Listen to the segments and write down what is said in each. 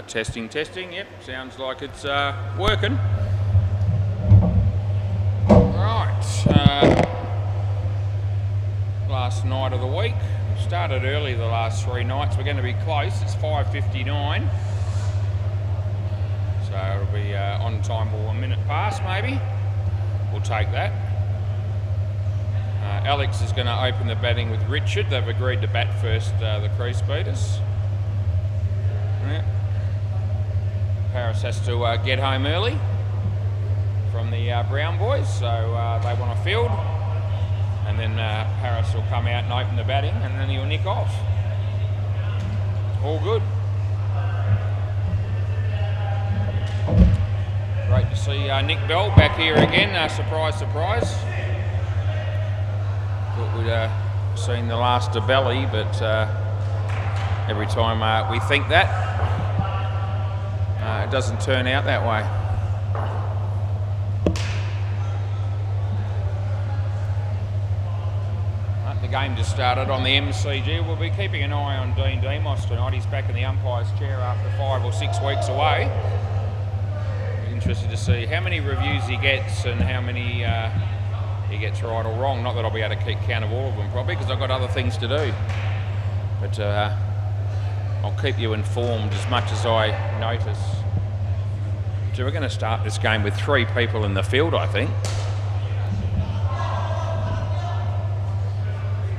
Testing, testing. Yep, sounds like it's working. Right. Last night of the week. Started early the last 3 nights. We're going to be close. It's 5:59. So it'll be on time or a minute past maybe. We'll take that. Alex is going to open the batting with Richard. They've agreed to bat first, the crease beaters. Yeah. Paris has to get home early from the Brown boys, so they want to field. And then Paris will come out and open the batting, and then he'll nick off. All good. Great to see Nick Bell back here again. Surprise, surprise. Thought we'd seen the last of Belly, but every time we think that, it doesn't turn out that way. The game just started on the MCG. We'll be keeping an eye on Dean Demos tonight. He's back in the umpire's chair after 5 or 6 weeks away. Interested to see how many reviews he gets and how many he gets right or wrong. Not that I'll be able to keep count of all of them probably, because I've got other things to do. But I'll keep you informed as much as I notice. So we're going to start this game with 3 people in the field, I think.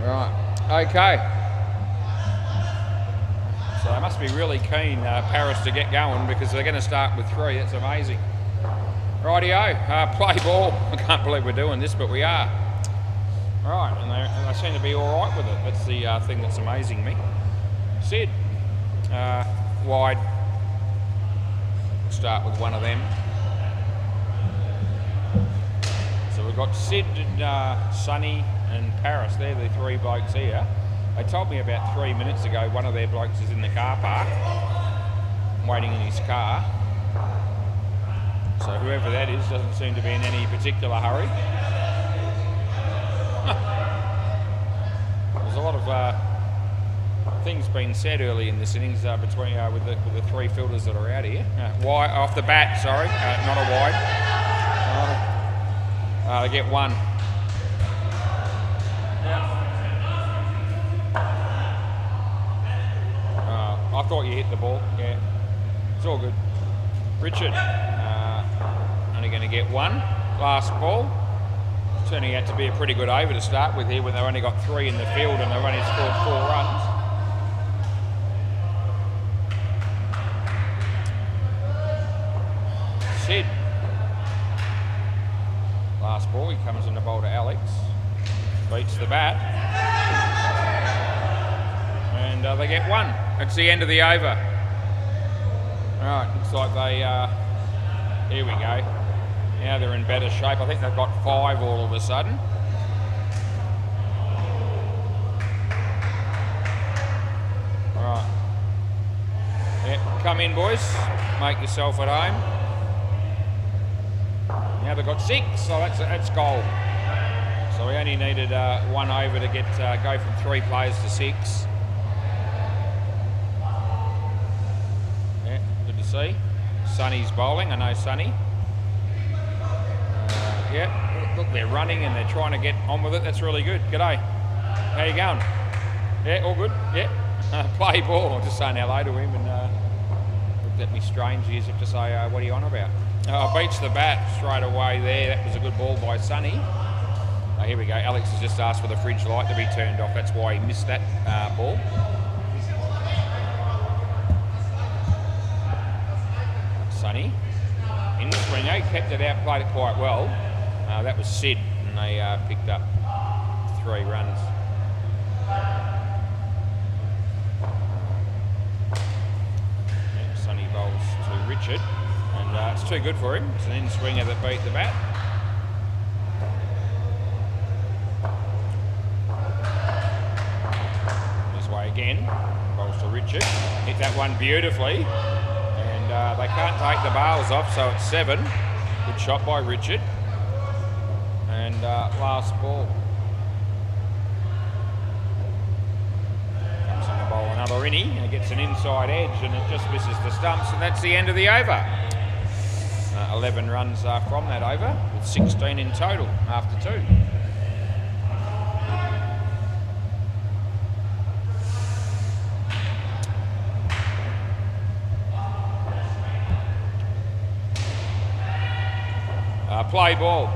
Right, okay. So they must be really keen, Paris, to get going, because they're going to start with 3. That's amazing. Rightio, play ball. I can't believe we're doing this, but we are. Right, and they seem to be all right with it. That's the thing that's amazing me. Sid, wide. We'll start with one of them. So we've got Sid and Sonny and Paris. They're the 3 blokes here. They told me about 3 minutes ago one of their blokes is in the car park waiting in his car. So whoever that is doesn't seem to be in any particular hurry. There's a lot of things being said early in this innings between with the 3 fielders that are out here. Wide off the bat, sorry, not a wide. They get 1. I thought you hit the ball. Yeah, it's all good. Richard, only going to get 1. Last ball. Turning out to be a pretty good over to start with here, when they've only got 3 in the field and they've only scored 4 runs. Sid. Last ball, he comes in the bowl to Alex. Beats the bat. And they get 1. That's the end of the over. Alright, looks like they, here we go. Now they're in better shape. I think they've got 5 all of a sudden. Alright. Yeah, come in, boys. Make yourself at home. Now they've got 6, so that's goal. So we only needed 1 over to get go from 3 players to 6. Yeah, good to see. Sonny's bowling. I know Sonny. Yeah, look, they're running and they're trying to get on with it. That's really good. G'day. How you going? Yeah, all good? Yeah. Play ball. I'll just saying hello to him and looked at me strangely as if to say, what are you on about? Beats the bat straight away there. That was a good ball by Sonny. Here we go. Alex has just asked for the fridge light to be turned off. That's why he missed that ball. Sonny. In the swing, he kept it out, played it quite well. That was Sid, and they picked up 3 runs. Yeah, Sonny bowls to Richard, and it's too good for him. It's an in-swinger that beat the bat. This way again, bowls to Richard. Hit that one beautifully, and they can't take the bails off, so it's 7. Good shot by Richard. And last ball. Comes in the bowl, another or any, and it gets an inside edge and it just misses the stumps, and that's the end of the over. 11 runs from that over, with 16 in total after 2. Play ball.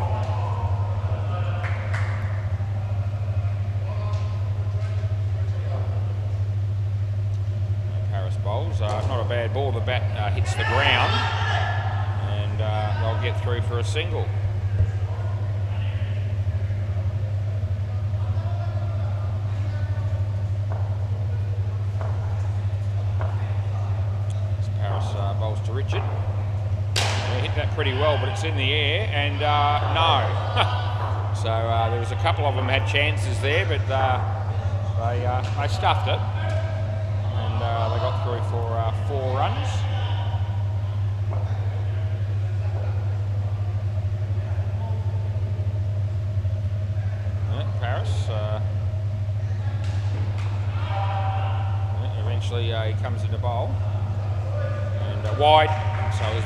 Paris bowls. Not a bad ball. The bat hits the ground, and they'll get through for a single. Paris bowls to Richard. Hit that pretty well, but it's in the air, and no. So there was a couple of them had chances there, but they stuffed it, and they got through for 4 runs. Paris eventually he comes into bowl and wide. So it was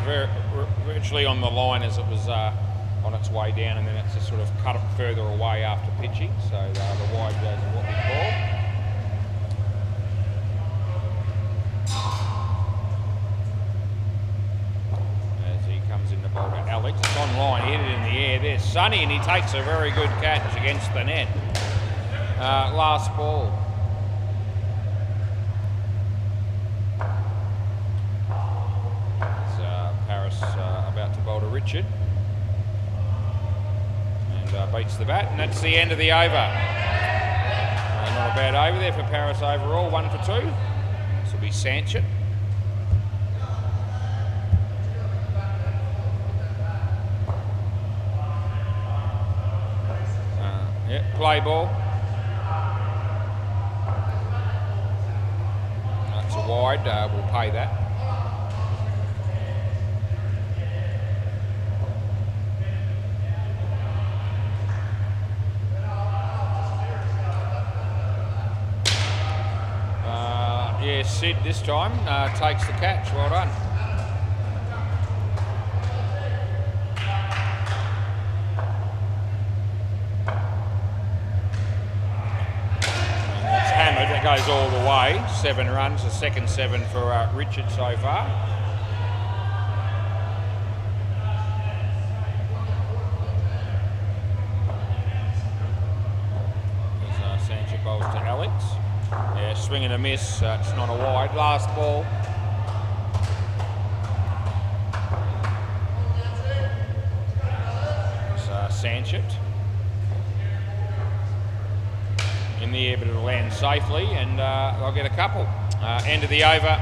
virtually on the line as it was on its way down, and then it's just sort of cut it further away after pitching. So the wide goes in what we call. As he comes in the bowl to Alex, it's on line, hit it in the air. There's Sonny, and he takes a very good catch against the net. Last ball. About to bowl to Richard, and beats the bat, and that's the end of the over. Not a bad over there for Paris overall, 1 for 2. This will be Sanchez. Play ball. That's a wide, we'll pay that. Yeah, Sid this time takes the catch. Well done. And that's hammered. That goes all the way. 7 runs, the second 7 for Richard so far. There's Sanchez bowls to Alex. Yeah, swing and a miss. It's not a wide. Last ball. It's Sanchez. In the air, but it'll land safely, and they'll get a couple. End of the over.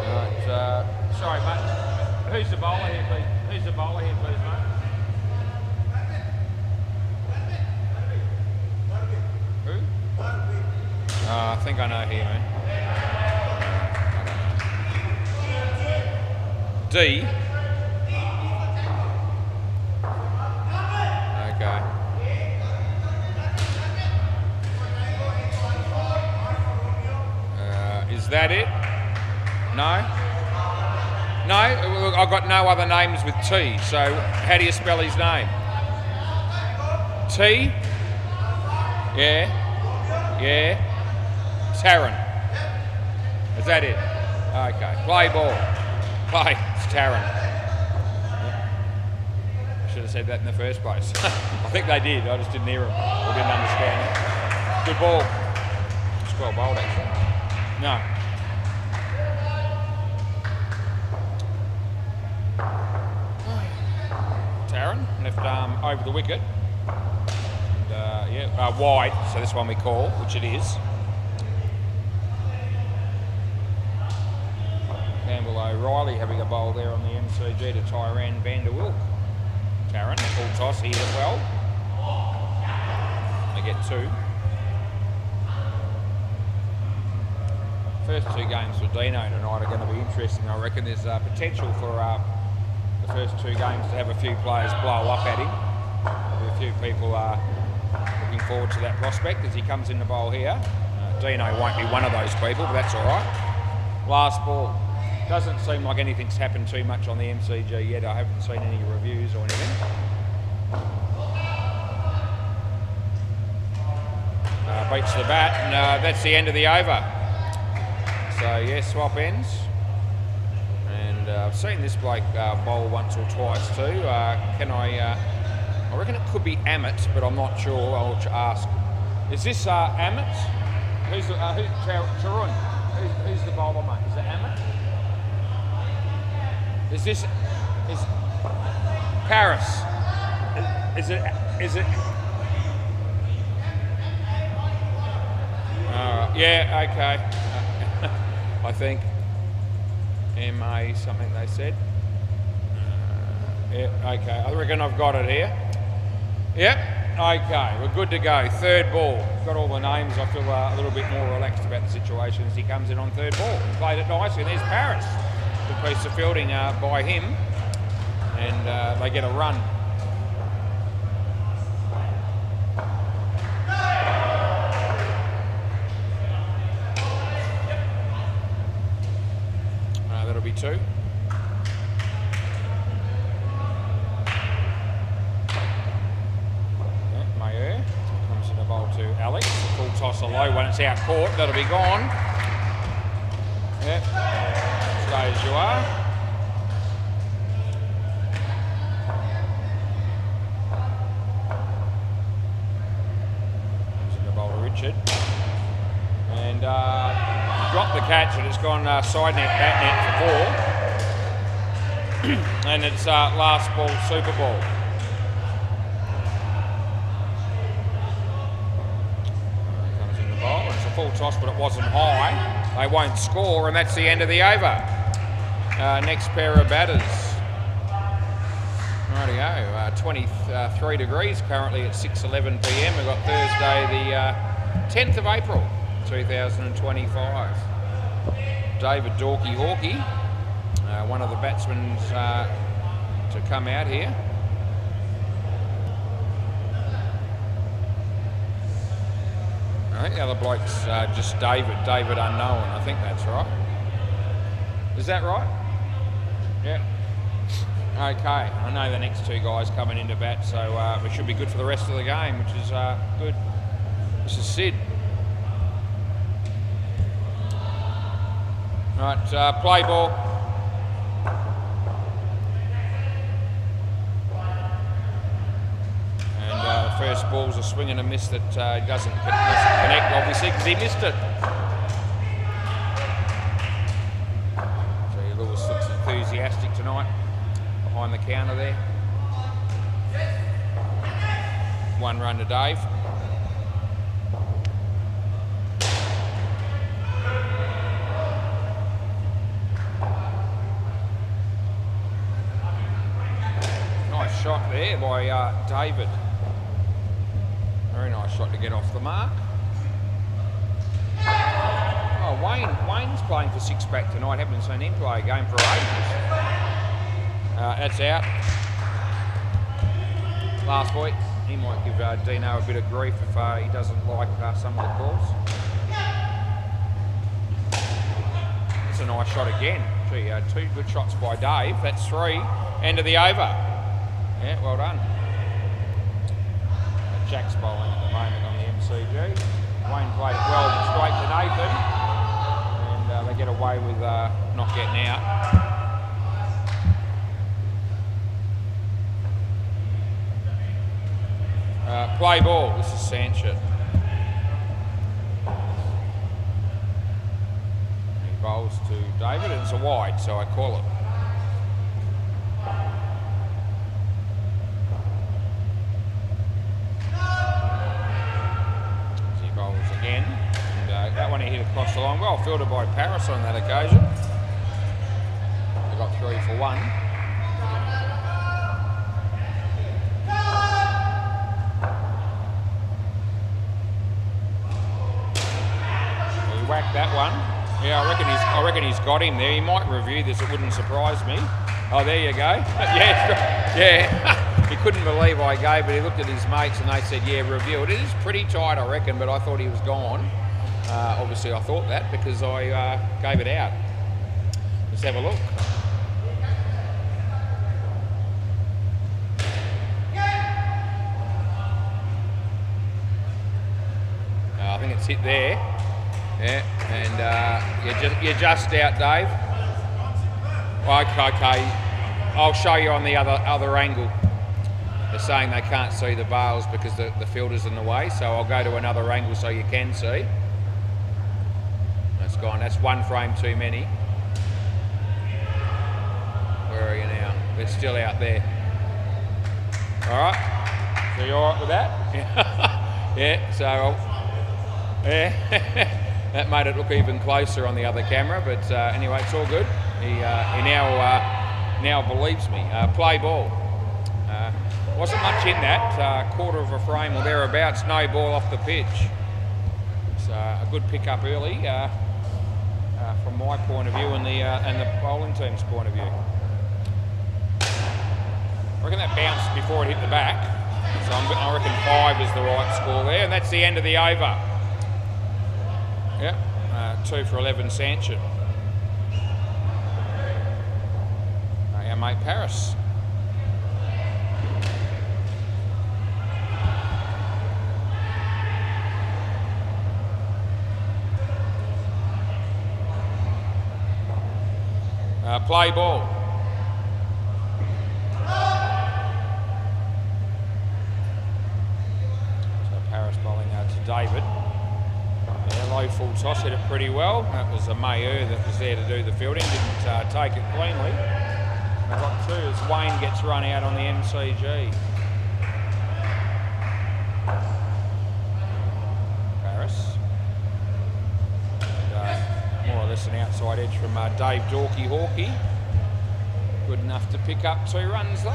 Right, sorry, mate. Who's the bowler here, please? Who's the bowler here, please, mate? I think I know here, man. D. Okay. Is that it? No? No? I've got no other names with T, so how do you spell his name? T? Yeah? Yeah? Taryn. Is that it? Okay. Play ball. Play. It's Taryn. I should have said that in the first place. I think they did. I just didn't hear them. Or didn't understand it. Good ball. It's well bowled, actually. No. Taryn, left arm over the wicket. And, wide, so this one we call, which it is. Campbell O'Reilly having a bowl there on the MCG to Tyran van der Wilk. Taryn, full toss, he hit it well. They get 2. First 2 games for Dino tonight are going to be interesting. I reckon there's potential for the first 2 games to have a few players blow up at him. A few people looking forward to that prospect as he comes in the bowl here. Dino won't be one of those people, but that's all right. Last ball. Doesn't seem like anything's happened too much on the MCG yet. I haven't seen any reviews or anything. Beats the bat, and that's the end of the over. So, yeah, swap ends. And I've seen this bloke bowl once or twice too. I reckon it could be Amit, but I'm not sure. I'll ask. Is this Amit? Who's Tarun? Who's the bowler, mate? Is it Amit? Is Paris? Is it? Yeah, okay. I think MA something they said. Yeah, okay. I reckon I've got it here. Yep. Okay, we're good to go. Third ball. Got all the names. I feel a little bit more relaxed about the situation as he comes in on third ball. He played it nicely. There's Paris. Good piece of fielding by him. And they get a run. That'll be two. Comes in the bowl to Alex. Full toss, a low one. It's out court. That'll be gone. Yep. Stay as you are. Comes in the bowl to Richard. And dropped the catch, and it's gone side net, back net for 4. And it's last ball, super ball. Comes in the bowl. It's a full toss, but it wasn't high. They won't score, and that's the end of the over. Next pair of batters. Rightio, 23 degrees currently at 6:11 p.m. We've got Thursday, the 10th of April, 2025. David Dorky Hawkey, one of the batsmen to come out here. I think the other bloke's just David Unknown. I think that's right. Is that right? Yeah. Okay, I know the next two guys coming into bat, so we should be good for the rest of the game, which is good. This is Sid. Right, play ball. And the first ball's a swing and a miss that doesn't connect, obviously, because he missed it. So Lewis looks enthusiastic tonight behind the counter there. 1 run to Dave. Shot there by David. Very nice shot to get off the mark. Oh, Wayne's playing for six back tonight. Haven't seen him play a game for ages. That's out. Last week, he might give Dino a bit of grief if he doesn't like some of the calls. That's a nice shot again. Gee, 2 good shots by Dave. That's 3. End of the over. Yeah, well done. Jack's bowling at the moment on the MCG. Wayne played it well straight to Nathan, and they get away with not getting out. Play ball. This is Sanchez. He bowls to David, and it's a wide, so I call it. Again, and that one he hit across the line. Well fielded by Paris on that occasion. They got 3 for 1. He whacked that one. Yeah, I reckon he's got him there. He might review this. It wouldn't surprise me. Oh, there you go. Yeah. he couldn't believe I gave it. He looked at his mates and they said, yeah, review it. It is pretty tight, I reckon, but I thought he was gone. Obviously, I thought that because I gave it out. Let's have a look. I think it's hit there. Yeah, and you're just out, Dave. Okay. I'll show you on the other angle. They're saying they can't see the bales because the filter's in the way, so I'll go to another angle so you can see. That's gone. That's one frame too many. Where are you now? They're still out there. All right. So you all right with that? Yeah. So yeah. That made it look even closer on the other camera, but anyway, it's all good. He now believes me. Play ball. Wasn't much in that, quarter of a frame or thereabouts, no ball off the pitch. It's a good pick-up early from my point of view and the bowling team's point of view. I reckon that bounced before it hit the back, so I reckon 5 is the right score there, and that's the end of the over. Yep, 2 for 11 Sanchin. Our mate Paris. Play ball. So Paris bowling out to David. Yeah, low full toss, hit it pretty well. That was a Mayer that was there to do the fielding, didn't take it cleanly. We've got 2 as Wayne gets run out on the MCG. Paris. And, more or less an outside edge from Dave Dorky Hawkey. Good enough to pick up 2 runs though.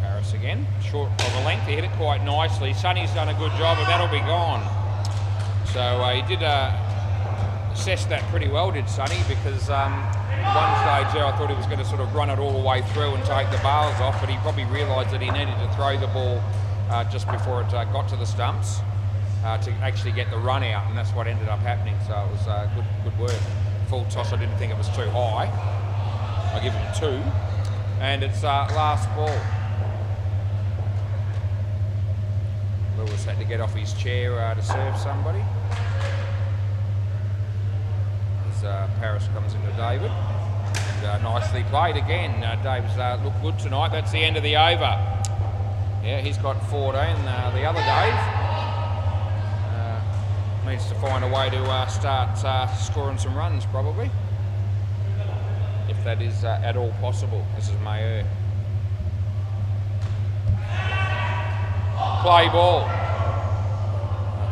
Paris again, short of a length, he hit it quite nicely. Sonny's done a good job and that'll be gone. So he did assess that pretty well, did Sonny, because one stage there I thought he was going to sort of run it all the way through and take the bales off, but he probably realised that he needed to throw the ball just before it got to the stumps to actually get the run out, and that's what ended up happening. So it was good work. Full toss, I didn't think it was too high. I give him 2, and it's last ball. Lewis had to get off his chair to serve somebody. As Paris comes into David. And, nicely played again. Dave's looked good tonight. That's the end of the over. Yeah, he's got 14. The other Dave needs to find a way to start scoring some runs, probably, if that is at all possible. This is Mayer. Play ball.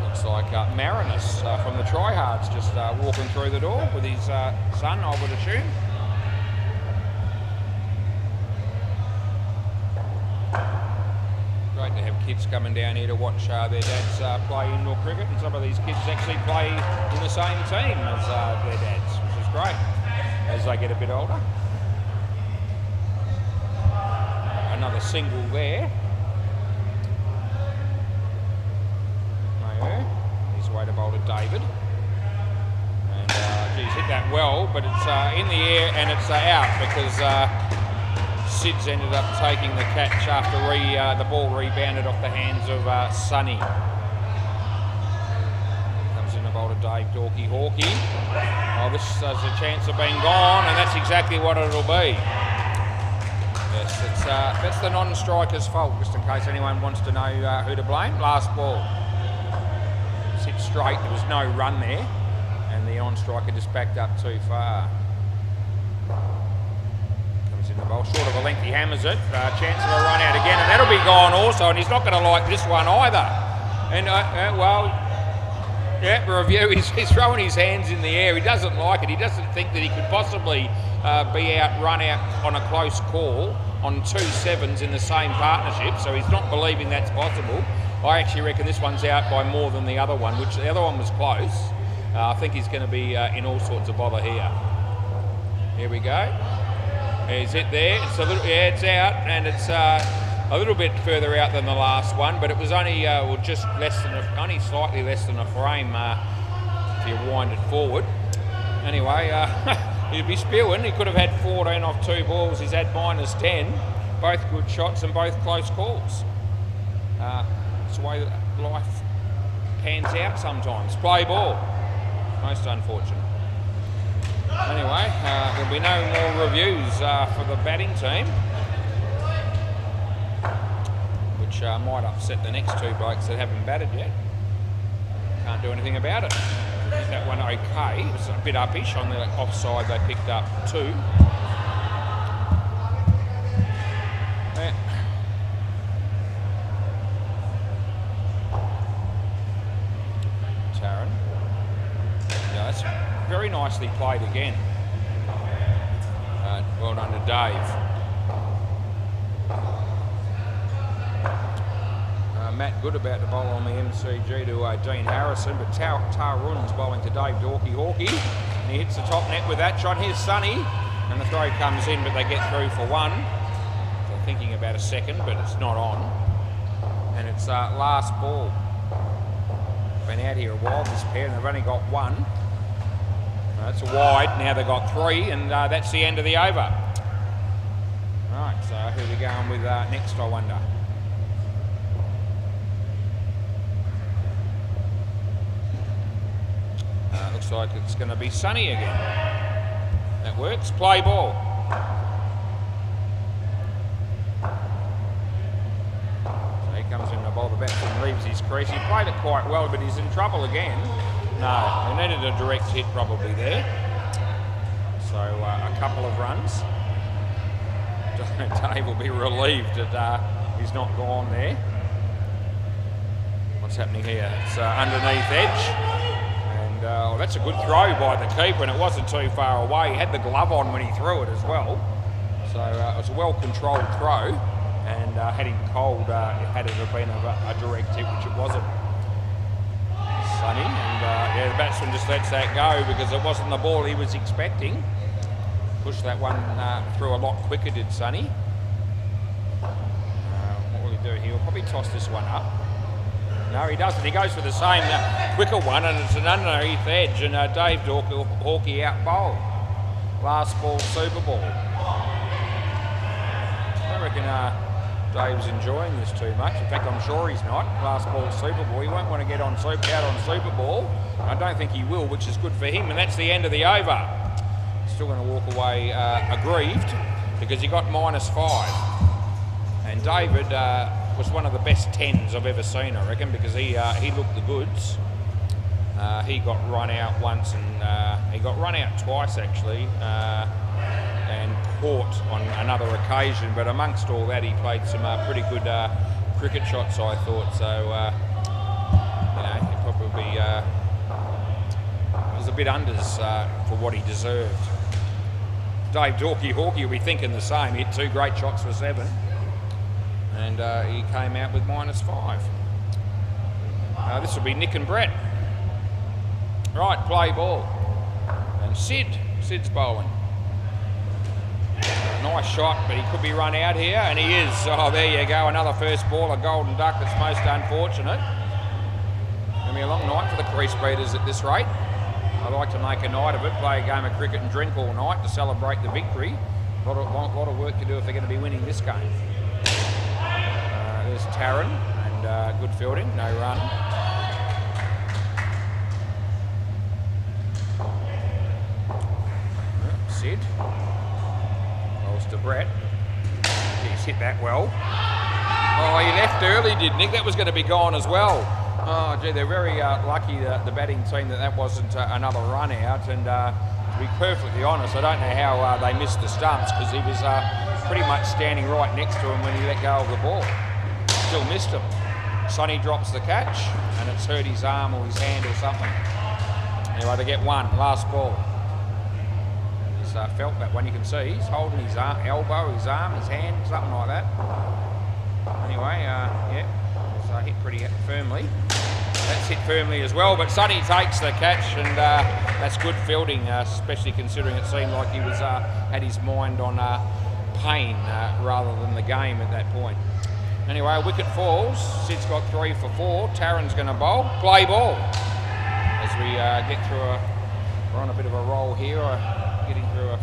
Looks like Marinus from the Tryhards just walking through the door with his son, I would assume. Great to have kids coming down here to watch their dads play indoor cricket, and some of these kids actually play in the same team as their dads, which is great as they get a bit older. Another single there. He's way to bowl to David. And geez, hit that well, but it's in the air and it's out because Sid's ended up taking the catch after the ball rebounded off the hands of Sonny. Comes in the bowl to Dave Dorky Hawkey. Oh, this has a chance of being gone, and that's exactly what it'll be. Yes, that's the non-striker's fault, just in case anyone wants to know who to blame. Last ball. It's hit straight, there was no run there, and the on-striker just backed up too far. In the bowl, short of a length, he hammers it. Chance of a run out again, and that'll be gone also, and he's not going to like this one either. And well, yeah, review, he's throwing his hands in the air. He doesn't like it. He doesn't think that he could possibly be run out on a close call on 2 sevens in the same partnership, so he's not believing that's possible. I actually reckon this one's out by more than the other one, which the other one was close. I think he's going to be in all sorts of bother here. Here we go. Is it there? It's a little, yeah, it's out, and it's a little bit further out than the last one, but it was only just less than only slightly less than a frame if you wind it forward. Anyway, he'd be spewing. He could have had 14 off 2 balls. He's had -10. Both good shots and both close calls. It's the way that life pans out sometimes. Play ball. Most unfortunate. Anyway, there'll be no more reviews for the batting team, which might upset the next 2 blokes that haven't batted yet. Can't do anything about it. I think that one okay. It was a bit uppish on the offside. They picked up 2. Yeah. Taran. Yeah, that's very nicely played again. Well done to Dave. Matt Good about to bowl on the MCG to Dean Harrison, but Tarun's bowling to Dave Hawkey, and he hits the top net with that shot. Here's Sonny, and the throw comes in, but they get through for 1. They're thinking about a second, but it's not on. And it's last ball. Been out here a while, this pair, and they've only got 1. That's a wide, now they've got 3, and that's the end of the over. Right, so who are we going with next, I wonder? Looks like it's going to be Sonny again. That works. Play ball. So he comes in to bowl the batsman, leaves his crease. He played it quite well, but he's in trouble again. No, they needed a direct hit probably there. So a couple of runs. Dave will be relieved that he's not gone there. What's happening here? It's underneath edge. And that's a good throw by the keeper, and it wasn't too far away. He had the glove on when he threw it as well. So it was a well-controlled throw, and had him cold, had it have been a direct hit, which it wasn't. Sonny, and yeah, the batsman just lets that go because it wasn't the ball he was expecting. Pushed that one through a lot quicker, did Sonny. What will he do? He'll probably toss this one up. No, he doesn't. He goes for the same quicker one, and it's an underneath edge, and Dave Hawkey out bowl. Last ball, Super Ball. I reckon Dave's enjoying this too much. In fact, I'm sure he's not. Last ball, Super Ball. He won't want to get on out on Super Ball. I don't think he will, which is good for him, and that's the end of the over. Still going to walk away aggrieved because he got -5. And David was one of the best 10s I've ever seen, I reckon, because he looked the goods. He got run out once, and he got run out twice actually, and caught on another occasion. But amongst all that, he played some pretty good cricket shots, I thought. So you know, he probably was a bit unders for what he deserved. Dave Hawkey will be thinking the same. He hit 2 great shots for 7. And he came out with -5. This will be Nick and Brett. Right, play ball. And Sid's bowling. Nice shot, but he could be run out here, and he is. Oh, there you go, another first ball, a golden duck. That's most unfortunate. Going to be a long night for the crease beaters at this rate. I'd like to make a night of it, play a game of cricket and drink all night to celebrate the victory. A lot of work to do if they're going to be winning this game. There's Taran, and good fielding, no run. Sid. Balls to Brett. He's hit that well. Oh, he left early, did Nick? That was going to be gone as well. Oh, gee, they're very lucky, the batting team, that wasn't another run out. And to be perfectly honest, I don't know how they missed the stumps, because he was pretty much standing right next to him when he let go of the ball. Still missed him. Sonny drops the catch, and it's hurt his arm or his hand or something. Anyway, they get 1, last ball. He's felt that one, you can see. He's holding his elbow, his arm, his hand, something like that. Anyway, yeah, hit pretty firmly. That's hit firmly as well, but Sonny takes the catch, and that's good fielding, especially considering it seemed like he was had his mind on pain rather than the game at that point. Anyway, wicket falls. Sid's got 3 for 4. Taryn's going to bowl. Play ball. As we get through we're on a bit of a roll here, getting through a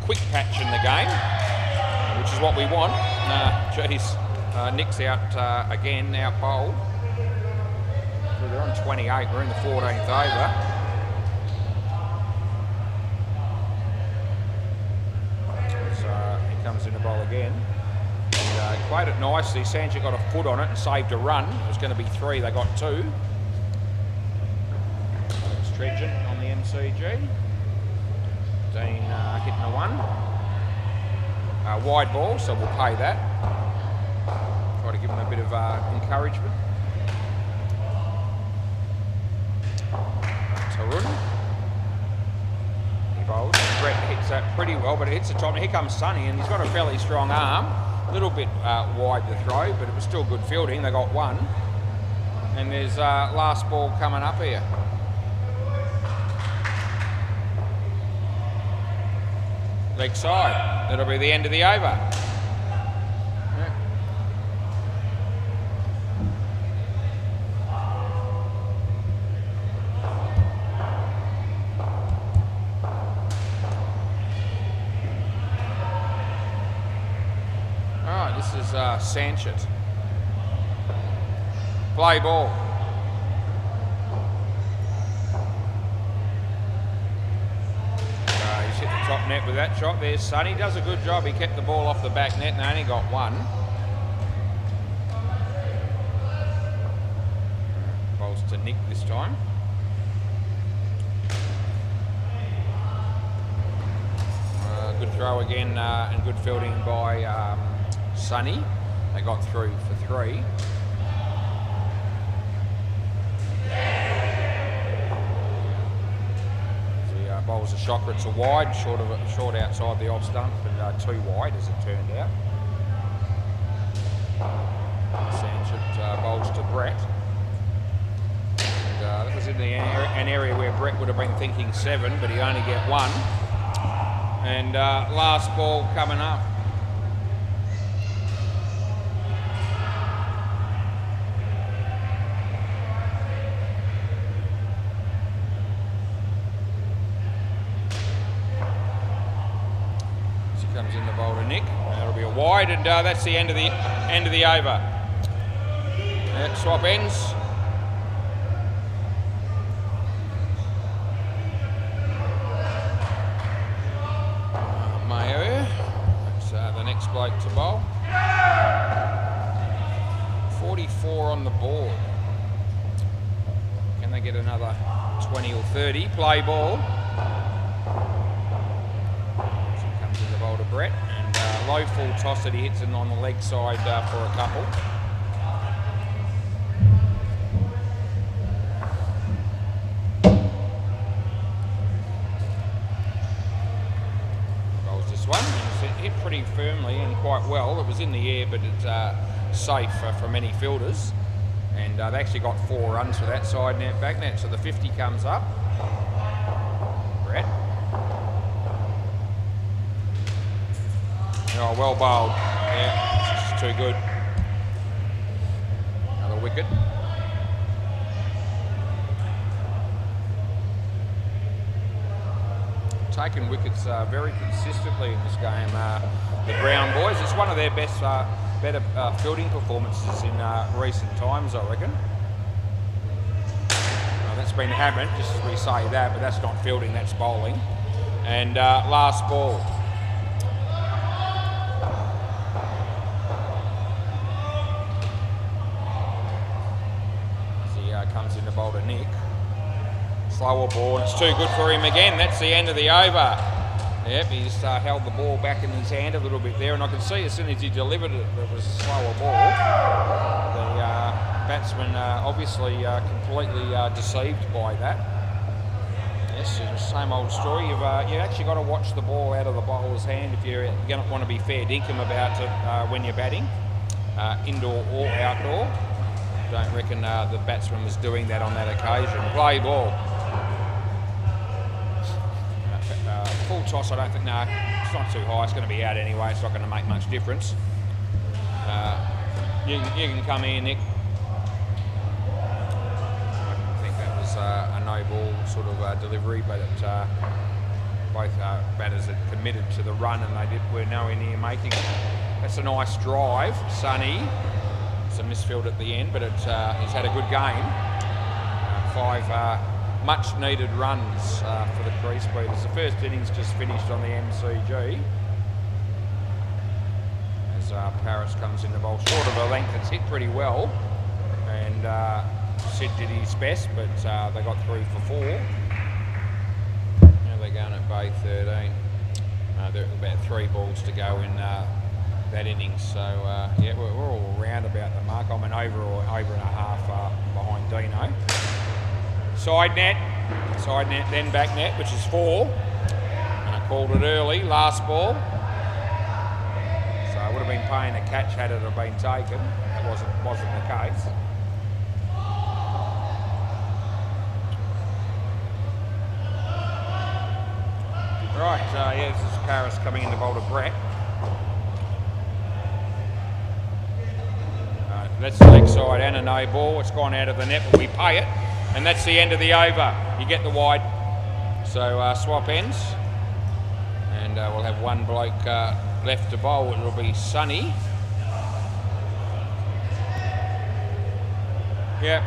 quick patch in the game, which is what we want. Geez, Nick's out again, out bowled. So they're on 28, we're in the 14th over. So he comes in the bowl again. And, played it nicely. Sanchia got a foot on it and saved a run. It was going to be 3, they got 2. Stretching on the MCG. Dean hitting a 1. Wide ball, so we'll pay that. Try to give him a bit of encouragement. Tarun. He bowls. Brett hits that pretty well, but it hits the top. Here comes Sonny, and he's got a fairly strong arm. A little bit wide to throw, but it was still good fielding. They got 1. And there's last ball coming up here. Leg side. That'll be the end of the over. Yeah. Alright, this is Sanchez. Play ball. Hit the top net with that shot. There's Sonny. Does a good job. He kept the ball off the back net and they only got 1. Bowls to Nick this time. Good throw again and good fielding by Sonny. They got through for 3. Bowls a shocker. It's a wide, short outside the off stump, and 2 wide as it turned out. Sanchez bowls to Brett. And, that was in an area where Brett would have been thinking 7, but he only get 1. And last ball coming up. Comes in the bowl to Nick. That'll be a wide, and that's the end of the over. Swap ends. Mayo. That's the next bloke to bowl. 44 on the board. Can they get another 20 or 30? Play ball. To Brett, and low full toss that he hits in on the leg side for a couple. Bowls this one. It's hit pretty firmly and quite well. It was in the air, but it's safe for many fielders. And they actually got 4 runs for that side net, back net. So the 50 comes up. Brett. Oh, well bowled. Yeah, it's too good. Another wicket. Taking wickets very consistently in this game. The Brown boys. It's one of their best, better fielding performances in recent times, I reckon. That's been hammered, just as we say that, but that's not fielding, that's bowling. And last ball. Comes in the bowl to Nick. Slower ball, and it's too good for him again. That's the end of the over. Yep, he's held the ball back in his hand a little bit there, and I can see as soon as he delivered it, it was a slower ball. The batsman obviously completely deceived by that. Yes, it's the same old story. You actually got to watch the ball out of the bowler's hand if you're going to want to be fair dinkum about it when you're batting, indoor or outdoor. Don't reckon the batsman was doing that on that occasion. Play ball. Full toss, I don't think, no, it's not too high. It's going to be out anyway. It's not going to make much difference. You can come here, Nick. I think that was a no ball sort of delivery, but both batters had committed to the run and were nowhere near making it. That's a nice drive, Sonny. It's a misfield at the end, but he's had a good game. 5 much needed runs for the crease beaters. The first innings just finished on the MCG. As Paris comes in the bowl, short of a length, it's hit pretty well. And Sid did his best, but they got 3 for 4. Now they're going at bay 13. There are about 3 balls to go in that innings. So yeah, we're all round about the mark. I'm an over and a half behind Dino. Side net, then back net, which is 4. And I called it early, last ball. So I would have been paying a catch had it have been taken. That wasn't the case. Right, yeah, this is Paris coming in to bowl to Brett. That's the leg side and a no ball. It's gone out of the net, but we pay it. And that's the end of the over. You get the wide. So swap ends. And we'll have one bloke left to bowl. It'll be Sonny. Yep.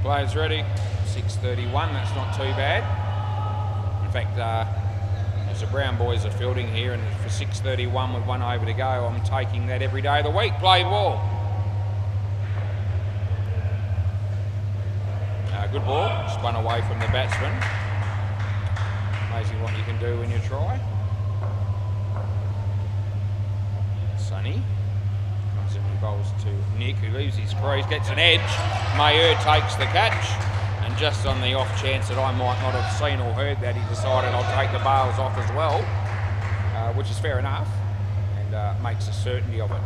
Players ready. 6:31. That's not too bad. In fact, as the Brown boys are fielding here, and for 6:31 with 1 over to go, I'm taking that every day of the week. Play ball. Good ball. Just one away from the batsman. Amazing what you can do when you try. Sonny comes in and bowls to Nick, who leaves his crease, gets an edge. Mayer takes the catch. And just on the off chance that I might not have seen or heard that, he decided I'll take the bails off as well, which is fair enough, and makes a certainty of it.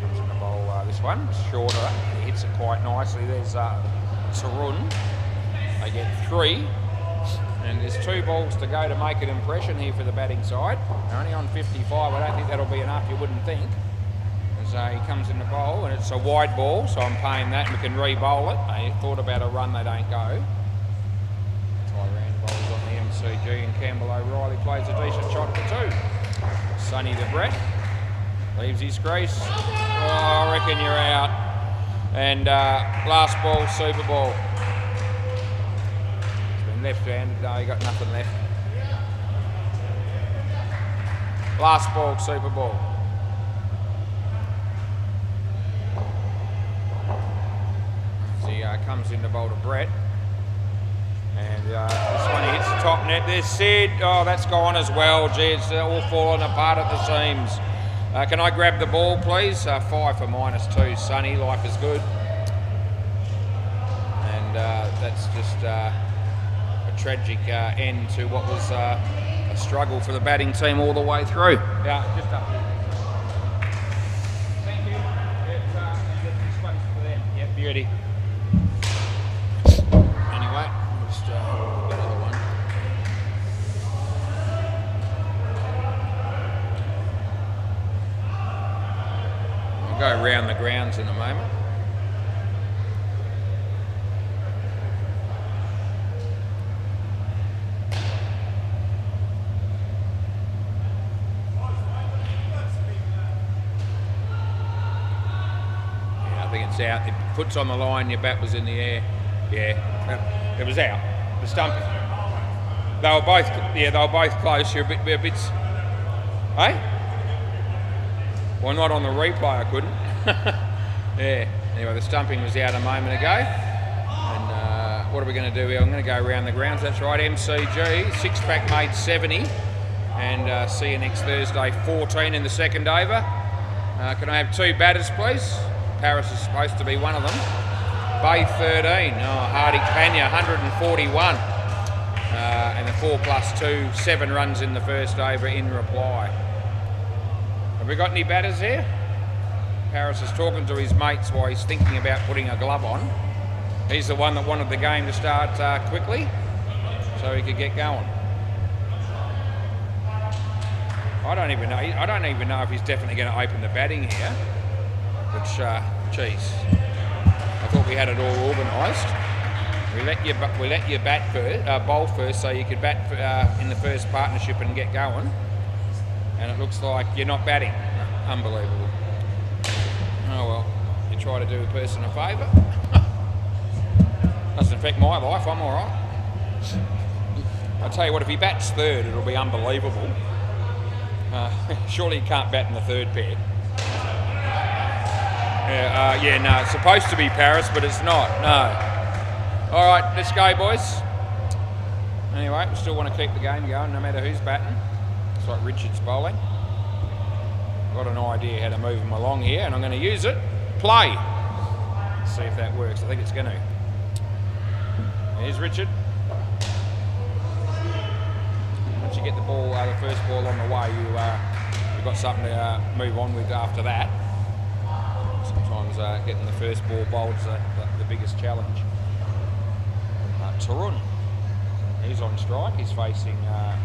Comes in the bowl, this one, shorter, he hits it quite nicely. There's Tarun. They get 3, and there's 2 balls to go to make an impression here for the batting side. They're only on 55, I don't think that'll be enough, you wouldn't think. He comes in the bowl, and it's a wide ball, so I'm paying that, and we can re-bowl it. I thought about a run, they don't go. Tyrand bowls on the MCG, and Campbell O'Reilly plays a decent shot for 2. Sonny to Brett, leaves his crease. Oh, I reckon you're out. And last ball, super ball. It's been left-handed, no, he got nothing left. Last ball, super ball. Comes in the bowl to Brett, and this one hits the top net. There's Sid. Oh, that's gone as well. Gee, it's all falling apart at the seams. Can I grab the ball, please? 5 for -2. Sonny, life is good, and that's just a tragic end to what was a struggle for the batting team all the way through. Yeah, just up here. Thank you. This one's for them. Yep, beauty. Just another one. We'll go round the grounds in a moment. Yeah, I think it's out. It puts on the line, your bat was in the air. Yeah. It was out. The stumping. They were both close. You're a bit. Hey? Well, not on the replay. I couldn't. Yeah. Anyway, the stumping was out a moment ago. And what are we going to do here? I'm going to go around the grounds. That's right. MCG 6-pack made 70, and see you next Thursday. 14 in the second over. Can I have 2 batters, please? Paris is supposed to be one of them. Bay 13, Hardy Panya, 141. And the 4+2, 7 runs in the first over in reply. Have we got any batters here? Paris is talking to his mates while he's thinking about putting a glove on. He's the one that wanted the game to start quickly, so he could get going. I don't even know if he's definitely going to open the batting here. Which, geez, I thought we had it all organised. We let you bat first, bowl first, so you could bat in the first partnership and get going. And it looks like you're not batting. Unbelievable. Oh well, you try to do a person a favour. Doesn't affect my life. I'm all right. I tell you what, if he bats third, it'll be unbelievable. Surely he can't bat in the third pair. Yeah, no, it's supposed to be Paris, but it's not, no. All right, let's go, boys. Anyway, we still want to keep the game going, no matter who's batting. It's like Richard's bowling. I've got an idea how to move him along here, and I'm going to use it. Play. Let's see if that works. I think it's going to. Here's Richard. Once you get the ball, the first ball on the way, you've got something to move on with after that. Sometimes getting the first ball bowled is the biggest challenge. Tarun, he's on strike. He's facing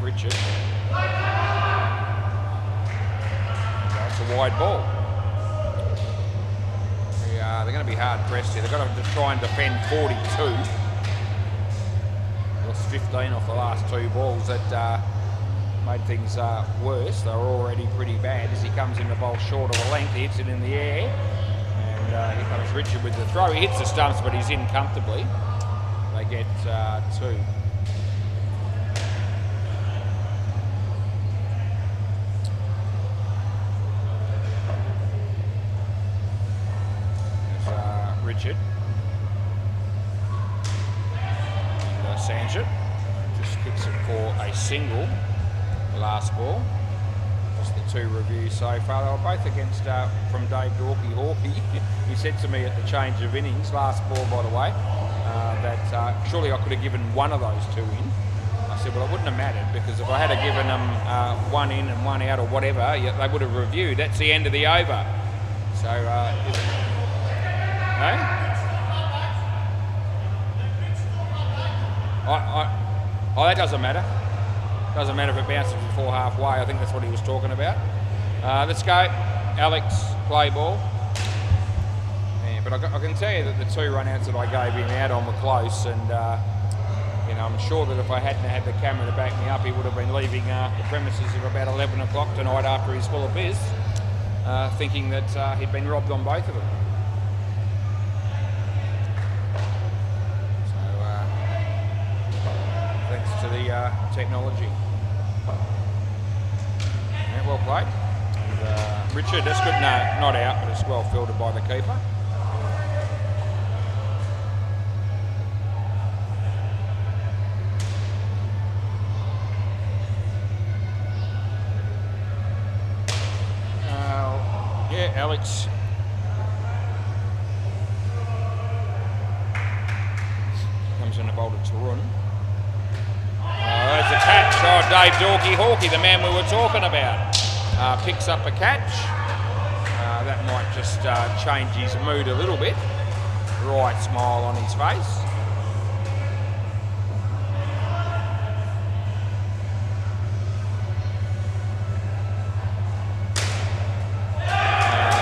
Richard. It's a wide ball. They're going to be hard pressed here. They've got to try and defend 42. Lost 15 off the last two balls. That made things worse. They were already pretty bad as he comes in to bowl short of the length. He hits it in the air. And here comes Richard with the throw. He hits the stumps, but he's in comfortably. They get two. There's Richard. And Sanjit just kicks it for a single. The last ball. Just the two reviews so far. They were both against from Dave Hawkey. He said to me at the change of innings, last ball by the way, that surely I could have given one of those two in. I said, well, it wouldn't have mattered because if I had given them one in and one out or whatever, they would have reviewed. That's the end of the over. So, no? Oh, that doesn't matter. Doesn't matter if it bounces before halfway. I think that's what he was talking about. Let's go. Alex, play ball. Yeah, but I can tell you that the two run-outs that I gave him out on were close, and you know, I'm sure that if I hadn't had the camera to back me up, he would have been leaving the premises at about 11 o'clock tonight after he's full of biz, thinking that he'd been robbed on both of them. Thanks to the technology. Yeah, well played. And, Richard, that's good. No, not out, but it's well fielded by the keeper. Yeah, Alex. Comes in the bowl to Tarun. There's a catch. Oh, Dave Hawkey, the man we were talking about, picks up a catch. That might just change his mood a little bit. Right smile on his face.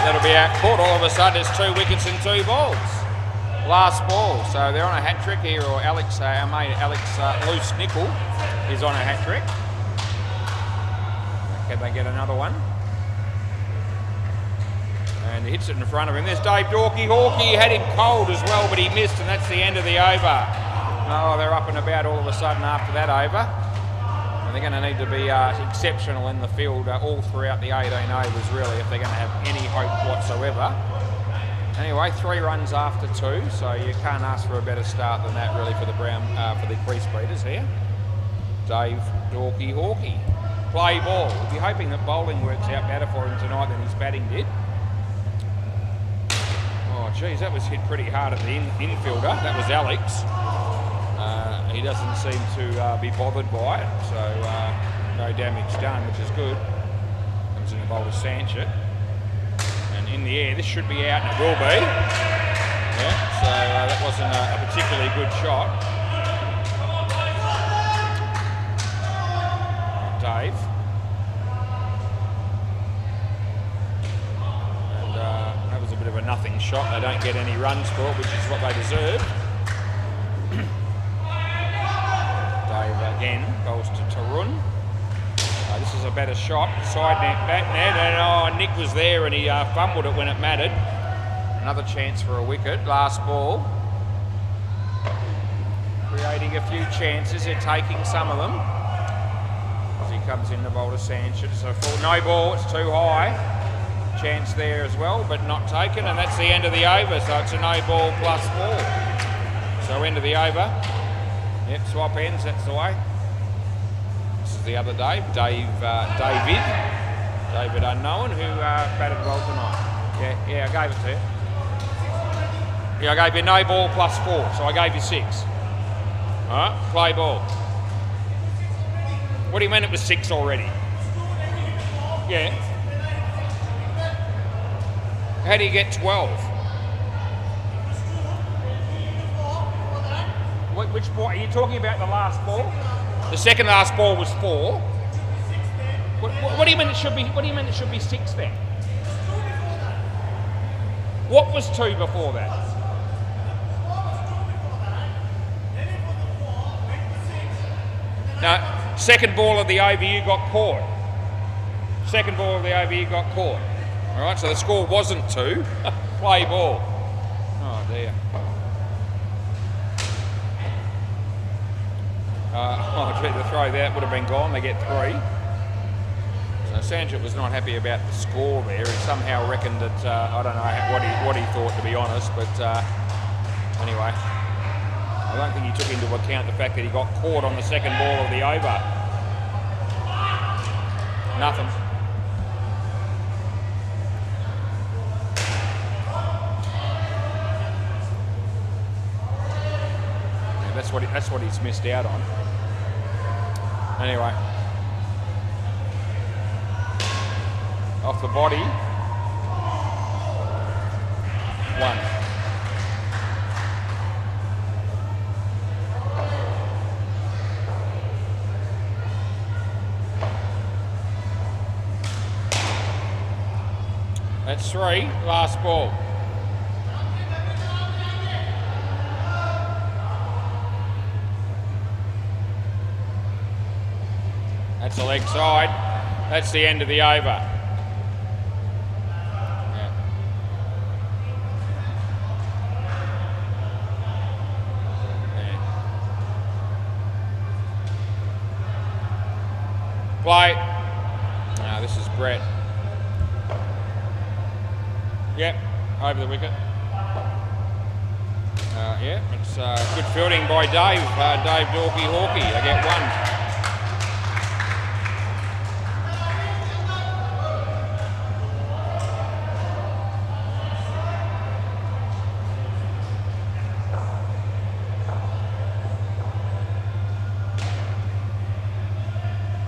That'll be out caught. All of a sudden, it's 2 wickets and 2 balls. Last ball, so they're on a hat trick here, or Alex, our mate Alex Loose Nickel is on a hat trick. Can they get another one? And he hits it in front of him. There's Dave Hawkey. He had him cold as well, but he missed, and that's the end of the over. Oh, they're up and about all of a sudden after that over. And they're going to need to be exceptional in the field all throughout the 18 overs, really, if they're going to have any hope whatsoever. Anyway, 3 runs after 2, so you can't ask for a better start than that, really, for the for the crease beaters here. Dave Hawkey. Play ball. We'll be hoping that bowling works out better for him tonight than his batting did. Oh, geez, that was hit pretty hard at the infielder. That was Alex. He doesn't seem to be bothered by it, so no damage done, which is good. Comes in the bowl to Sanchez. And in the air, this should be out, and it will be. Yeah, so that wasn't a particularly good shot. Dave. And that was a bit of a nothing shot. They don't get any runs for it, which is what they deserve. Dave again goes to Tarun. This is a better shot. Side net, back net, and Nick was there and he fumbled it when it mattered. Another chance for a wicket. Last ball. Creating a few chances. They're taking some of them. As he comes in the bowl to Sanchez. So full, no ball, it's too high. Chance there as well, but not taken. And that's the end of the over. So it's a no ball plus 4. So end of the over. Yep, swap ends, that's the way. This is the other David Unknown, who batted well tonight. Yeah, I gave it to you. Yeah, I gave you no ball plus 4, so I gave you 6. All right, play ball. What do you mean it was 6 already? Yeah. How do you get 12? Which ball? Are you talking about the last ball? The second last ball was 4. What do you mean it should be? What do you mean it should be 6 then? What was 2 before that? No, second ball of the over you got caught. Second ball of the over you got caught. All right, so the score wasn't 2. Play ball. Oh dear. The throw that would have been gone. They get 3. So Sanchez was not happy about the score there. He somehow reckoned that I don't know what he thought, to be honest. But anyway, I don't think he took into account the fact that he got caught on the second ball of the over. Nothing. Yeah, that's what he's missed out on. Anyway, off the body, 1. That's 3. Last ball. That's the leg side. That's the end of the over. Yeah. Play. Now this is Brett. Yep, over the wicket. Yeah, it's good fielding by Dave. Dave Dorky Hawkey. They get 1.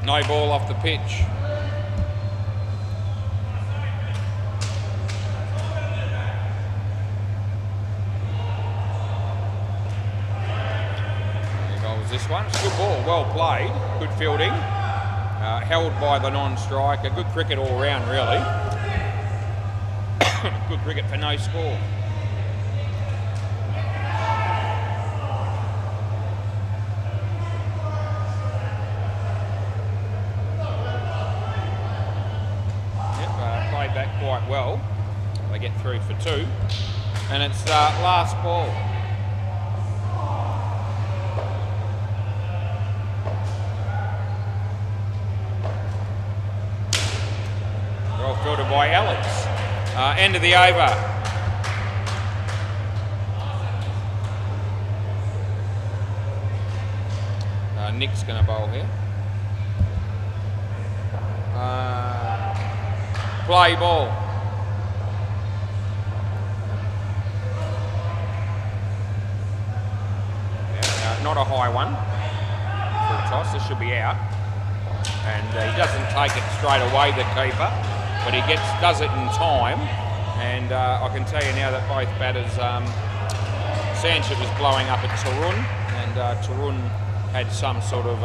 No ball off the pitch. There goes this one. It's a good ball, well played, good fielding. Held by the non-striker. Good cricket all round, really. Good cricket for no score. Back quite well. They get through for 2, and it's last ball. Well fielded by Alex. End of the over. Nick's going to bowl here. Play ball. Yeah, not a high one for a toss. This should be out. And he doesn't take it straight away, the keeper. but he does it in time. And I can tell you now that both batters, Sanchit was blowing up at Tarun, and Tarun had some sort of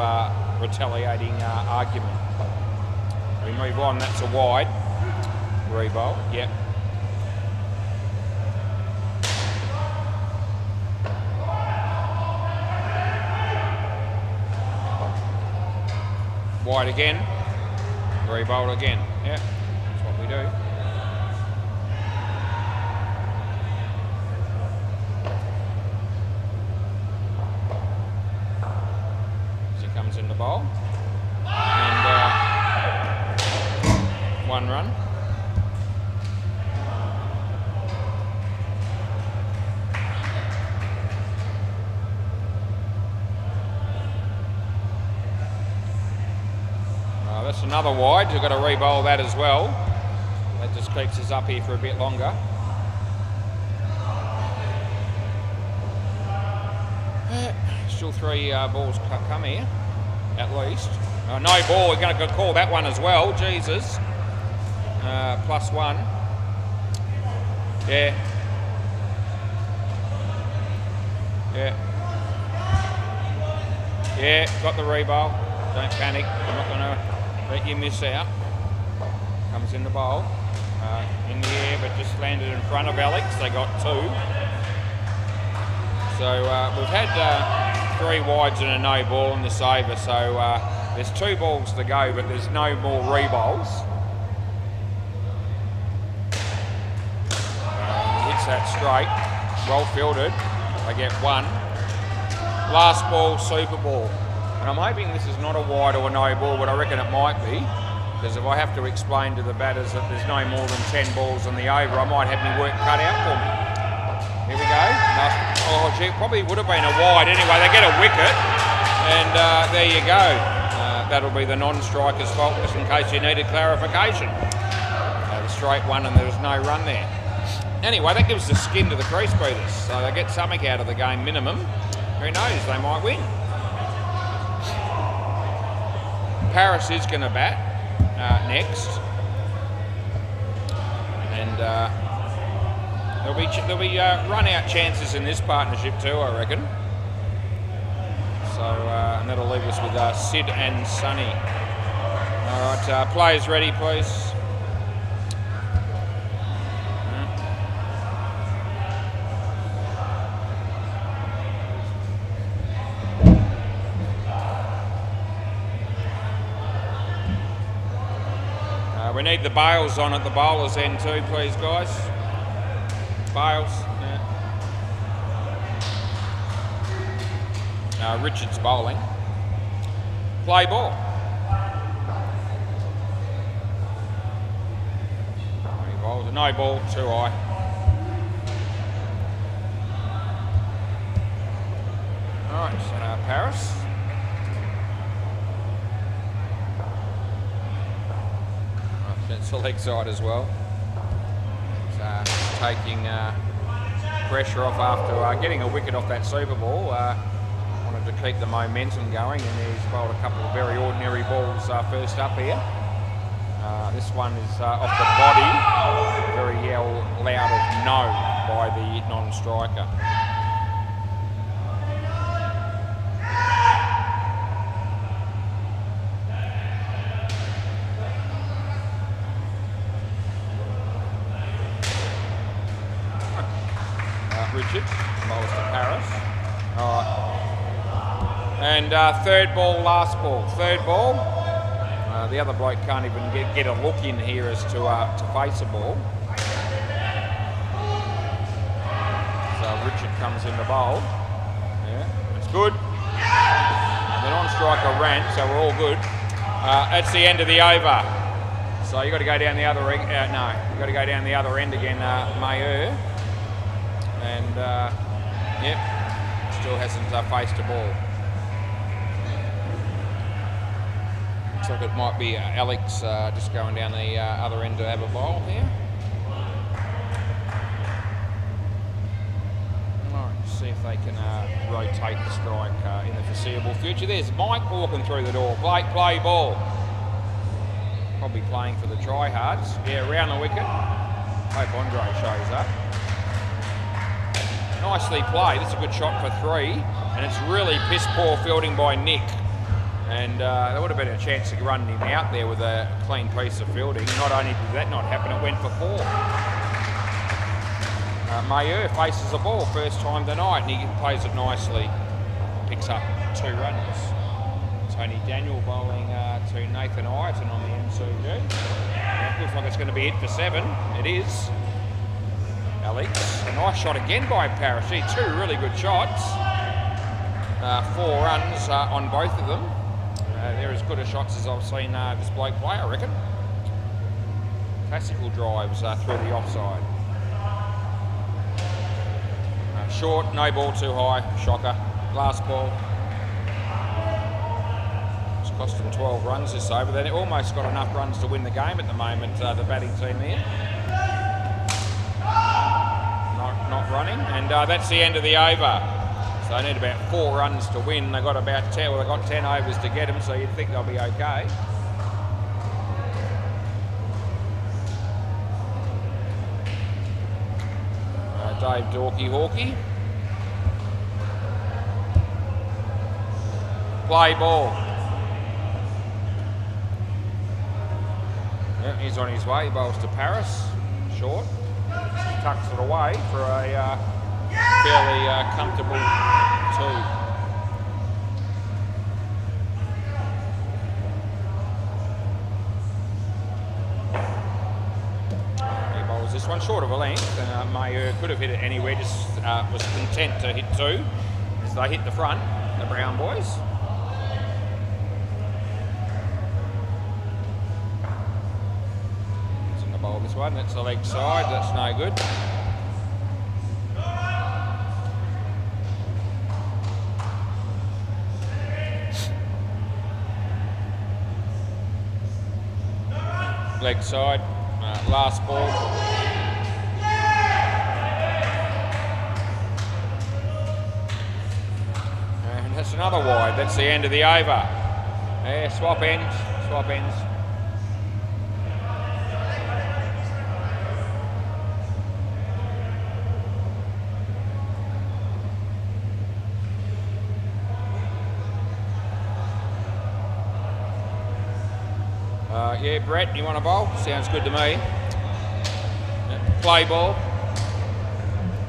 retaliating argument. We move on, that's a wide. Rebowl, yep. Wide again, rebowl again, yeah, that's what we do. As he comes in the bowl, and 1 run. That's another wide. We've got to re-bowl that as well. That just keeps us up here for a bit longer. Still 3 balls come here, at least. No ball. We're going to call that one as well. Jesus. +1. Yeah. Yeah. Yeah. Got the re-bowl. Don't panic. I'm not going to let you miss out. Comes in the bowl, in the air, but just landed in front of Alex. They got 2. So we've had 3 wides and a no ball in this over. So there's 2 balls to go, but there's no more re-bowls. Hits that straight, well fielded. They get 1. Last ball, super ball. And I'm hoping this is not a wide or a no ball, but I reckon it might be. Because if I have to explain to the batters that there's no more than 10 balls on the over, I might have my work cut out for me. Here we go. Oh, gee, it probably would have been a wide anyway. They get a wicket, and there you go. That'll be the non-striker's fault, just in case you needed clarification. The straight one, and there was no run there. Anyway, that gives the skin to the crease beaters. So they get something out of the game minimum. Who knows, they might win. Paris is going to bat next, and there'll be run-out chances in this partnership too, I reckon. So, and that'll leave us with Sid and Sonny. All right, players ready, please. We need the bails on at the bowler's end too, please, guys. Bails. Yeah. Richard's bowling. Play ball. No ball, too high. All right, so Paris. It's the leg side as well. It's taking pressure off after getting a wicket off that super ball. Wanted to keep the momentum going, and he's bowled a couple of very ordinary balls first up here. This one is off the body. Very loud of no by the non-striker. Richard, bowls to Paris. All right. And third ball, last ball. Third ball. The other bloke can't even get a look in here as to face a ball. So Richard comes in the bowl. Yeah, that's good. The non-striker ran, so we're all good. That's the end of the over. So you got to go down the other end. No, you got to go down the other end again, Mayer. And yep, still hasn't faced a ball. Looks like it might be Alex just going down the other end to have a bowl here. All right, see if they can rotate the strike in the foreseeable future. There's Mike walking through the door. Blake, play ball. Probably playing for the tryhards. Yeah, around the wicket. Hope Andre shows up. Nicely played. It's a good shot for 3. And it's really piss poor fielding by Nick. And there would have been a chance of running him out there with a clean piece of fielding. Not only did that not happen, it went for 4. Mayer faces the ball first time tonight and he plays it nicely. Picks up 2 runs. Tony Daniel bowling to Nathan Ireton on the MCG. Now, it looks like it's going to be it for 7. It is. Alex, a nice shot again by Parachute. 2 really good shots. 4 runs on both of them. They're as good a shots as I've seen this bloke play, I reckon. Classical drives through the offside. Short, no ball too high, shocker. Last ball. It's cost them 12 runs this over. They almost got enough runs to win the game at the moment, the batting team there. Not running, and that's the end of the over. So they need about 4 runs to win. They got about 10. Well, they got 10 overs to get them, so you'd think they'll be okay. Dave Hawkey. Play ball. Yeah, he's on his way. He bowls to Paris. Short. Tucks it away for a fairly comfortable 2. He bowls this one short of a length, and Mayer could have hit it anywhere, just was content to hit 2 as they hit the front, the Brown boys. He's in the bowl this one, that's the leg side, that's no good. Leg side, last ball. And that's another wide. That's the end of the over. Yeah, swap ends. Yeah, Brett, you want to bowl? Sounds good to me. Play ball.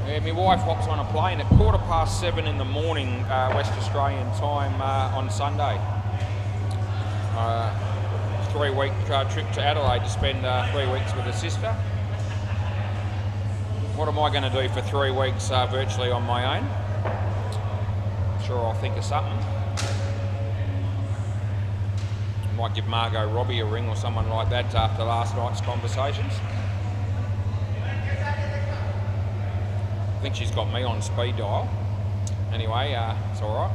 Yeah, my wife hops on a plane at 7:15 in the morning, West Australian time on Sunday. 3-week trip to Adelaide to spend 3 weeks with her sister. What am I going to do for 3 weeks virtually on my own? I'm sure I'll think of something. Might give Margot Robbie a ring or someone like that after last night's conversations. I think she's got me on speed dial. Anyway, it's all right.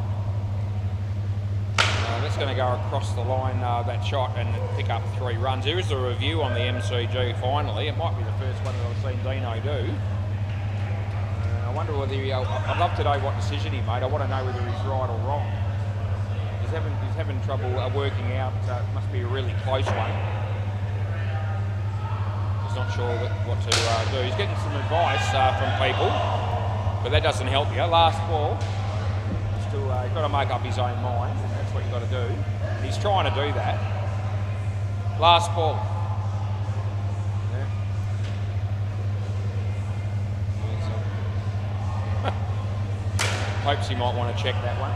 That's going to go across the line, that shot, and pick up 3 runs. Here is the review on the MCG finally. It might be the first one that I've seen Dino do. I wonder whether I'd love to know what decision he made. I want to know whether he's right or wrong. He's having trouble working out. Must be a really close one. He's not sure what to do. He's getting some advice from people, but that doesn't help you. Last ball. Still, he's got to make up his own mind. That's what you've got to do. He's trying to do that. Last ball. Yeah. Hopes he might want to check that one.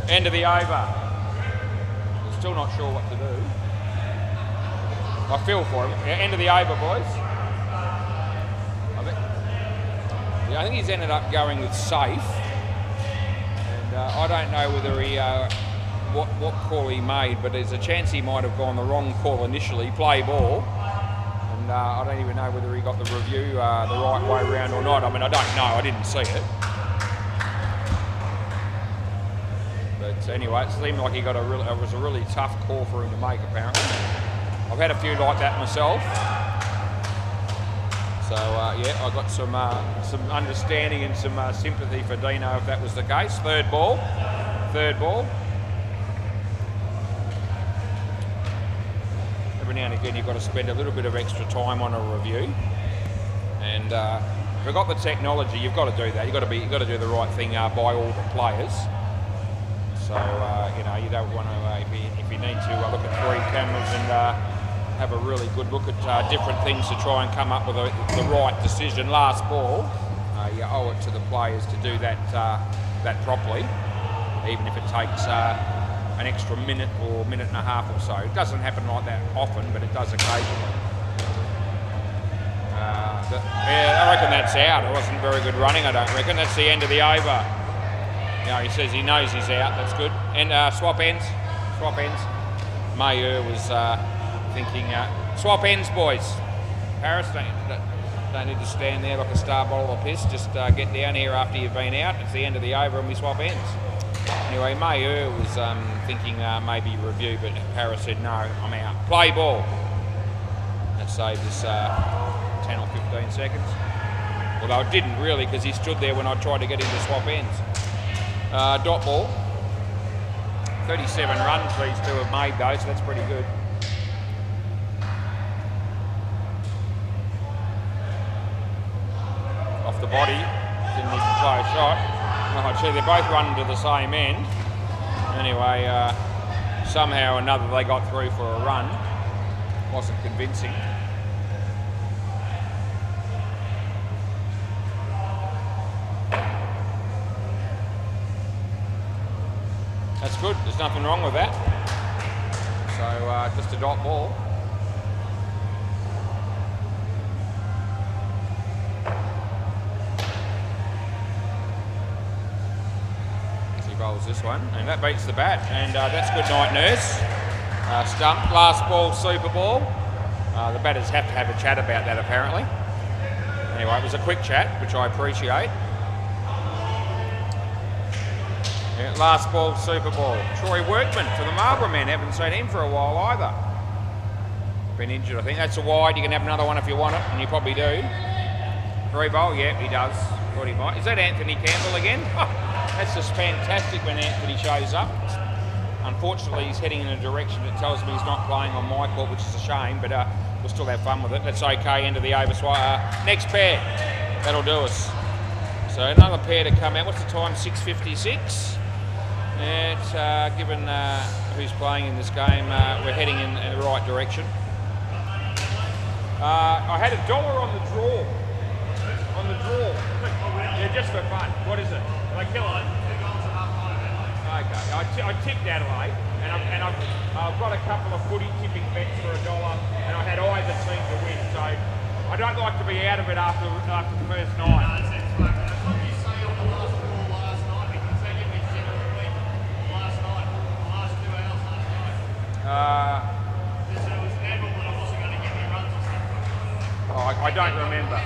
End of the over. Still not sure what to do. I feel for him. Yeah, end of the over, boys. I think he's ended up going with safe. And I don't know whether he what call he made, but there's a chance he might have gone the wrong call initially. Play ball. And I don't even know whether he got the review the right way around or not. I mean, I don't know. I didn't see it. But anyway, it seemed like he got it was a really tough call for him to make, apparently. I've had a few like that myself. So yeah, I got some understanding and some sympathy for Dino if that was the case. Third ball. every now and again you've got to spend a little bit of extra time on a review. And if you've got the technology, you've got to do that. You've got to do the right thing by all the players. So you know, you don't want to if you need to look at 3 cameras and have a really good look at different things to try and come up with the right decision. Last ball, you owe it to the players to do that properly, even if it takes an extra minute or minute and a half or so. It doesn't happen like that often, but it does occasionally. Yeah, I reckon that's out. It wasn't very good running, I don't reckon. That's the end of the over. You know, he says he knows he's out. That's good. And swap ends. Swap ends. Mayer was thinking, swap ends, boys. Paris, don't need to stand there like a star bottle of piss. Just get down here after you've been out. It's the end of the over and we swap ends. Anyway, Mayer was thinking maybe review, but Paris said, no, I'm out. Play ball. That saved us 10 or 15 seconds. Although it didn't really, because he stood there when I tried to get him to swap ends. Dot ball. 37 runs these two have made though, so that's pretty good. Off the body, didn't even play a shot. Oh, gee, they're both running to the same end. Anyway, somehow or another they got through for a run. Wasn't convincing. That's good, there's nothing wrong with that. So just a dot ball. He bowls this one, and that beats the bat, and that's good night, Nurse. Stump, last ball, super ball. The batters have to have a chat about that apparently. Anyway, it was a quick chat, which I appreciate. Yeah, last ball, super ball. Troy Workman for the Marlborough men. Haven't seen him for a while either. Been injured, I think. That's a wide. You can have another one if you want it, and you probably do. 3 ball, yeah, he does. Thought he might. Is that Anthony Campbell again? That's just fantastic when Anthony shows up. Unfortunately, he's heading in a direction that tells me he's not playing on my court, which is a shame, but we'll still have fun with it. That's okay, end of the over. Next pair. That'll do us. So another pair to come out. What's the time? 6:56. It's given who's playing in this game, we're heading in the right direction. I had $1 on the draw. On the draw. Yeah, just for fun. What is it? Did I kill it? Okay. I tipped Adelaide, and I've got a couple of footy tipping bets for $1, and I had either team to win. So I don't like to be out of it after the first night. I don't remember.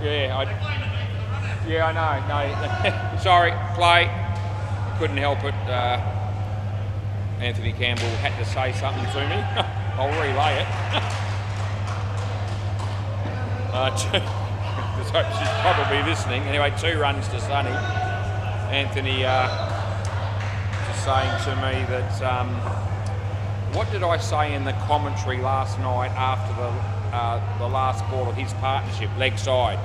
Yeah, I know. No, sorry. Play. Couldn't help it. Anthony Campbell had to say something to me. I'll relay it. She's probably listening. Anyway, 2 runs to Sonny. Anthony just saying to me that. What did I say in the commentary last night after the last ball of his partnership, leg side?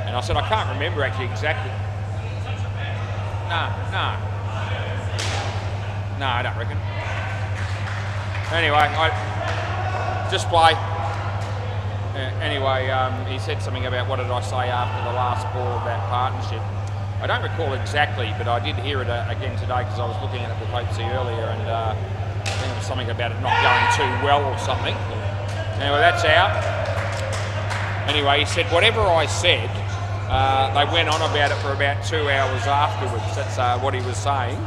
And I said, I can't remember actually exactly. No, I don't reckon. Anyway, just play. Anyway, he said something about what did I say after the last ball of that partnership. I don't recall exactly, but I did hear it again today because I was looking at it with Hopesy earlier, and I think it was something about it not going too well or something. Anyway, that's out. Anyway, he said whatever I said, they went on about it for about 2 hours afterwards. That's what he was saying.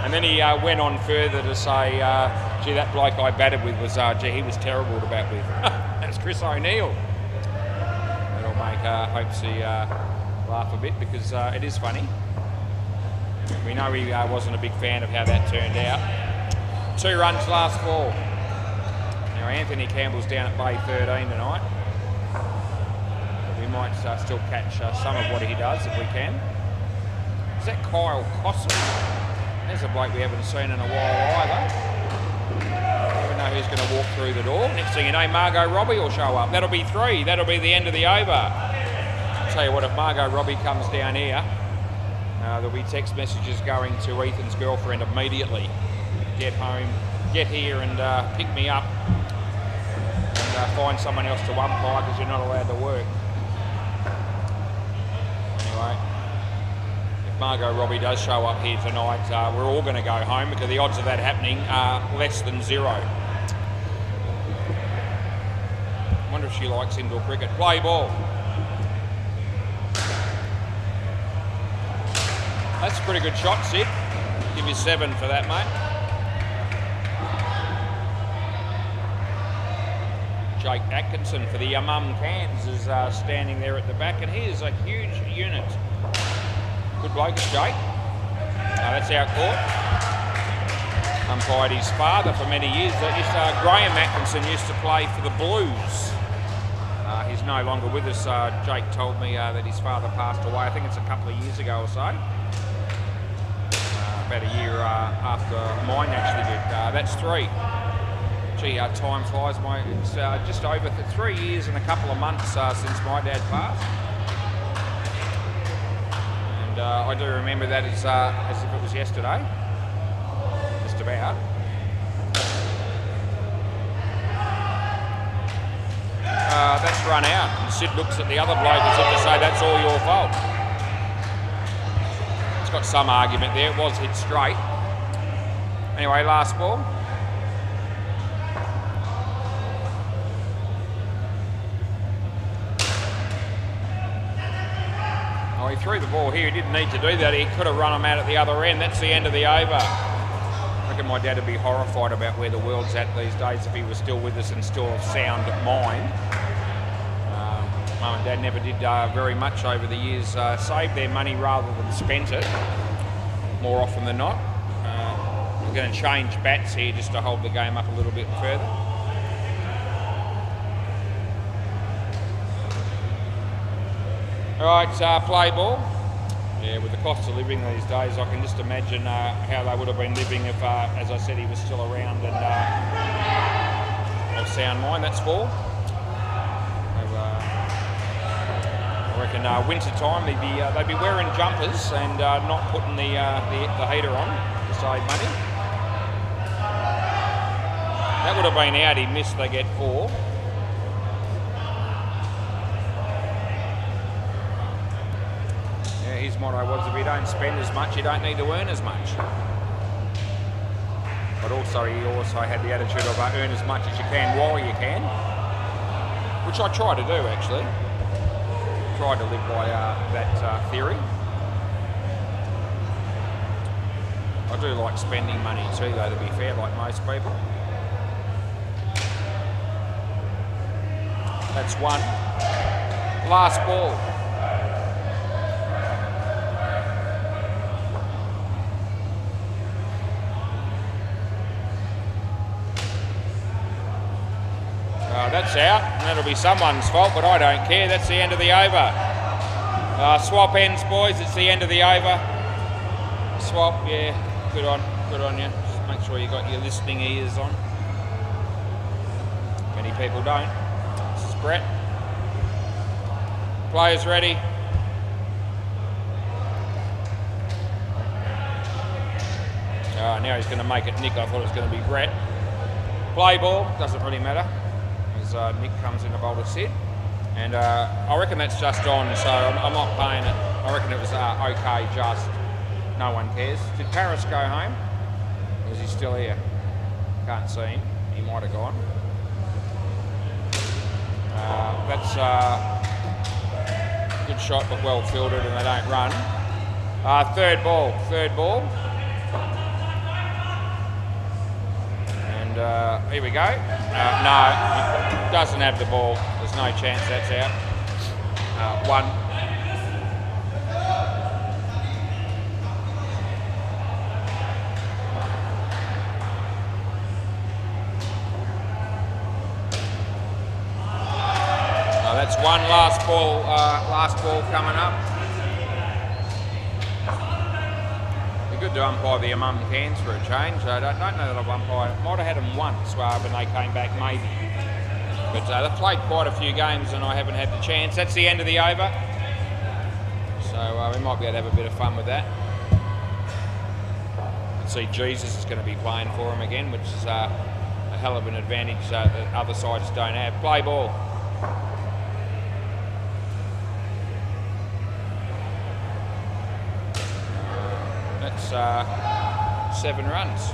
And then he went on further to say, gee, that bloke I batted with was, he was terrible to bat with. That's Chris O'Neill. That'll make Hopesy laugh a bit because it is funny. We know he wasn't a big fan of how that turned out. 2 runs last ball. Now Anthony Campbell's down at Bay 13 tonight. We might still catch some of what he does if we can. Is that Kyle Cossum? There's a bloke we haven't seen in a while either. I don't know know who's going to walk through the door. Next thing you know, Margot Robbie will show up. That'll be 3. That'll be the end of the over. I'll tell you what, if Margot Robbie comes down here, there'll be text messages going to Ethan's girlfriend immediately. Get home, get here and pick me up and find someone else to umpire because you're not allowed to work. Anyway, if Margot Robbie does show up here tonight, we're all going to go home because the odds of that happening are less than 0. I wonder if she likes indoor cricket. Play ball. That's a pretty good shot, Sid. Give you 7 for that, mate. Jake Atkinson for the Mum Cans is standing there at the back, and he is a huge unit. Good bloke, Jake. That's our court. Umpired his father for many years. Graham Atkinson used to play for the Blues. He's no longer with us. Jake told me that his father passed away. I think it's a couple of years ago or so. About a year after mine actually did. That's 3. Gee, time flies. It's just over 3 years and a couple of months since my dad passed. And I do remember that as if it was yesterday. Just about. That's run out. And Sid looks at the other bloke as if to say, that's all your fault. It's got some argument there. It was hit straight. Anyway, last ball. Oh, he threw the ball here. He didn't need to do that. He could have run him out at the other end. That's the end of the over. I reckon my dad would be horrified about where the world's at these days if he was still with us and still of sound mind. Mum and Dad never did very much over the years. Saved their money rather than spent it, more often than not. We're going to change bats here just to hold the game up a little bit further. All right, play ball. Yeah, with the cost of living these days, I can just imagine how they would have been living if, as I said, he was still around and of sound mind. That's 4. I reckon winter time they'd be wearing jumpers and not putting the heater on to save money. That would have been out. He missed. They get 4. Yeah, his motto was, if you don't spend as much, you don't need to earn as much. But also he also had the attitude of earn as much as you can while you can, which I try to do actually. Try to live by that theory. I do like spending money too, though, to be fair, like most people. That's 1. Last ball. That's out, and that'll be someone's fault, but I don't care. That's the end of the over. Swap ends, boys. It's the end of the over. Swap, yeah. Good on you. Just make sure you got your listening ears on. Many people don't. This is Brett. Players ready. Now he's going to make it Nick. I thought it was going to be Brett. Play ball. Doesn't really matter. Nick comes in to bowl to Sid, and I reckon that's just on, so I'm not paying it. I reckon it was okay, just no one cares. Did Paris go home? Or is he still here? Can't see him. He might have gone. That's a good shot, but well fielded, and they don't run. Third ball. Here we go. No, he doesn't have the ball. There's no chance that's out. 1. That's 1. Last ball coming up. good to umpire the mum cans for a change. I don't know that I've umpired. Might have had them once when they came back, maybe. But they've played quite a few games and I haven't had the chance. That's the end of the over. So we might be able to have a bit of fun with that. See, Jesus is going to be playing for him again, which is a hell of an advantage that other sides don't have. Play ball. That's 7 runs.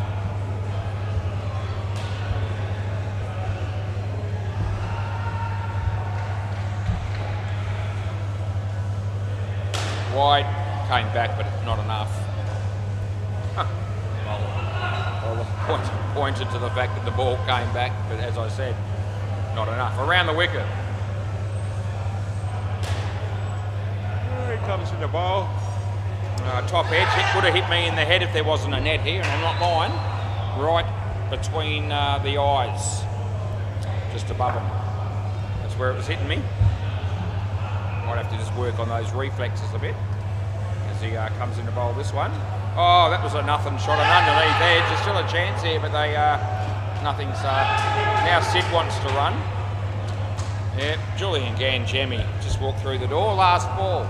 Wide, came back, but not enough. Well, pointed to the fact that the ball came back, but as I said, not enough. Around the wicket. Here comes in the ball. Top edge, it could have hit me in the head if there wasn't a net here, and not mine. Right between the eyes, just above them. That's where it was hitting me. Might have to just work on those reflexes a bit as he comes in to bowl this one. Oh, that was a nothing shot, and underneath edge. There's still a chance here, but they nothing's. Now Sid wants to run. Yeah, Julian Ganjemi just walked through the door. Last ball.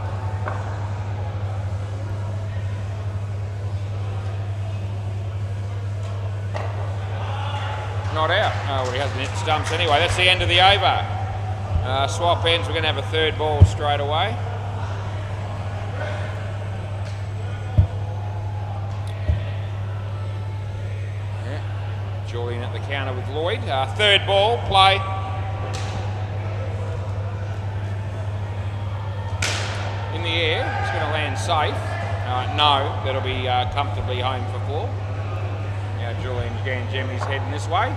Not out. Oh, well, he hasn't hit stumps anyway. That's the end of the over. Swap ends. We're going to have a third ball straight away. Yeah. Julian at the counter with Lloyd. Third ball. Play. In the air. It's going to land safe. No, that'll be comfortably home for 4. Now Julian Ganjemi's heading this way.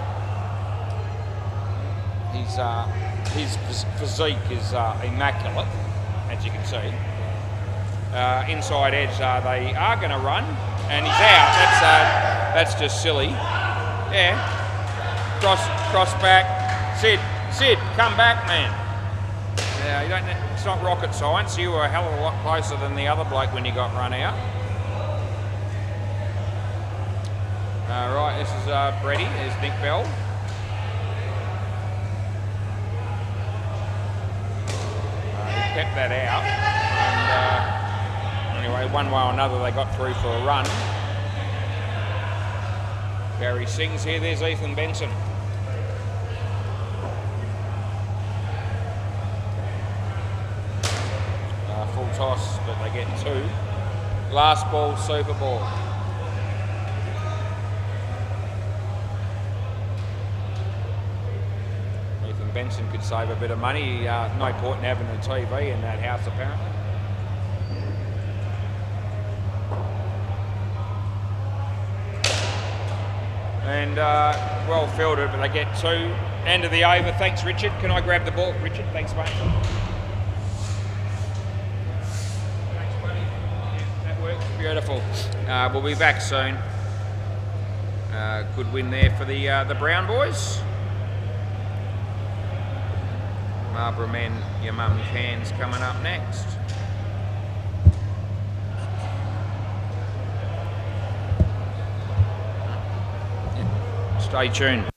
His physique is immaculate, as you can see. Inside edge, they are going to run, and he's out. That's just silly. Yeah. Cross back. Sid, come back, man. Yeah, you don't. It's not rocket science. You were a hell of a lot closer than the other bloke when you got run out. Right, this is Brady. There's Nick Bell. He kept that out. And anyway, one way or another, they got through for a run. Barry Singh's here. There's Ethan Benson. Full toss, but they get 2. Last ball, super ball. Benson could save a bit of money. No point in having a TV in that house, apparently. And well fielded, but they get 2. End of the over. Thanks, Richard. Can I grab the ball? Richard, thanks, mate. Thanks, buddy. Yeah, that works. Beautiful. We'll be back soon. Good win there for the Brown boys. Marlborough men, your mum cans coming up next. Stay tuned.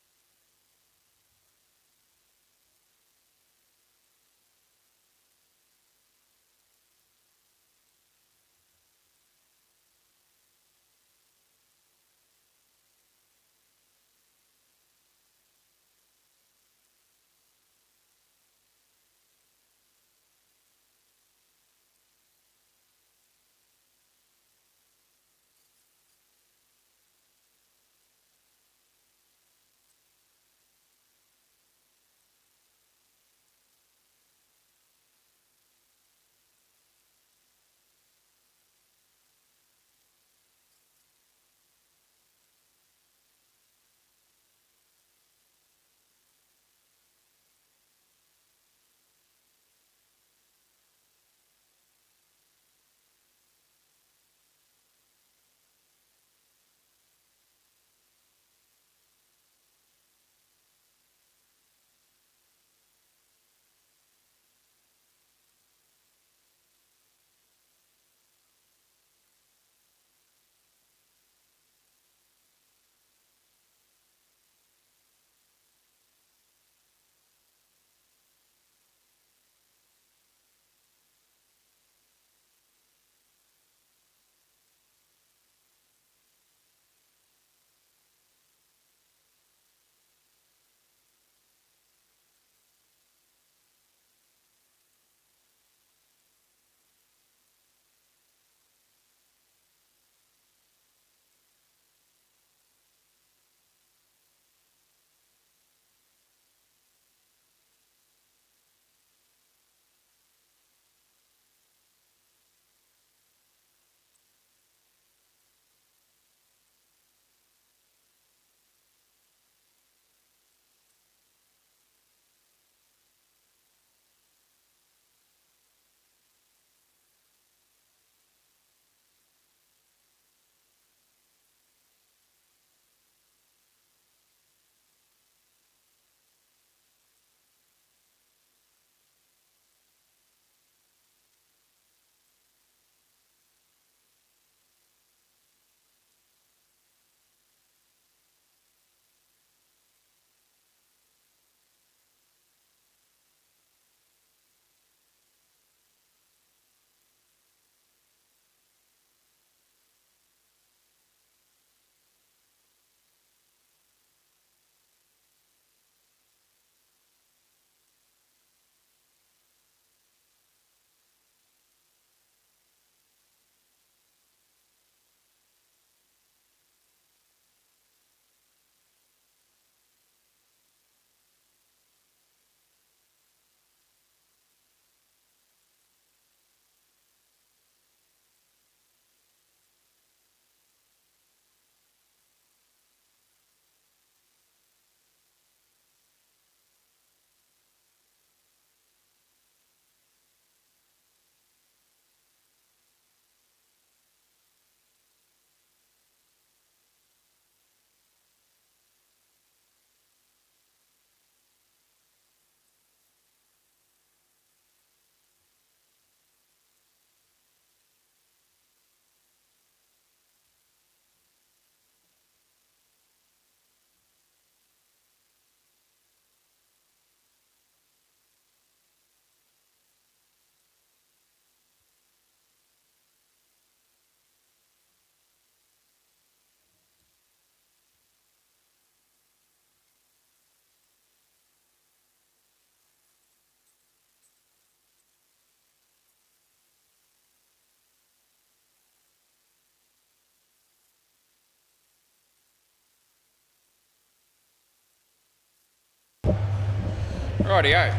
Rightio.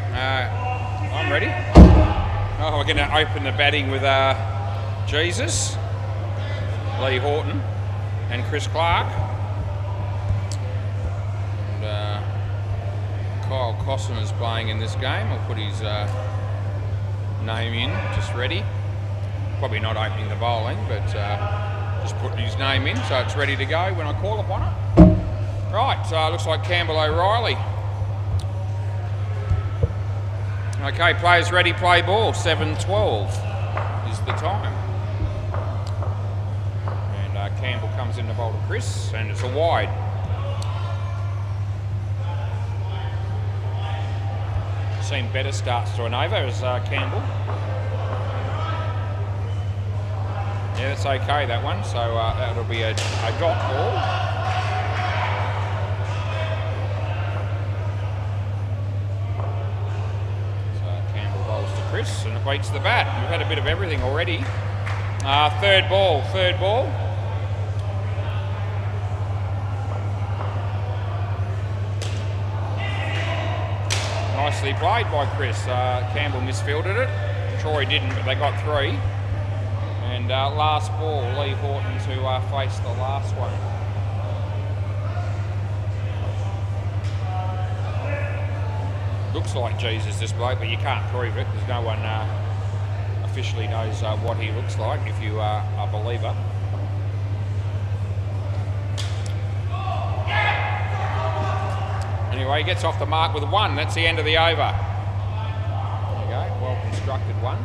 I'm ready. Oh, we're going to open the batting with Jesus, Lee Horton, and Chris Clark. And Kyle Cosson is playing in this game. I'll put his name in, just ready. Probably not opening the bowling, but just putting his name in so it's ready to go when I call upon it. Right, looks like Campbell O'Reilly. Okay, players ready, play ball. 7:12 is the time. And Campbell comes in to bowl to Chris, and it's a wide. Seen better starts to an over as Campbell. Yeah, that's okay, that one. So that'll be a dot ball. Chris, and it beats the bat. We've had a bit of everything already. Third ball. Nicely played by Chris. Campbell misfielded it. Troy didn't, but they got 3. And last ball, Lee Horton to face the last one. Looks like Jesus, this bloke, but you can't prove it because no one officially knows what he looks like if you are a believer. Anyway, he gets off the mark with 1. That's the end of the over. There you go, well constructed one.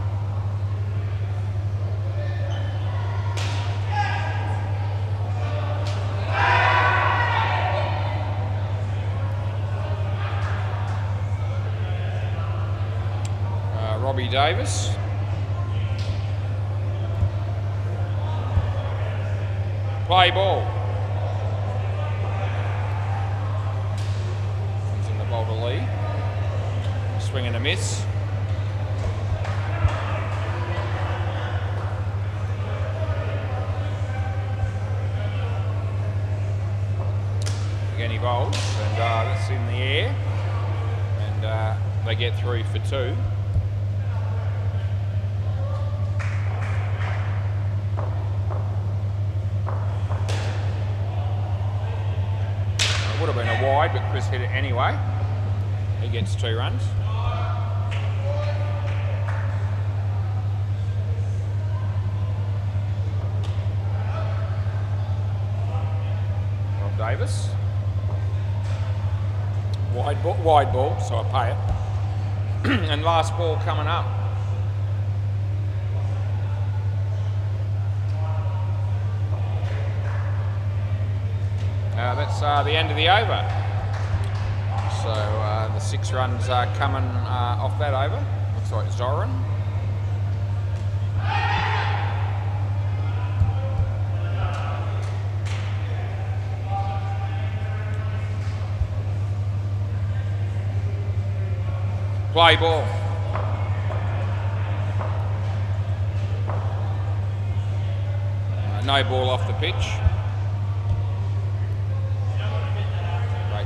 Robbie Davis. Play ball. Comes in the bowl to Lee. Swing and a miss. Again he bowls, and that's in the air. And they get through for 2. Would have been a wide, but Chris hit it anyway. He gets 2 runs. Rob Davis. Wide ball, so I pay it. And last ball coming up. That's the end of the over. So the 6 runs are coming off that over. Looks like Zoran. Play ball. No ball off the pitch.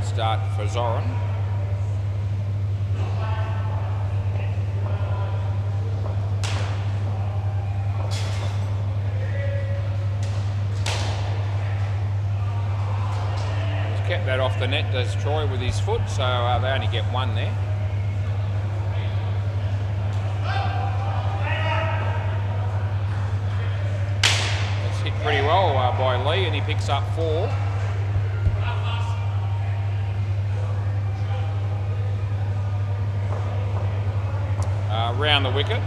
Start for Zoran. He's kept that off the net, does Troy, with his foot, so they only get 1 there. It's hit pretty well by Lee, and he picks up 4. Round the wicket.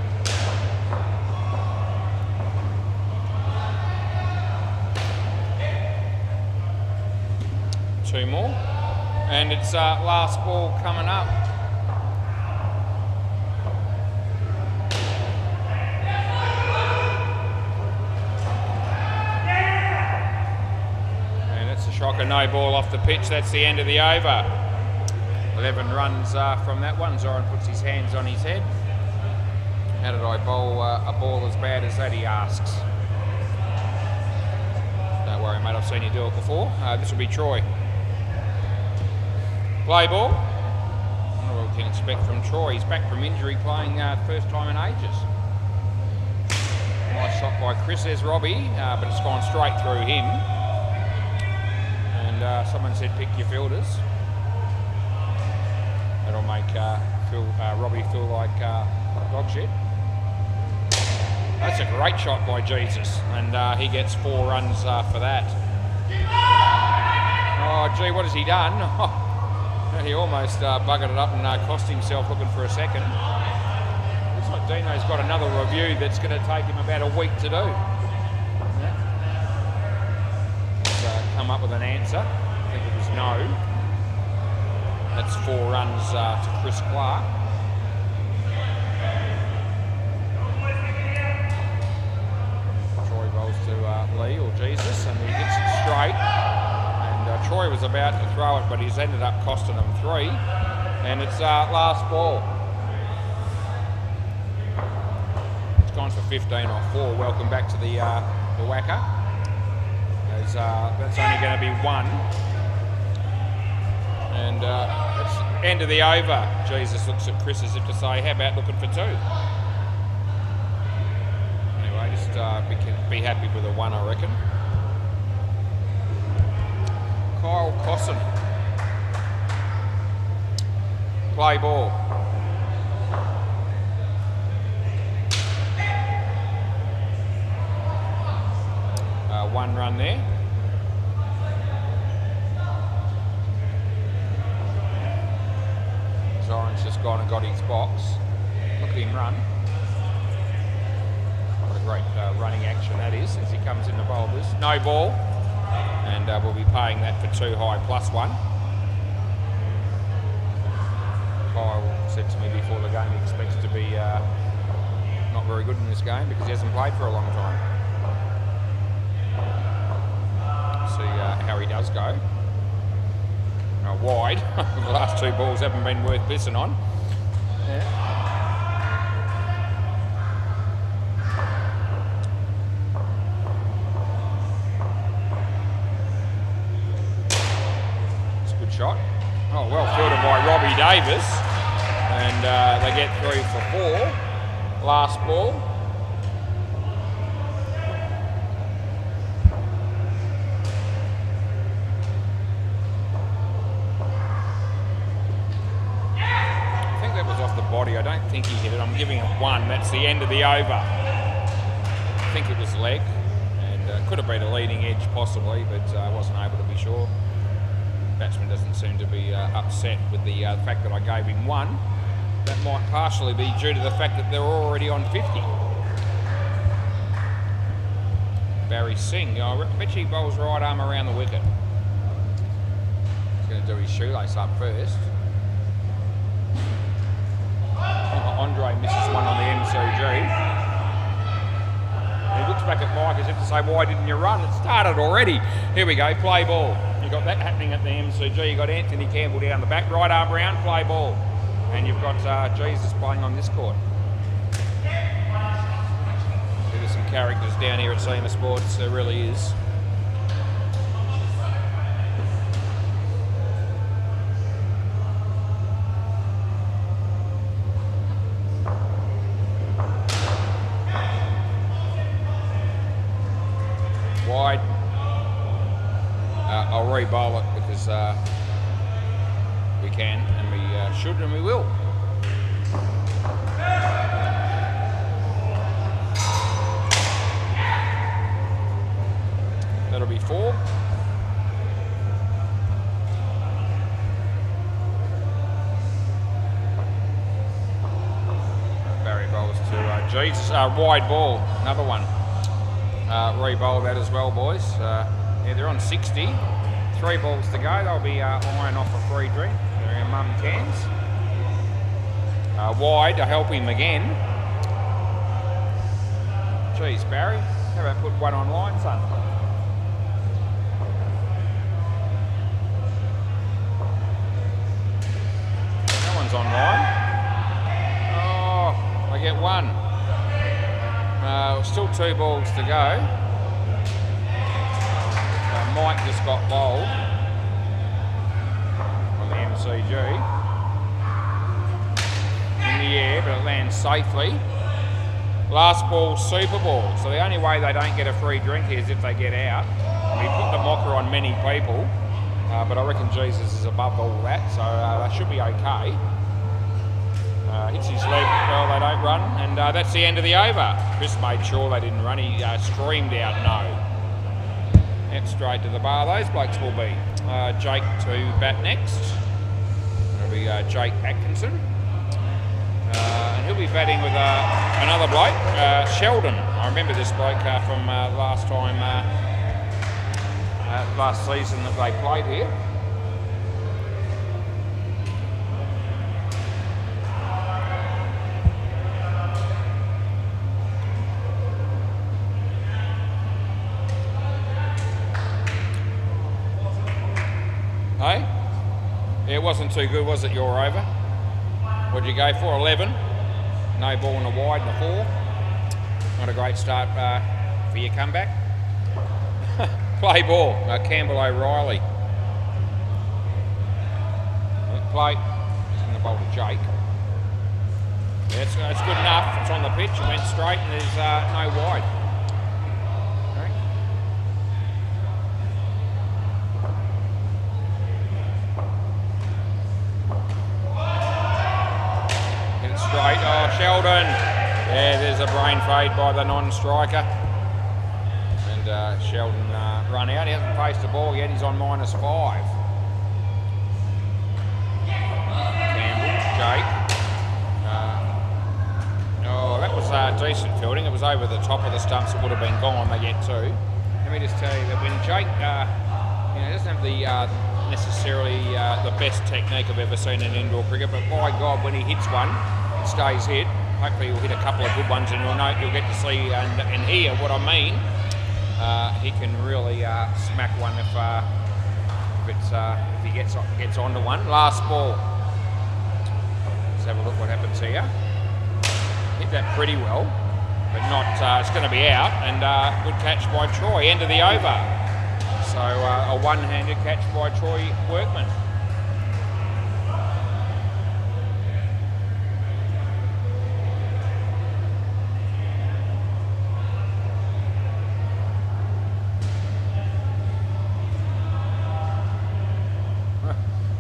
Two more. And it's last ball coming up. And it's a shocker, no ball off the pitch. That's the end of the over. 11 runs from that one. Zoran puts his hands on his head. How did I bowl a ball as bad as that, he asks. Don't worry, mate, I've seen you do it before. This will be Troy. Play ball. We'll you can expect from Troy. He's back from injury, playing first time in ages. Nice shot by Chris. There's Robbie, but it's gone straight through him. And someone said pick your fielders. That'll make Robbie feel like dog shit. That's a great shot by Jesus, and he gets 4 runs for that. Oh, gee, what has he done? He almost buggered it up and cost himself looking for a second. Looks like Dino's got another review that's going to take him about a week to do. He's come up with an answer. I think it was no. That's 4 runs to Chris Clark. Troy bowls to Lee or Jesus, and he gets it straight. Troy was about to throw it, but he's ended up costing them 3. And it's last ball. It's gone for 15 off 4. Welcome back to the WACA. That's only going to be 1. And it's end of the over. Jesus looks at Chris as if to say, how about looking for 2? Anyway, just be happy with a 1, I reckon. Kyle Cosson. Play ball. One run there. Zoran's just gone and got his box. Look at him run. What a great running action that is as he comes in the boulders. No ball. And we'll be paying that for 2 high plus 1. Kyle said to me before the game he expects to be not very good in this game because he hasn't played for a long time. See how he does go. Wide. The last 2 balls haven't been worth pissing on. Yeah. Shot. Oh, well fielded by Robbie Davis, and they get 3 for 4. Last ball. I think that was off the body. I don't think he hit it. I'm giving it 1. That's the end of the over. I think it was leg, and could have been a leading edge possibly, but I wasn't able to be sure. Batsman doesn't seem to be upset with the fact that I gave him 1. That might partially be due to the fact that they're already on 50. Barry Singh, I bet he bowls right arm around the wicket. He's going to do his shoelace up first. Andre misses one on the MCG. He looks back at Mike as if to say, why didn't you run? It started already. Here we go, play ball. You've got that happening at the MCG. You've got Anthony Campbell down the back, right arm round, play ball. And you've got Jesus playing on this court. There's some characters down here at SEMA Sports, there really is. Wide. I'll re-bowl it because we can and we should and we will. That'll be 4. Barry bowls to Jesus. Wide ball, another one. Re-bowl that as well, boys. Yeah, they're on 60. 3 balls to go. They'll be eyeing off a free drink. They're in mum cans. Wide to help him again. Geez, Barry, how about put one on line, son? That one's on line. Oh, I get 1. Still 2 balls to go. Mike just got bowled on the MCG. the air, but it lands safely. Last ball, Super Ball. So the only way they don't get a free drink is if they get out. We put the mocker on many people, but I reckon Jesus is above all that, so they should be okay. Hits his leg, well, they don't run, and that's the end of the over. Chris made sure they didn't run. He screamed out no. Yep, straight to the bar. Those blokes will be. Jake to bat next. It'll be Jake Atkinson. And he'll be batting with another bloke, Sheldon. I remember this bloke from last time, last season that they played here. Hey? Yeah, it wasn't too good, was it, your over? What'd you go for? 11? No ball in a wide and a 4. Not a great start for your comeback. Play ball, Campbell O'Reilly. Play. He's going to bowl to Jake. Yeah, it's good enough. It's on the pitch. It went straight and there's no wide. Straight. Oh, Sheldon. Yeah, there's a brain fade by the non-striker. And Sheldon run out. He hasn't faced the ball yet. He's on -5. Campbell, Jake. Oh, that was decent fielding. It was over the top of the stumps. It would have been gone. They get 2. Let me just tell you that when Jake, doesn't have the necessarily the best technique I've ever seen in indoor cricket, but by God, when he hits one, stays hit. Hopefully he'll hit a couple of good ones and you'll get to see and hear what I mean. He can really smack one if he gets onto one. Last ball. Let's have a look what happens here. Hit that pretty well, but not. It's going to be out and good catch by Troy. End of the over. So a one-handed catch by Troy Workman.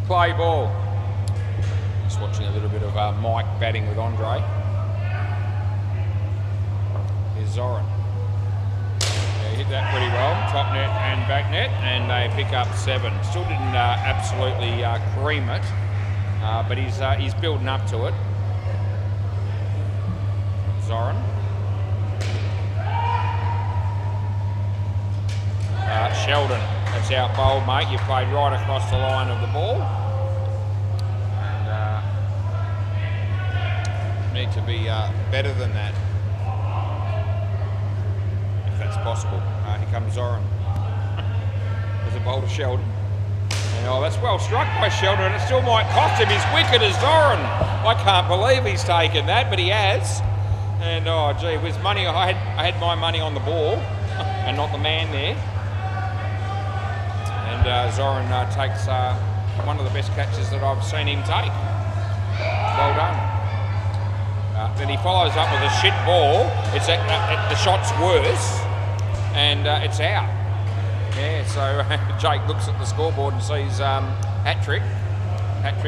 Play ball. Just watching a little bit of Mike batting with Andre. Here's Zoran. Yeah, he hit that pretty well, top net and back net, and they pick up 7. Still didn't absolutely cream it, but he's building up to it. Zoran. Sheldon. That's out bowled, mate. You played right across the line of the ball. And need to be better than that, if that's possible. Here comes Zoran. There's a bowl to Sheldon. And, oh, that's well struck by Sheldon, and it still might cost him his wicket as Zoran. I can't believe he's taken that, but he has. And, oh, gee, with money, I had my money on the ball and not the man there. And Zoran takes one of the best catches that I've seen him take. Well done. Then he follows up with a shit ball. The shot's worse, and it's out. Yeah, so Jake looks at the scoreboard and sees hat-trick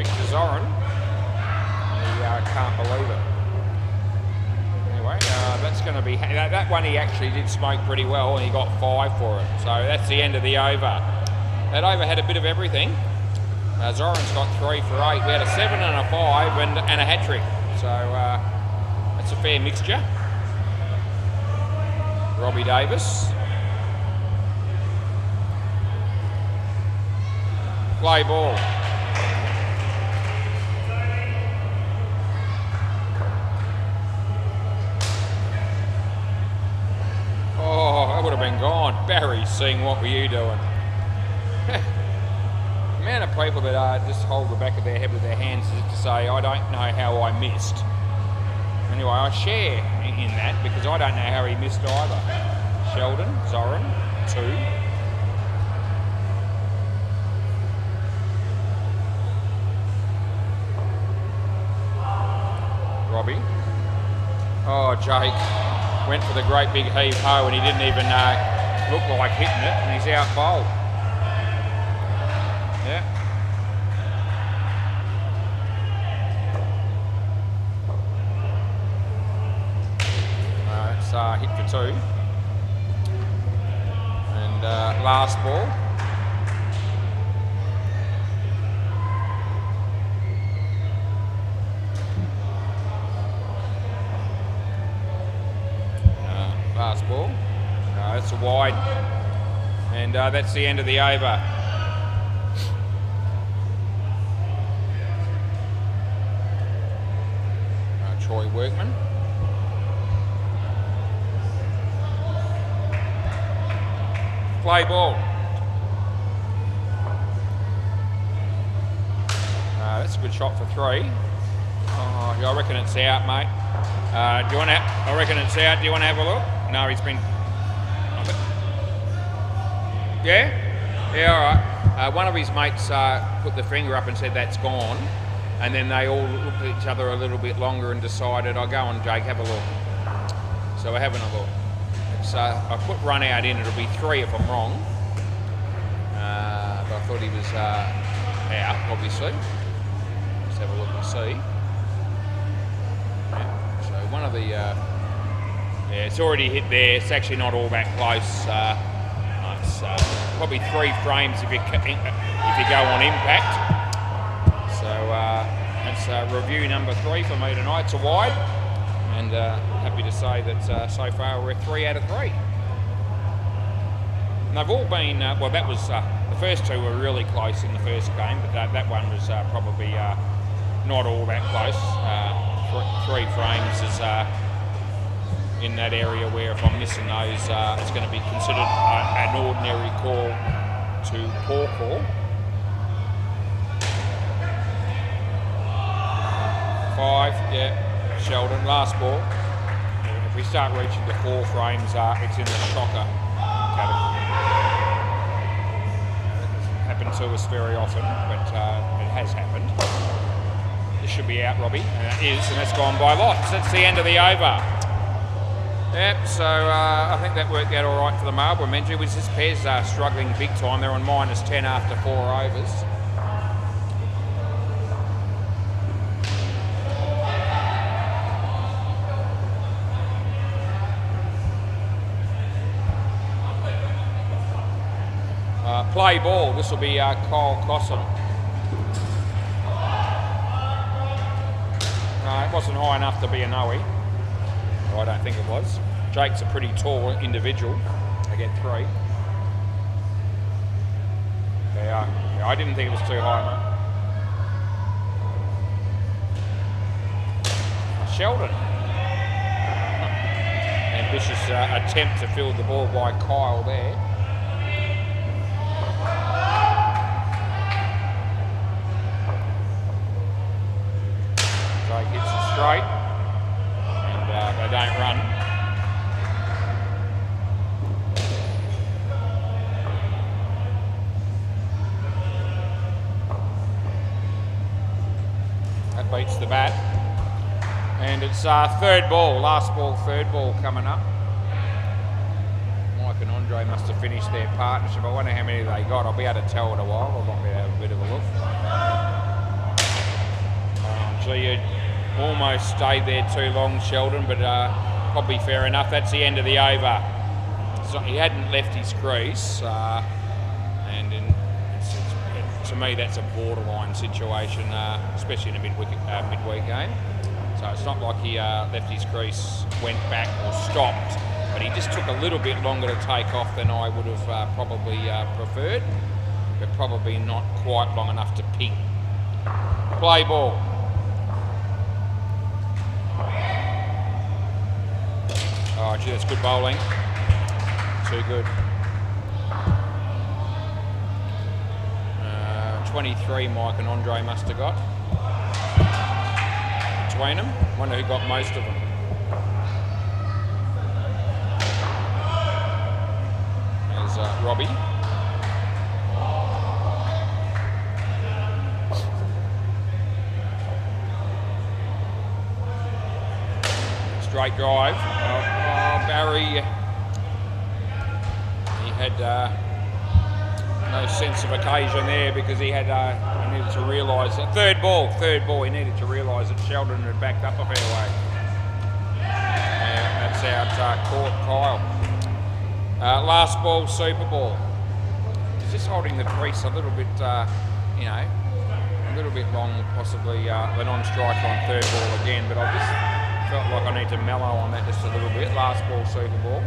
to Zoran. And he can't believe it. Anyway, that's going to be... That one he actually did smoke pretty well, and he got 5 for it. So that's the end of the over. That over had a bit of everything. Zoran's got 3 for 8. We had a 7 and a 5 and a hat-trick. So that's a fair mixture. Robbie Davis. Play ball. Oh, that would have been gone. Barry, seeing what were you doing? The amount of people that just hold the back of their head with their hands as if to say, I don't know how I missed. Anyway, I share in that because I don't know how he missed either. Sheldon, Zoran, 2. Robbie. Oh, Jake went for the great big heave-ho and he didn't even look like hitting it, and he's out bowled. Yeah. It's hit for 2. And last ball. Last ball. That's a wide. And that's the end of the over. Troy Workman. Play ball. That's a good shot for 3. Oh, I reckon it's out, mate. Do you want to? I reckon it's out. Do you want to have a look? No, he's been. Yeah? Yeah, all right. One of his mates put the finger up and said that's gone, and then they all looked at each other a little bit longer and decided, I'll go on, Jake, have a look. So we're having a look. So I put run out in, it'll be 3 if I'm wrong. But I thought he was out, obviously. Let's have a look and see. Yeah, so one of the, yeah, it's already hit there. It's actually not all that close. It's probably 3 frames if you go on impact. So that's review number 3 for me tonight. It's a wide. And happy to say that so far we're 3 out of 3. And they've all been, well, that was, the first 2 were really close in the first game, but that one was probably not all that close. 3 frames is in that area where if I'm missing those, it's going to be considered an ordinary call to poor call. 5, yeah. Sheldon, last ball. If we start reaching to 4 frames, it's in the shocker category. It doesn't happen to us very often, but it has happened. This should be out, Robbie, and it is, and that's gone by lots. That's the end of the over. Yep, so I think that worked out all right for the Marlborough Menju, which this pair's struggling big time. They're on -10 after 4 overs. Play ball. This will be Kyle Cossum. No, it wasn't high enough to be a no-y. I don't think it was. Jake's a pretty tall individual. I get 3. Yeah, I didn't think it was too high, mate. Sheldon. Ambitious attempt to field the ball by Kyle there. Jake hits it straight, and they don't run. That beats the bat. And it's 3rd ball, last ball, 3rd ball coming up. Mike and Andre must have finished their partnership. I wonder how many they got. I'll be able to tell in a while. I'll be able to have a bit of a look. So you almost stayed there too long, Sheldon, but probably fair enough. That's the end of the over. So he hadn't left his crease, and to me that's a borderline situation, especially in a midweek game. So it's not like he left his crease, went back or stopped, but he just took a little bit longer to take off than I would have probably preferred, but probably not quite long enough to ping. Play ball. Oh, gee, that's good bowling. Too good. 23 Mike and Andre must have got. Between them. Wonder who got most of them. There's Robbie. straight drive. Barry, he had no sense of occasion there because he needed to realise that third ball, he needed to realise that Sheldon had backed up a fair way. Yeah, that's out Court, Kyle. Last ball, Super Ball. He's just holding the crease a little bit, a little bit long, possibly the non-strike on third ball again, but I just felt like I need to mellow on that just a little bit. Last ball, Super Ball.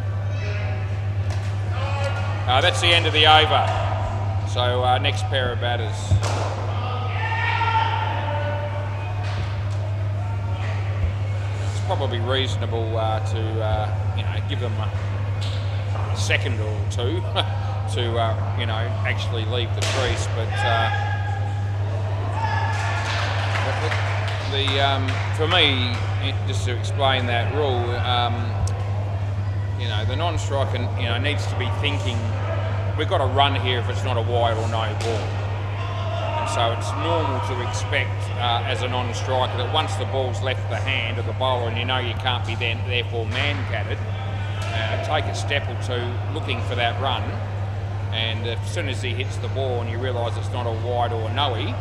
That's the end of the over. So next pair of batters. It's probably reasonable to give them a second or two to actually leave the crease, but for me, just to explain that rule, the non-striker needs to be thinking, we've got to run here if it's not a wide or no ball. And so it's normal to expect as a non-striker that once the ball's left the hand of the bowler and you can't be therefore man-catted, take a step or two looking for that run, and as soon as he hits the ball and you realise it's not a wide or a no-y,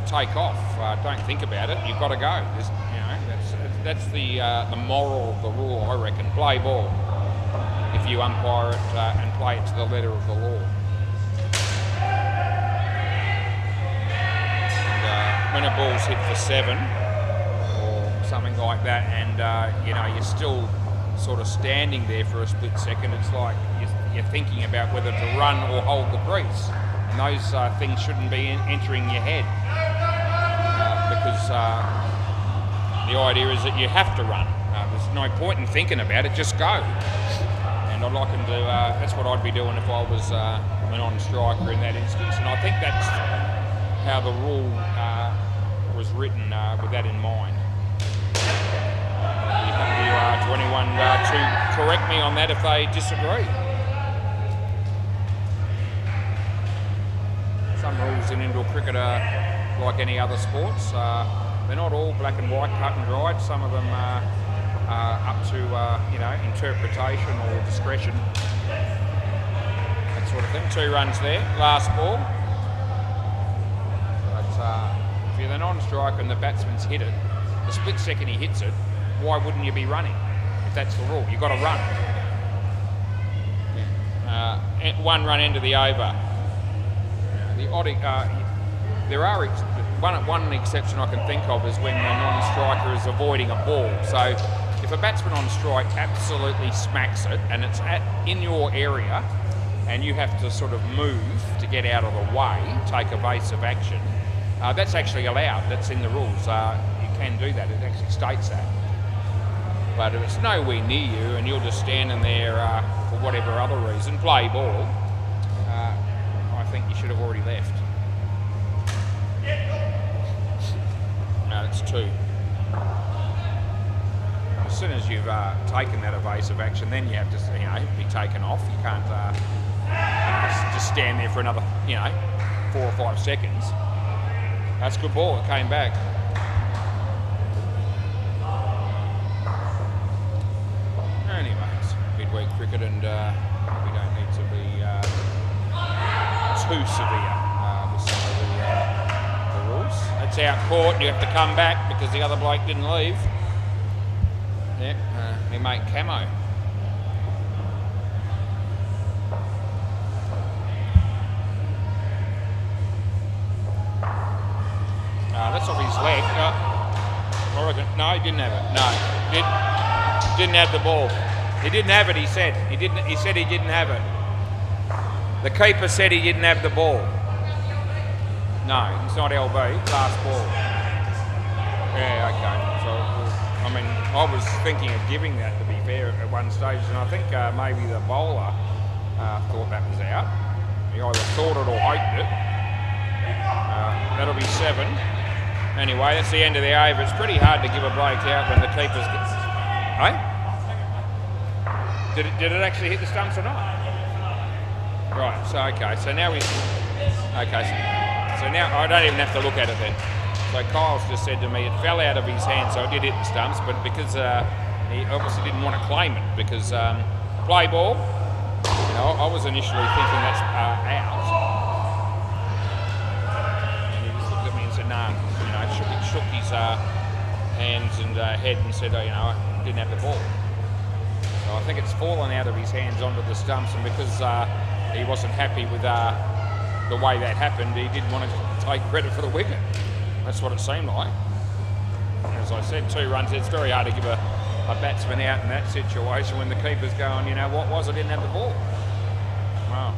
take off. Don't think about it. You've got to go. That's the moral of the rule, I reckon. Play ball if you umpire it and play it to the letter of the law. And, when a ball's hit for 7 or something like that, and you're still sort of standing there for a split second, it's like you're thinking about whether to run or hold the crease, and those things shouldn't be entering your head. Because the idea is that you have to run. There's no point in thinking about it, just go. And I'd like them to, that's what I'd be doing if I was a non-striker in that instance. And I think that's how the rule was written with that in mind. I'd be happy to anyone to correct me on that if they disagree. Some rules in indoor cricket are like any other sports. They're not all black and white, cut and dried. Some of them are up to interpretation or discretion, that sort of thing. 2 runs there. Last ball. But if you're the non-striker and the batsman's hit it, the split second he hits it, why wouldn't you be running? If that's the rule, you've got to run. 1 run into the over. The odd. There are one exception I can think of is when the non-striker is avoiding a ball. So if a batsman on strike absolutely smacks it and it's in your area and you have to sort of move to get out of the way, take evasive action, that's actually allowed. That's in the rules. You can do that. It actually states that. But if it's nowhere near you and you're just standing there for whatever other reason, play ball, I think you should have already left. No, it's 2. As soon as you've taken that evasive action, then you have to, be taken off. You can't just stand there for another, 4 or 5 seconds. That's a good ball. It came back. Anyways, midweek cricket, and we don't need to be too severe with some of the rules. That's out Court. You have to come back because the other bloke didn't leave. Yeah, he made camo. That's off his leg. I reckon. No, he didn't have it. No, didn't have the ball. He didn't have it. He said he didn't. He said he didn't have it. The keeper said he didn't have the ball. No, it's not LB. Last ball. Yeah, okay. So, I mean, I was thinking of giving that, to be fair, at one stage, and I think maybe the bowler thought that was out. He either thought it or hoped it. That'll be 7. Anyway, that's the end of the over. It's pretty hard to give a bloke out when the keeper's... Hey? Did it actually hit the stumps or not? Right, so okay, so now he's... Okay, so now I don't even have to look at it then. So Kyle's just said to me it fell out of his hand, so it did hit the stumps, but because he obviously didn't want to claim it because play ball. You know, I was initially thinking that's out. And he just looked at me and said, "No." You know, shook his hands and head and said, "Oh, you know, I didn't have the ball." So I think it's fallen out of his hands onto the stumps, and because he wasn't happy with the way that happened, he didn't want to take credit for the wicket. That's what it seemed like. As I said, 2 runs. It's very hard to give a batsman out in that situation when the keeper's going, you know, what was I didn't have the ball. Wow.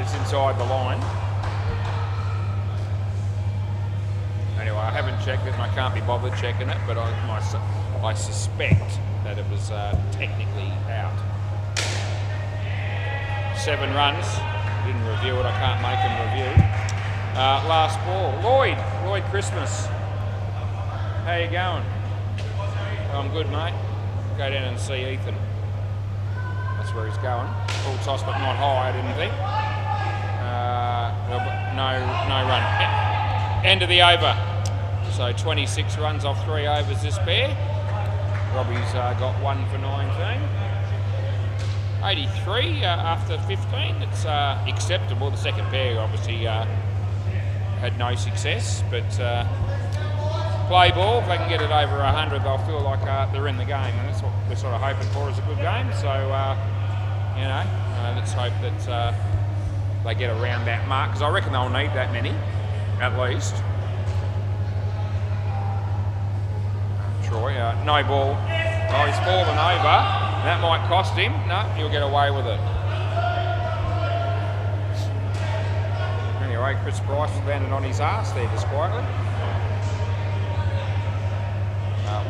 It's inside the line. Anyway, I haven't checked it and I can't be bothered checking it, but I suspect that it was technically out. 7 runs. Didn't review it. I can't make him review. Last ball. Lloyd Christmas. How you going? I'm good, mate. Go down and see Ethan. That's where he's going. Full toss, but not high, I didn't think. No run. End of the over. So 26 runs off 3 overs this pair. Robbie's got 1 for 19. 83 after 15. It's acceptable. The second pair obviously had no success, but play ball. If they can get it over 100, they'll feel like they're in the game, and that's what we're sort of hoping for, is a good game. So, you know, let's hope that they get around that mark, because I reckon they'll need that many, at least. Troy, no ball. Oh, he's fallen over. That might cost him. No, he'll get away with it. Anyway, Chris Bryce landed on his arse there just quietly.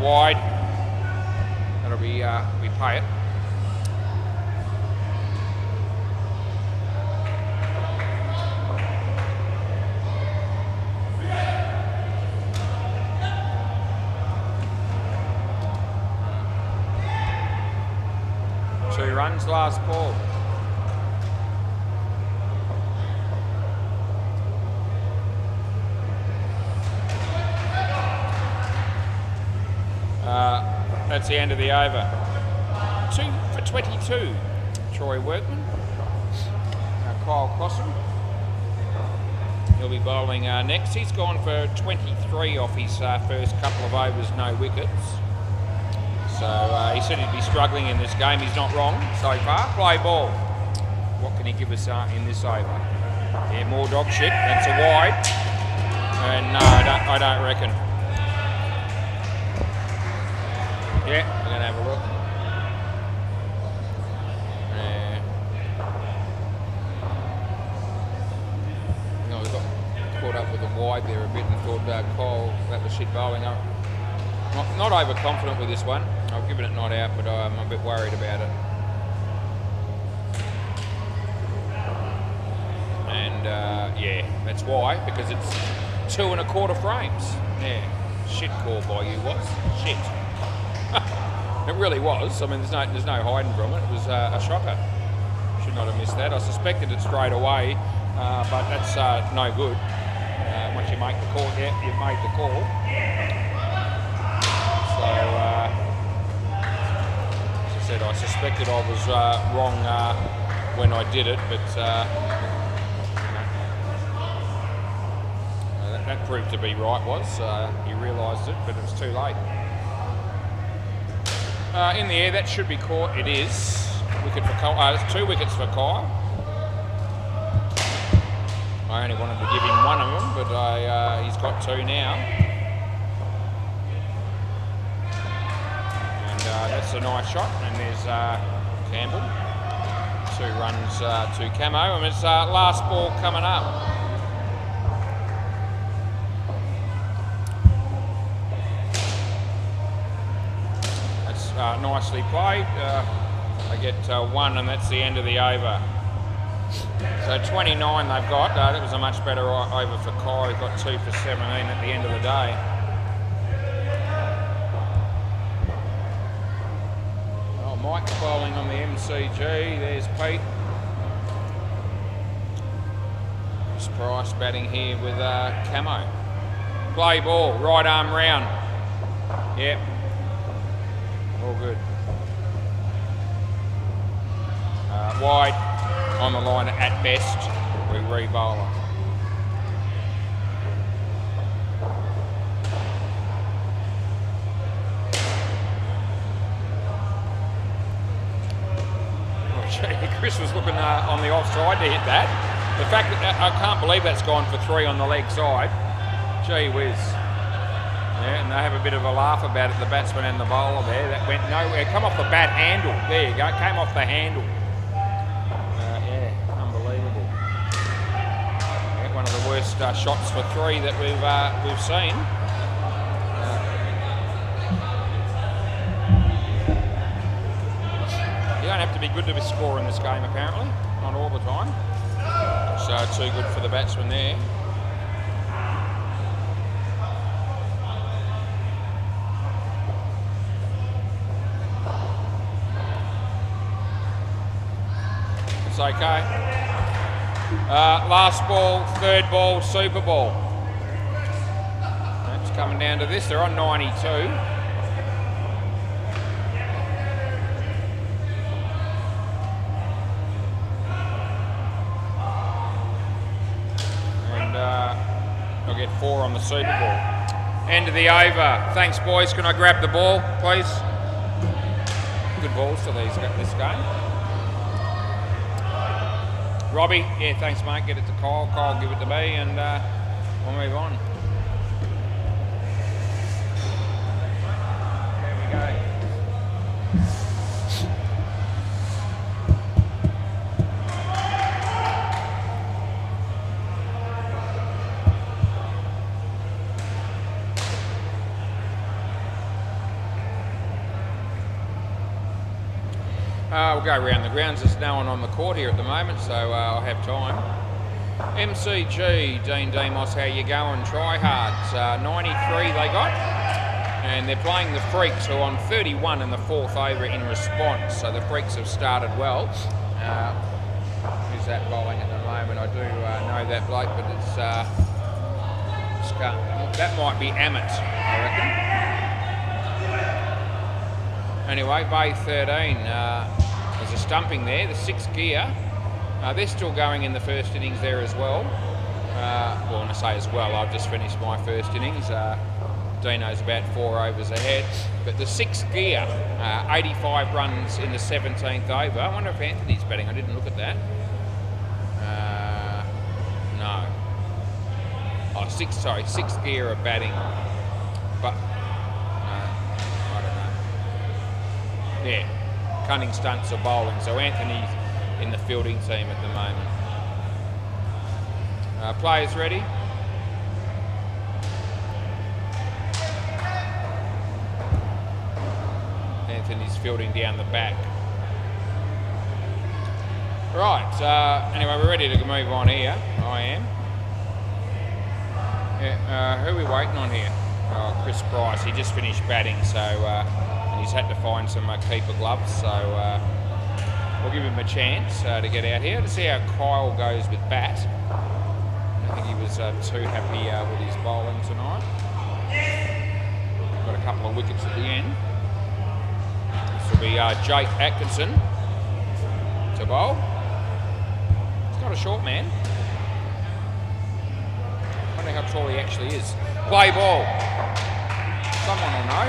Wide. That'll be, we pay it. Two runs, last ball. That's the end of the over. 2 for 22. Troy Workman. Kyle Crossan. He'll be bowling next. He's gone for 23 off his first couple of overs, no wickets. So he said he'd be struggling in this game. He's not wrong so far. Play ball. What can he give us in this over? Yeah, more dog shit. That's a wide. And no, I don't reckon. Yeah, we're going to have a look. Yeah. No, we got caught up with the wide there a bit and thought Cole, that was shit bowling. Not overconfident with this one. I've given it not out, but I'm a bit worried about it. And yeah, that's why, because it's 2 1/4 frames. Yeah, shit call by you, was shit. It really was. I mean, there's no hiding from it. It was a shocker. Should not have missed that. I suspected it straight away, but that's no good. Once you make the call, yeah, you've made the call. So, as I said, I suspected I was wrong when I did it, but that proved to be right. He realised it, but it was too late. In the air, that should be caught. It is. Wicket for Kyle. It's 2 wickets for Kyle. I only wanted to give him 1 of them, but he's got 2 now. And that's a nice shot. And there's Campbell. 2 runs to Camo. And it's last ball coming up. Nicely played. They get 1, and that's the end of the over. So 29 they've got. That was a much better over for Kai. He got 2 for 17 at the end of the day. Oh, Mike's bowling on the MCG. There's Pete. Price batting here with Camo. Play ball, right arm round. Yep. All good. Wide on the line at best. We re-bowler. Chris was looking on the offside to hit that. The fact that I can't believe that's gone for 3 on the leg side. Gee whiz. Yeah, and they have a bit of a laugh about it, the batsman and the bowler there. That went nowhere. Come off the bat handle. There you go. Came off the handle. Yeah, unbelievable. Yeah, one of the worst shots for 3 that we've seen. You don't have to be good to be scoring this game, apparently. Not all the time. So too good for the batsman there. It's okay. Last ball, third ball, Super Ball. It's coming down to this. They're on 92. I'll get 4 on the Super Ball. End of the over. Thanks, boys. Can I grab the ball, please? Good balls to this game. Robbie, yeah, thanks, mate. Get it to Kyle. Kyle, give it to me, and we'll move on. There we go. We'll go around the grounds. There's no one on the court here at the moment, so I'll have time. MCG, Dean Demos, how you going? Tryhards, 93 they got. And they're playing the Freaks, who are on 31 in the 4th over in response. So the Freaks have started well. Who's that bowling at the moment? I do know that bloke, but it's that might be Amit, I reckon. Anyway, Bay 13. There's a stumping there, the 6th gear. They're still going in the first innings there as well. Well, when I say as well, I've just finished my first innings. Dino's about 4 overs ahead. But the 6th gear, 85 runs in the 17th over. I wonder if Anthony's batting. I didn't look at that. No. Oh, 6th gear of batting. But, I don't know. Yeah. Cunning stunts are bowling, so Anthony's in the fielding team at the moment. Players ready? Anthony's fielding down the back. Right, anyway, we're ready to move on here. I am. Yeah, who are we waiting on here? Oh, Chris Price. He just finished batting, so he's had to find some keeper gloves, so we'll give him a chance to get out here to see how Kyle goes with bat. I don't think he was too happy with his bowling tonight. Got a couple of wickets at the end. This will be Jake Atkinson to bowl. He's not a short man. I wonder how tall he actually is. Play ball. Someone will know.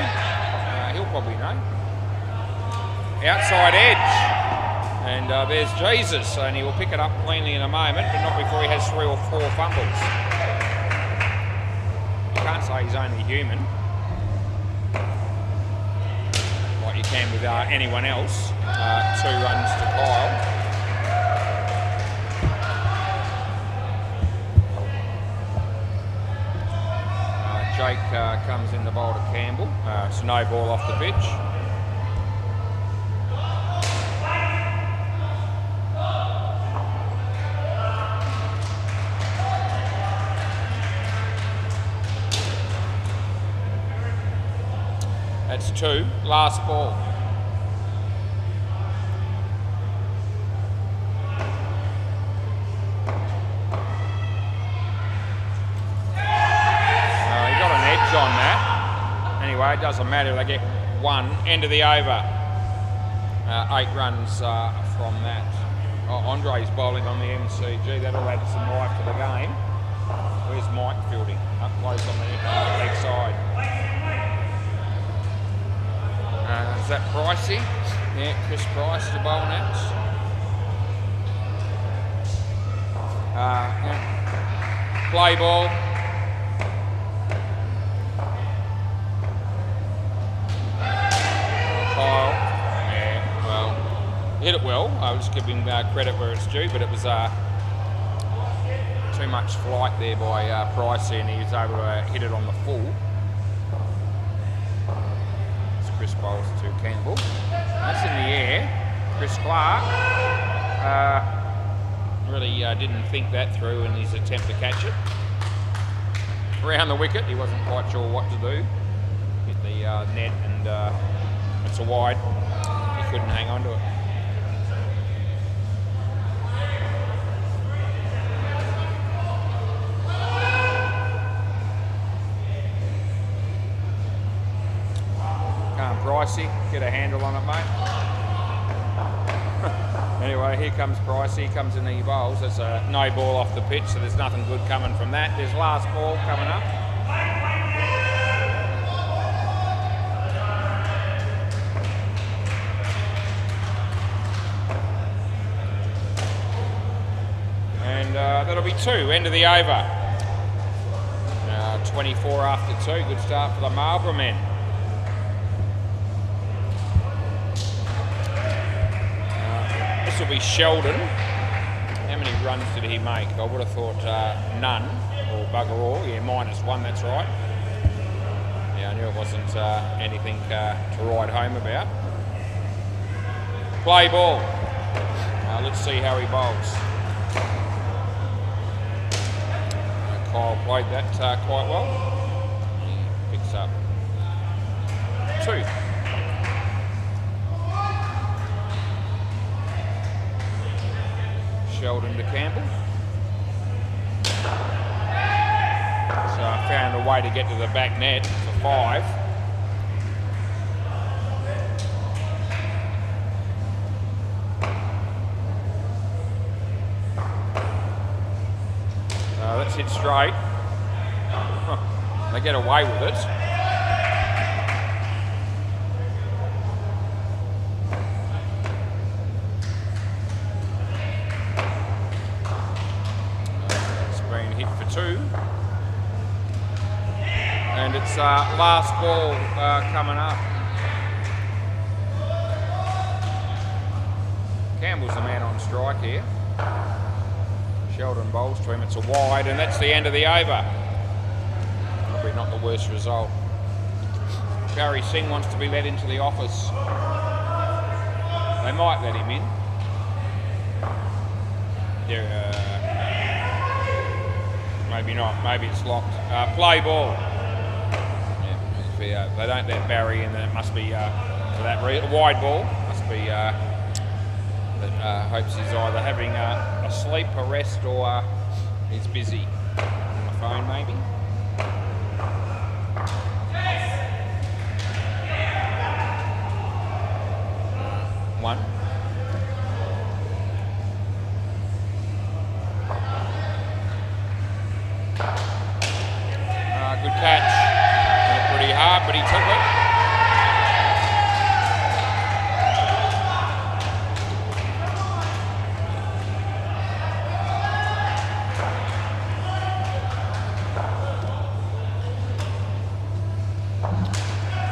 He'll probably know. Outside edge. And there's Jesus, and he will pick it up cleanly in a moment, but not before he has 3 or 4 fumbles. You can't say he's only human, like you can with anyone else. 2 runs to Kyle. Jake comes in the bowl to Campbell. It's no ball off the pitch. That's 2. Last ball. anyway. It doesn't matter. They get one. End of the over. 8 runs from that. Oh, Andre's bowling on the MCG. That'll add some life to the game. Where's Mike fielding? Up close on the leg side. Is that Pricey? Yeah, Chris Price to bowl next. Yeah. Play ball. Kyle. Yeah, well, hit it well. I'll just give him credit where it's due, but it was too much flight there by Pricey, and he was able to hit it on the full. It's Chris bowls to Campbell. That's in the air. Chris Clark really didn't think that through in his attempt to catch it. Around the wicket, he wasn't quite sure what to do. Hit the net, and it's a wide. He couldn't hang on to it. Pricey, get a handle on it, mate. Anyway, here comes Pricey, he comes in the bowls. There's a no ball off the pitch, so there's nothing good coming from that. There's last ball coming up. And that'll be 2, end of the over. 24 after 2, good start for the Marlborough men. This will be Sheldon. How many runs did he make? I would have thought none, or bugger all. Yeah, -1, that's right. Yeah, I knew it wasn't anything to write home about. Play ball. Let's see how he bowls. Kyle played that quite well. He picks up 2. Sheldon to Campbell. So I found a way to get to the back net for 5. Let's hit straight. They get away with it. Hit for 2, and it's last ball coming up. Campbell's the man on strike here. Sheldon bowls to him, it's a wide, and that's the end of the over. Probably not the worst result. Barry Singh wants to be let into the office. They might let him in. Maybe not, maybe it's locked. Play ball. Yeah, they don't let Barry in, then it must be for that reason. Wide ball. Must be that hopes he's either having a sleep, a rest, or he's busy on the phone maybe. One. Good catch. Hit it pretty hard, but he took it.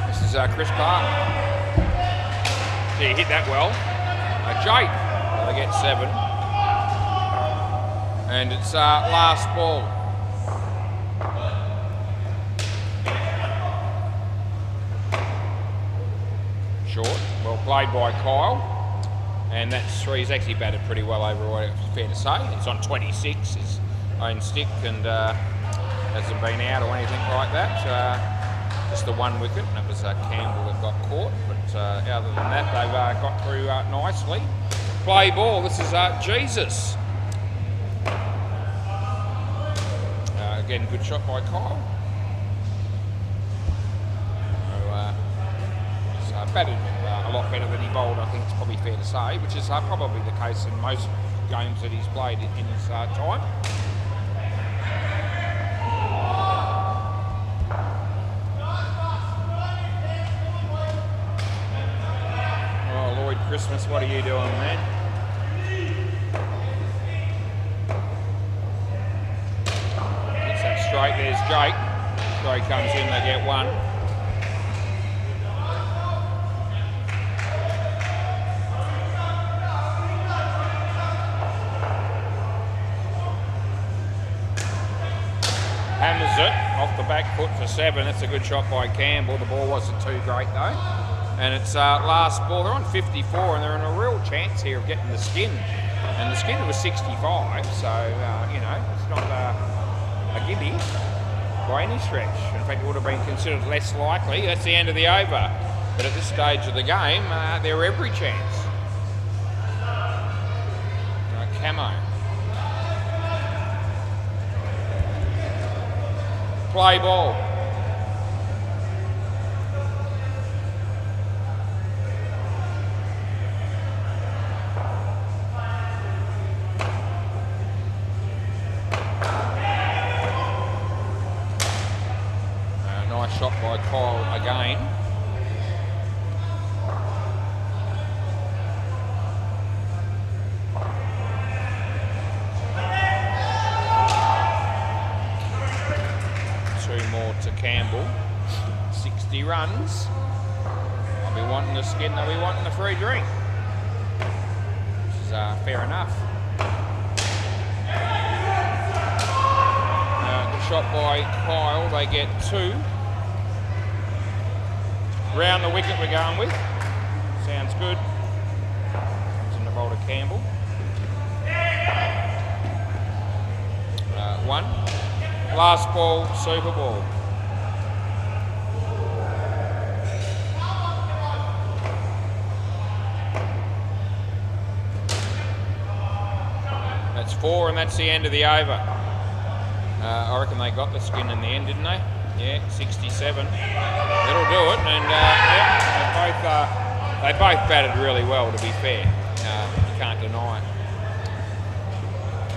This is Chris Clark. Yeah, he hit that well. Jake, they get 7. And it's last ball. Short, well played by Kyle, and that's 3. He's actually batted pretty well overall, it's fair to say. He's on 26, his own stick, and hasn't been out or anything like that. Just the 1 wicket, and it was Campbell that got caught, but other than that, they've got through nicely. Play ball, this is Jesus. Again, good shot by Kyle. batted a lot better than he bowled, I think it's probably fair to say, which is probably the case in most games that he's played in his time. Oh, Lloyd Christmas, what are you doing, man? Gets that straight, there's Jake. Straight comes in, they get one. Hammers it off the back foot for 7. That's a good shot by Campbell. The ball wasn't too great though. And it's last ball. They're on 54 and they're in a real chance here of getting the skin. And the skin was 65, so you know, it's not a gimme by any stretch. In fact, it would have been considered less likely. That's the end of the over. But at this stage of the game, they're every chance. Camo. Play ball. Nice shot by Kyle again. To Campbell, 60 runs. I'll be wanting the skin, they'll be wanting the free drink, which is fair enough. Good shot by Kyle, they get 2. Round the wicket we're going with. Sounds good. It's in the bowl to Campbell. 1. Last ball, super ball. That's 4 and that's the end of the over. I reckon they got the skin in the end, didn't they? Yeah, 67. That'll do it. And they both batted really well, to be fair. You can't deny it.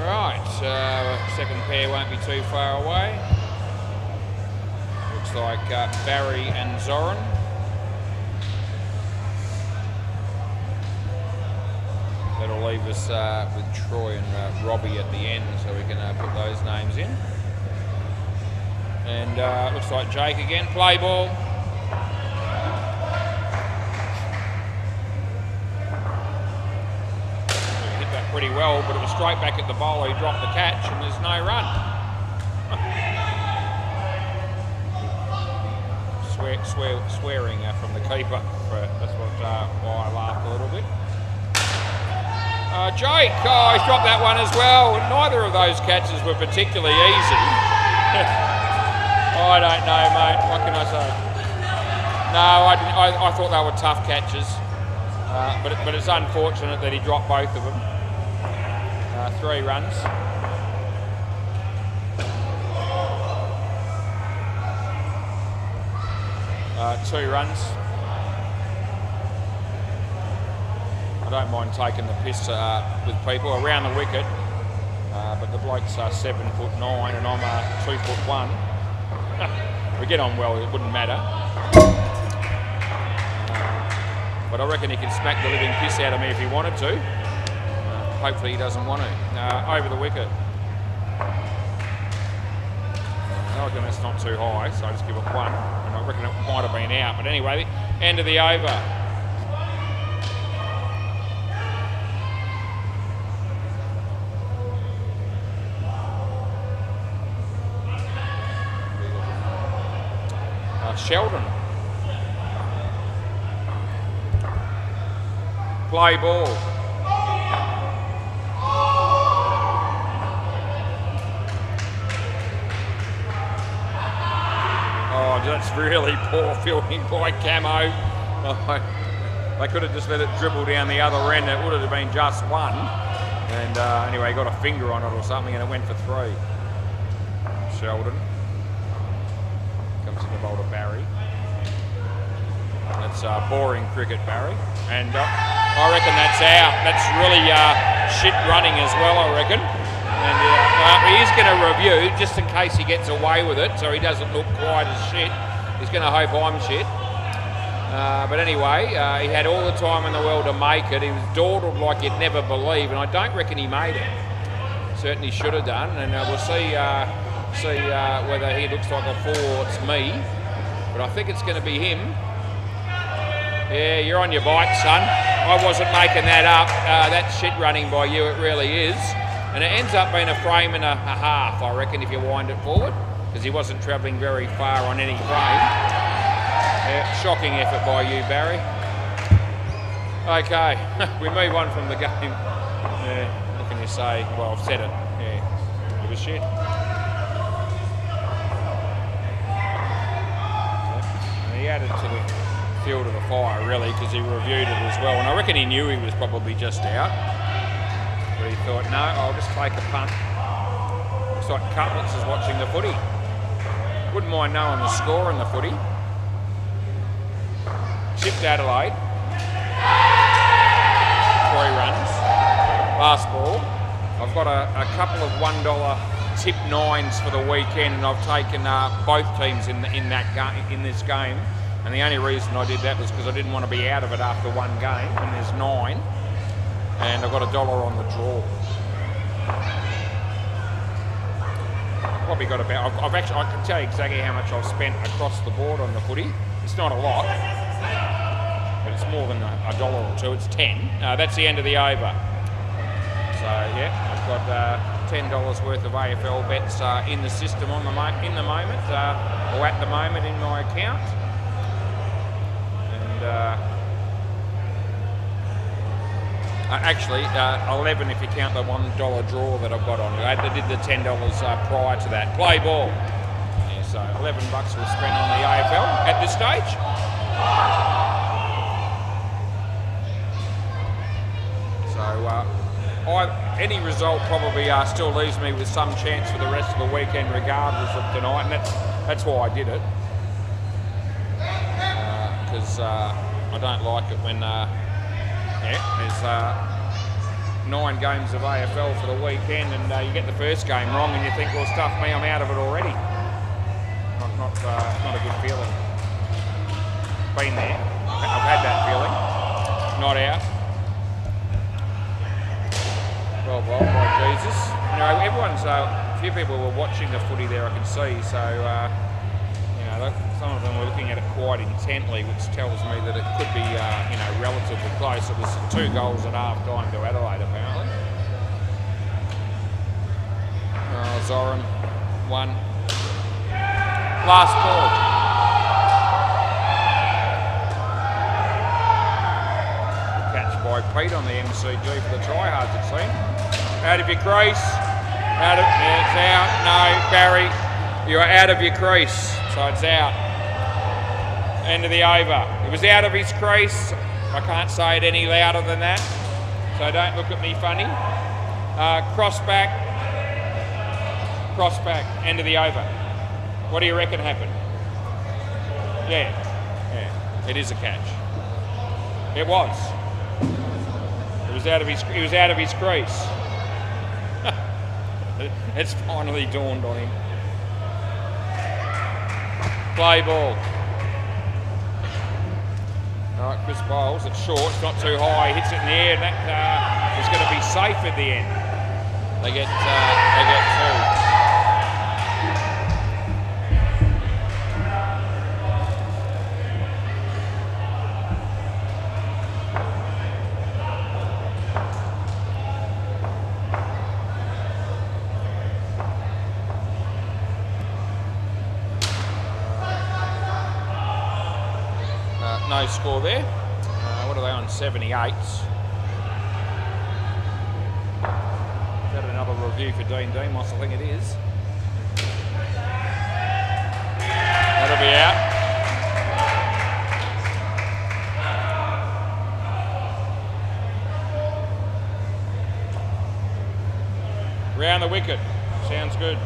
Right, second pair won't be too far away. Looks like Barry and Zoran. That'll leave us with Troy and Robbie at the end, so we can put those names in. And looks like Jake again. Play ball. Hit that pretty well, but it was straight back at the bowler. He dropped the catch, and there's no run. Swearing from the keeper. That's why I laughed a little bit. Jake, he's dropped that one as well. Neither of those catches were particularly easy. I don't know, mate. What can I say? No, I thought they were tough catches, but it's unfortunate that he dropped both of them. 3 runs. Two runs. I don't mind taking the piss with people around the wicket, but the bloke's 7'9" and I'm 2'1". We get on well, it wouldn't matter. But I reckon he can smack the living piss out of me if he wanted to. Hopefully he doesn't want to. Over the wicket. I reckon that's not too high, so I just give it 1. And I reckon it might have been out. But anyway, end of the over. Sheldon. Play ball. Oh, that's really poor fielding by Camo. Oh, they could have just let it dribble down the other end. It would have been just 1. And anyway, he got a finger on it or something and it went for 3. Sheldon. Comes in the bowl to Barry. That's boring cricket, Barry. And I reckon that's out. That's really shit running as well, I reckon. And he's going to review just in case he gets away with it, so he doesn't look quite as shit. He's going to hope I'm shit. But anyway, he had all the time in the world to make it. He was dawdled like you'd never believe, and I don't reckon he made it. Certainly should have done, and we'll see whether he looks like a fool or it's me. But I think it's going to be him. Yeah, you're on your bike, son. I wasn't making that up. That's shit running by you, it really is. And it ends up being a frame and a half, I reckon, if you wind it forward, because he wasn't travelling very far on any frame. Yeah, shocking effort by you, Barry. Okay, we move on from the game. Yeah, what can you say? Well, I've said it. Yeah, it was shit. He added to the field of the fire, really, because he reviewed it as well. And I reckon he knew he was probably just out. But he thought, no, I'll just take a punt. Looks like Cutlets is watching the footy. Wouldn't mind knowing the score in the footy. Chipped Adelaide. 3 runs. Last ball. I've got a couple of $1 tip 9s for the weekend, and I've taken both teams in this game. And the only reason I did that was because I didn't want to be out of it after one game, and there's 9. And I've got $1 on the draw. Probably got about. I can tell you exactly how much I've spent across the board on the footy. It's not a lot, but it's more than $1 or 2. It's 10. That's the end of the over. So yeah, I've got $10 worth of AFL bets in the system in the moment, or at the moment in my account. And actually, 11 if you count the $1 draw that I've got on. I did the $10 prior to that. Play ball. Yeah, so $11 we'll spend on the AFL at this stage. So any result probably still leaves me with some chance for the rest of the weekend, regardless of tonight, and that's why I did it. Because I don't like it when there's 9 games of AFL for the weekend, and you get the first game wrong, and you think, well, stuff me, I'm out of it already. Not a good feeling. Been there. I've had that feeling. Not out. 12 volt, by Jesus. You know, everyone's a few people were watching the footy there, I can see. So you know, some of them were looking at it quite intently, which tells me that it could be you know, relatively close. It was 2 goals at half time to Adelaide, apparently. Zoran 1. Last ball. By Pete on the MCG for the tryhards, it seemed. Out of your crease. It's out. No, Barry, you are out of your crease. So it's out. End of the over. It was out of his crease. I can't say it any louder than that. So don't look at me funny. Cross back. Cross back. End of the over. What do you reckon happened? Yeah. It is a catch. It was. He was out of his crease. It's finally dawned on him. Play ball. All right, Chris Bowles. It's short. It's not too high. He hits it in the air, and that is going to be safe at the end. They get 2. No score there. What are they on? 78s. Is that another review for Dean Demos? I think it is. That'll be out. Round the wicket. Sounds good.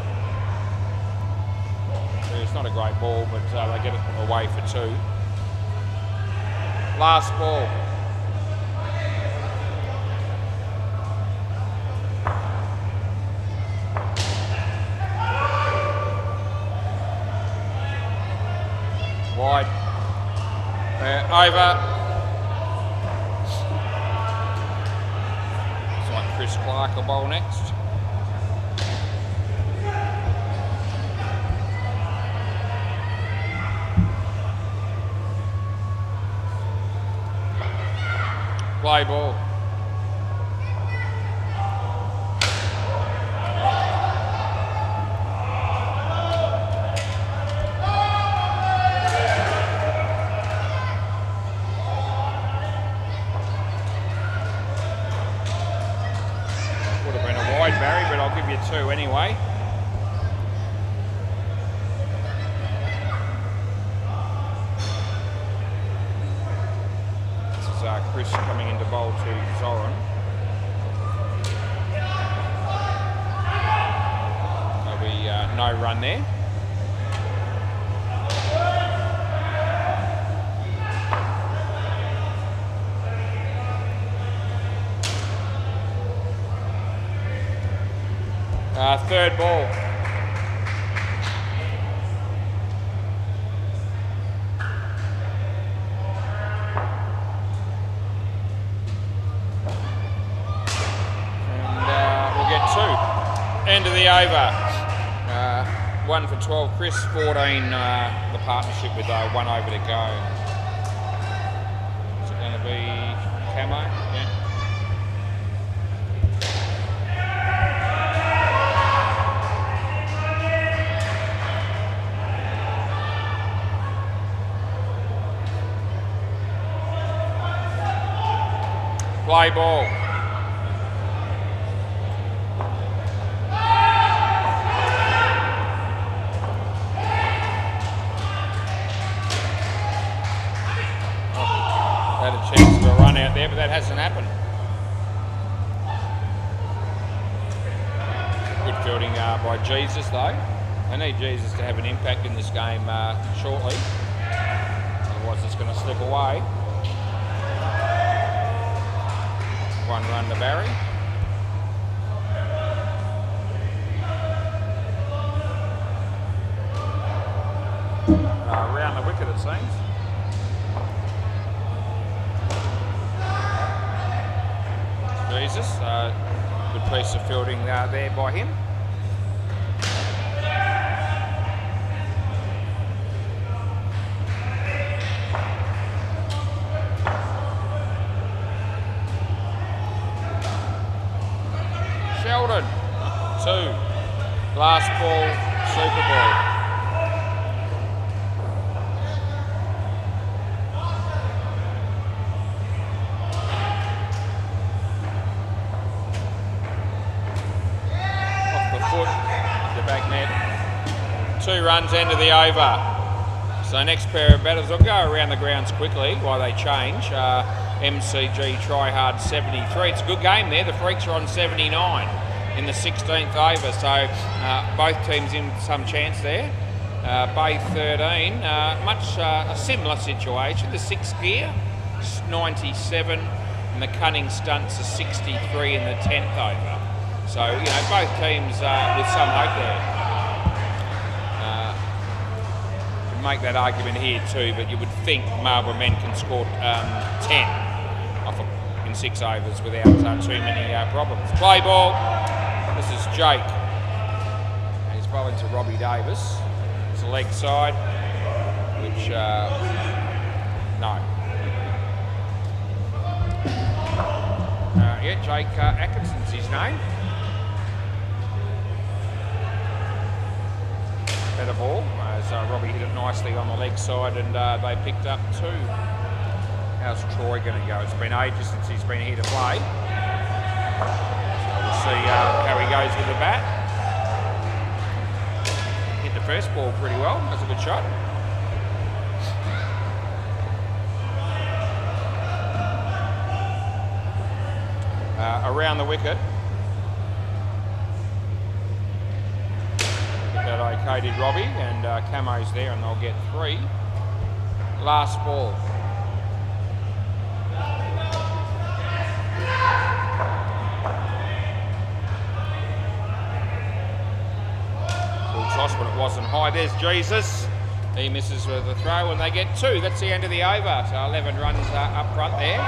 It's not a great ball, but they get it away for 2. Last ball. Wide. Over. It's like Chris Clark will bowl next. Play ball. Would have been a wide, Barry, but I'll give you 2 anyway. Chris coming into bowl to Zoran. There'll be no run there. Third ball. End of the over. 1 for 12. Chris, 14. The partnership with 1 over to go. Is it going to be Camo? Yeah. Play ball. Had a chance of a run out there, but that hasn't happened. Good fielding by Jesus, though. They need Jesus to have an impact in this game shortly. Otherwise, it's going to slip away. 1 run to Barry. Around the wicket, it seems. Jesus, good piece of fielding there by him. Sheldon, 2. Last ball, Super Ball. Back net. 2 runs, end of the over. So next pair of batters will go around the grounds quickly while they change. MCG try hard 73. It's a good game there. The Freaks are on 79 in the 16th over. So both teams in some chance there. Bay 13, much a similar situation. The 6th gear, 97, and the Cunning Stunts are 63 in the 10th over. So, you know, both teams with some hope there. Can make that argument here too, but you would think Marlborough men can score 10 off in 6 overs without too many problems. Play ball. This is Jake. He's bowling to Robbie Davis. It's a leg side, which, no. Yeah, Jake Atkinson's his name. Better ball, as Robbie hit it nicely on the leg side, and they picked up 2. How's Troy going to go? It's been ages since he's been here to play. So we'll see how he goes with the bat. Hit the first ball pretty well. That's a good shot. Around the wicket. That okay did Robbie, and Camo's there, and they'll get 3. Last ball. toss, but it wasn't high. There's Jesus. He misses with the throw, and they get 2. That's the end of the over. So 11 runs up front there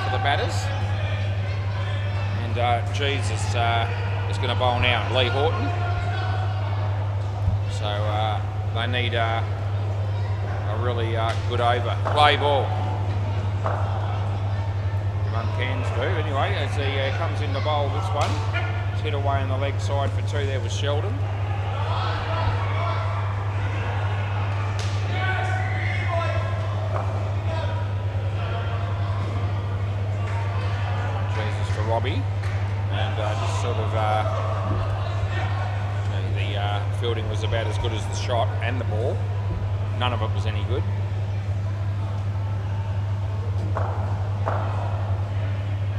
for the batters. And Jesus is going to bowl now, Lee Horton. So they need a really good over. Play ball. Run cans do. Anyway, as he comes in to bowl this one, it's hit away on the leg side for 2 there with Sheldon. Robbie, and just sort of the fielding was about as good as the shot and the ball. None of it was any good.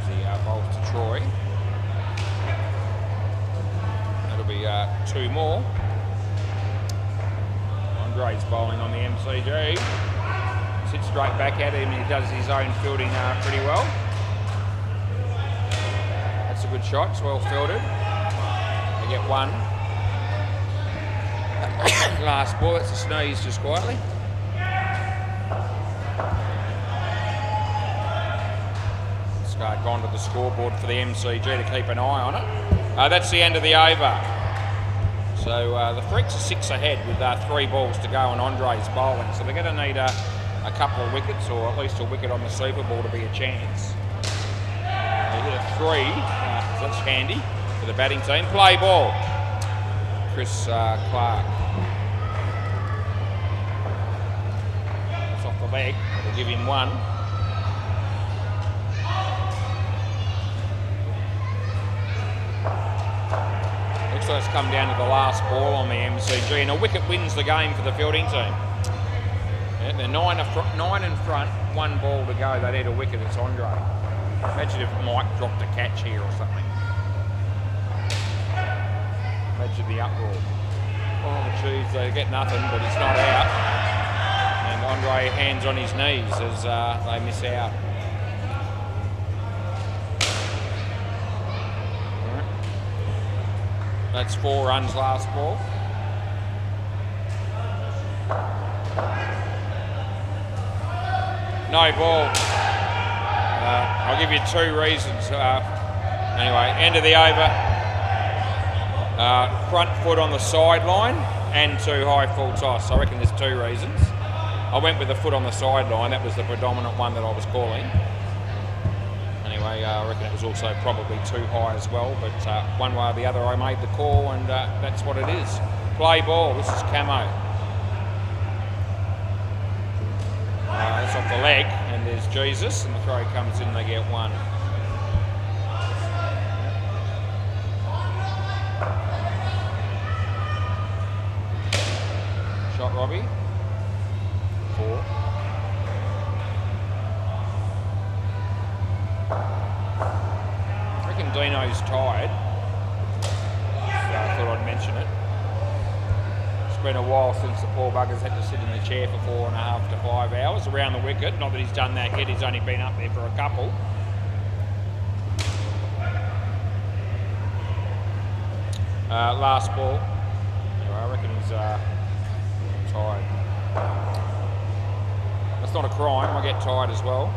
The bowl to Troy. That'll be 2 more. Andre's bowling on the MCG. Sits straight back at him. He does his own fielding pretty well. That's a good shot, it's well fielded. They get 1. Last ball, that's a sneeze just quietly. It's gone to the scoreboard for the MCG to keep an eye on it. That's the end of the over. So the Freaks are 6 ahead with 3 balls to go and Andre's bowling. So they're going to need a couple of wickets, or at least a wicket on the super ball to be a chance. They hit a 3. So that's handy for the batting team. Play ball. Chris Clark. It's off the leg. We'll give him 1. Looks like it's come down to the last ball on the MCG, and a wicket wins the game for the fielding team. Yeah, they're 9 in front, 1 ball to go. They need a wicket. It's Andre. Imagine if Mike dropped a catch here or something. Imagine the uproar. Oh, geez, they get nothing, but it's not out. And Andre hands on his knees as they miss out. That's 4 runs last ball. No ball. I'll give you 2 reasons. Anyway, end of the over. Front foot on the sideline and too high full toss. I reckon there's 2 reasons. I went with the foot on the sideline. That was the predominant one that I was calling. Anyway, I reckon it was also probably too high as well. But one way or the other, I made the call, and that's what it is. Play ball. This is Camo. It's off the leg, and there's Jesus, and the throw comes in, they get 1. Shot Robbie. 4. I reckon Dino's tired. So I thought I'd mention it. It's been a while since the poor bugger's had to sit in the chair for 4.5 to 5 hours around the wicket. Not that he's done that yet, he's only been up there for a couple. Last ball. Anyway, I reckon he's tired. That's not a crime, I get tired as well.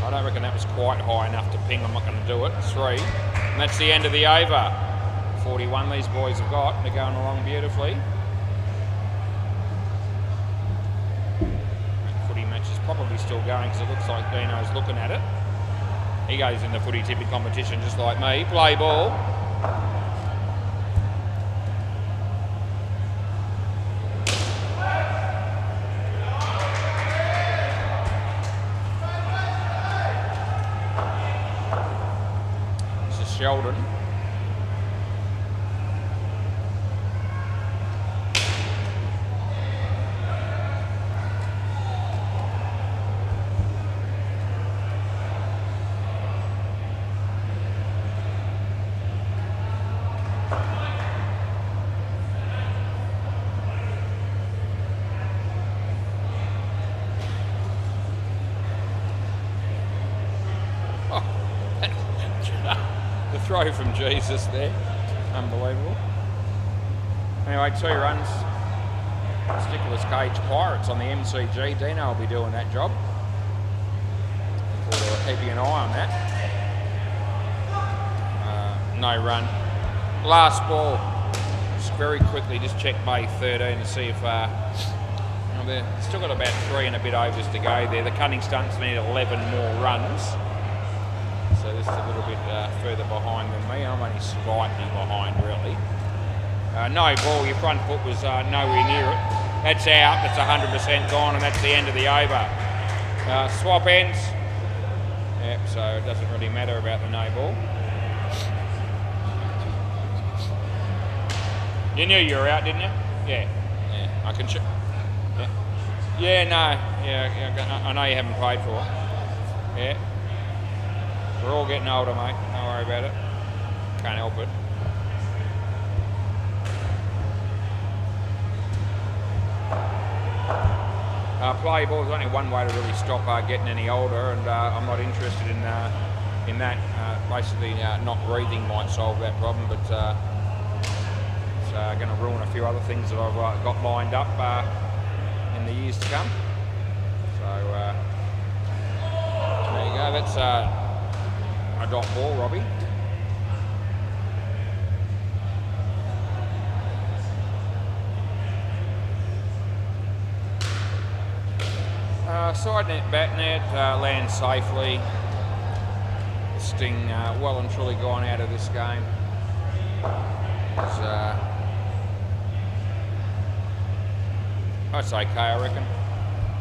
I don't reckon that was quite high enough to ping, I'm not going to do it. 3. And that's the end of the over. 41 these boys have got, they're going along beautifully. That footy match is probably still going because it looks like Dino's looking at it. He goes in the footy tipping competition just like me. Play ball. This is Sheldon. Throw from Jesus there. Unbelievable. Anyway, 2 runs. Stickless Cage Pirates on the MCG. Dino will be doing that job. We're keeping an eye on that. No run. Last ball. Just very quickly, just check Bay 13 to see if they've still got about 3 and a bit overs to go there. The Cunning Stunts need 11 more runs. So this is a little bit further behind than me. I'm only slightly behind, really. No ball, your front foot was nowhere near it. That's out, that's 100% gone, and that's the end of the over. Swap ends. Yep, so it doesn't really matter about the no ball. You knew you were out, didn't you? Yeah. I can yeah, no. Yeah, I know you haven't played for it. Yeah. We're all getting older, mate. Don't worry about it. Can't help it. Play ball is only one way to really stop getting any older, and I'm not interested in that. Basically, not breathing might solve that problem, but it's going to ruin a few other things that I've got lined up in the years to come. So there you go. That's a dot ball, Robbie. Side net, bat net, lands safely. Sting well and truly gone out of this game. That's okay, I reckon.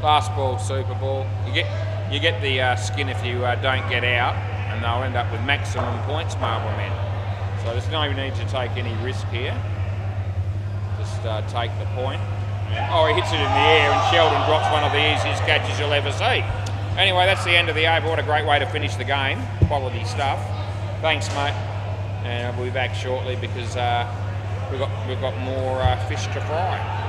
Last ball, super ball. You get the skin if you don't get out, and they'll end up with maximum points, Marble Men. So there's no need to take any risk here. Just take the point. Oh, he hits it in the air, and Sheldon drops one of the easiest catches you'll ever see. Anyway, that's the end of the over. What a great way to finish the game. Quality stuff. Thanks, mate. And we'll be back shortly because we've got more fish to fry.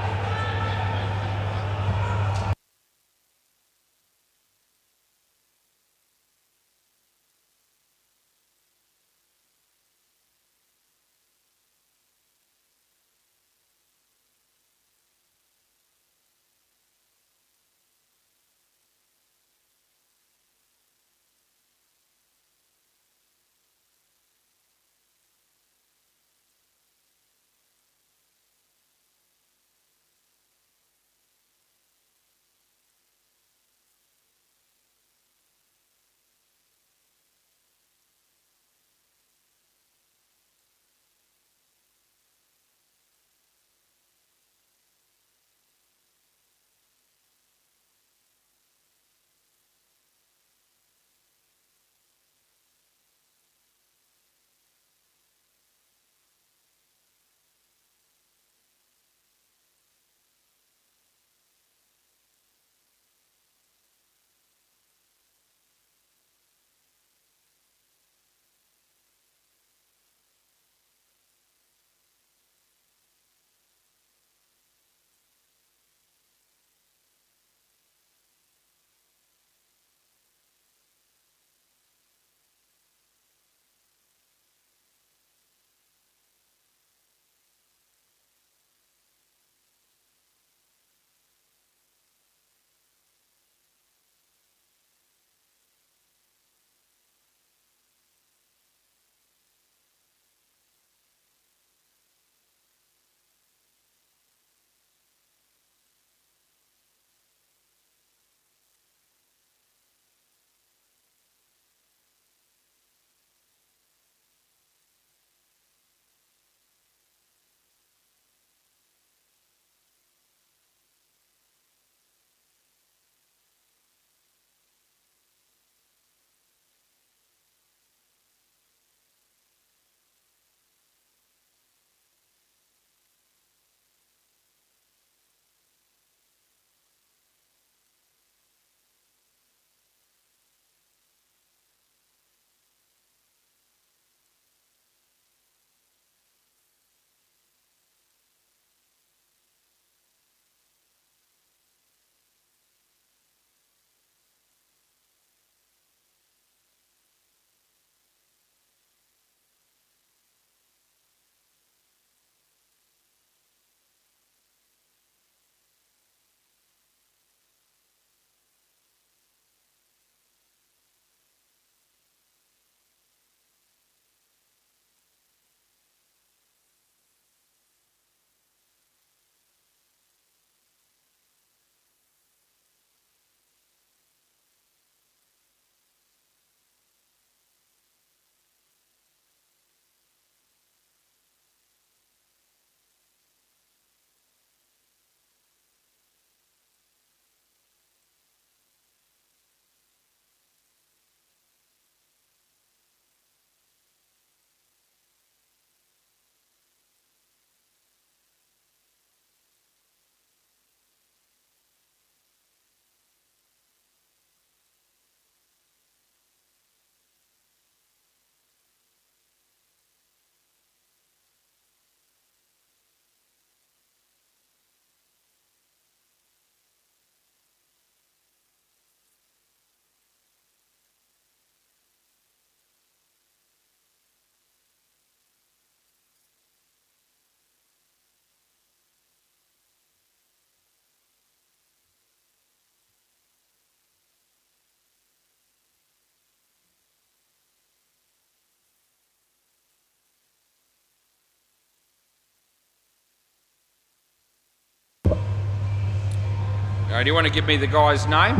Do you want to give me the guy's name,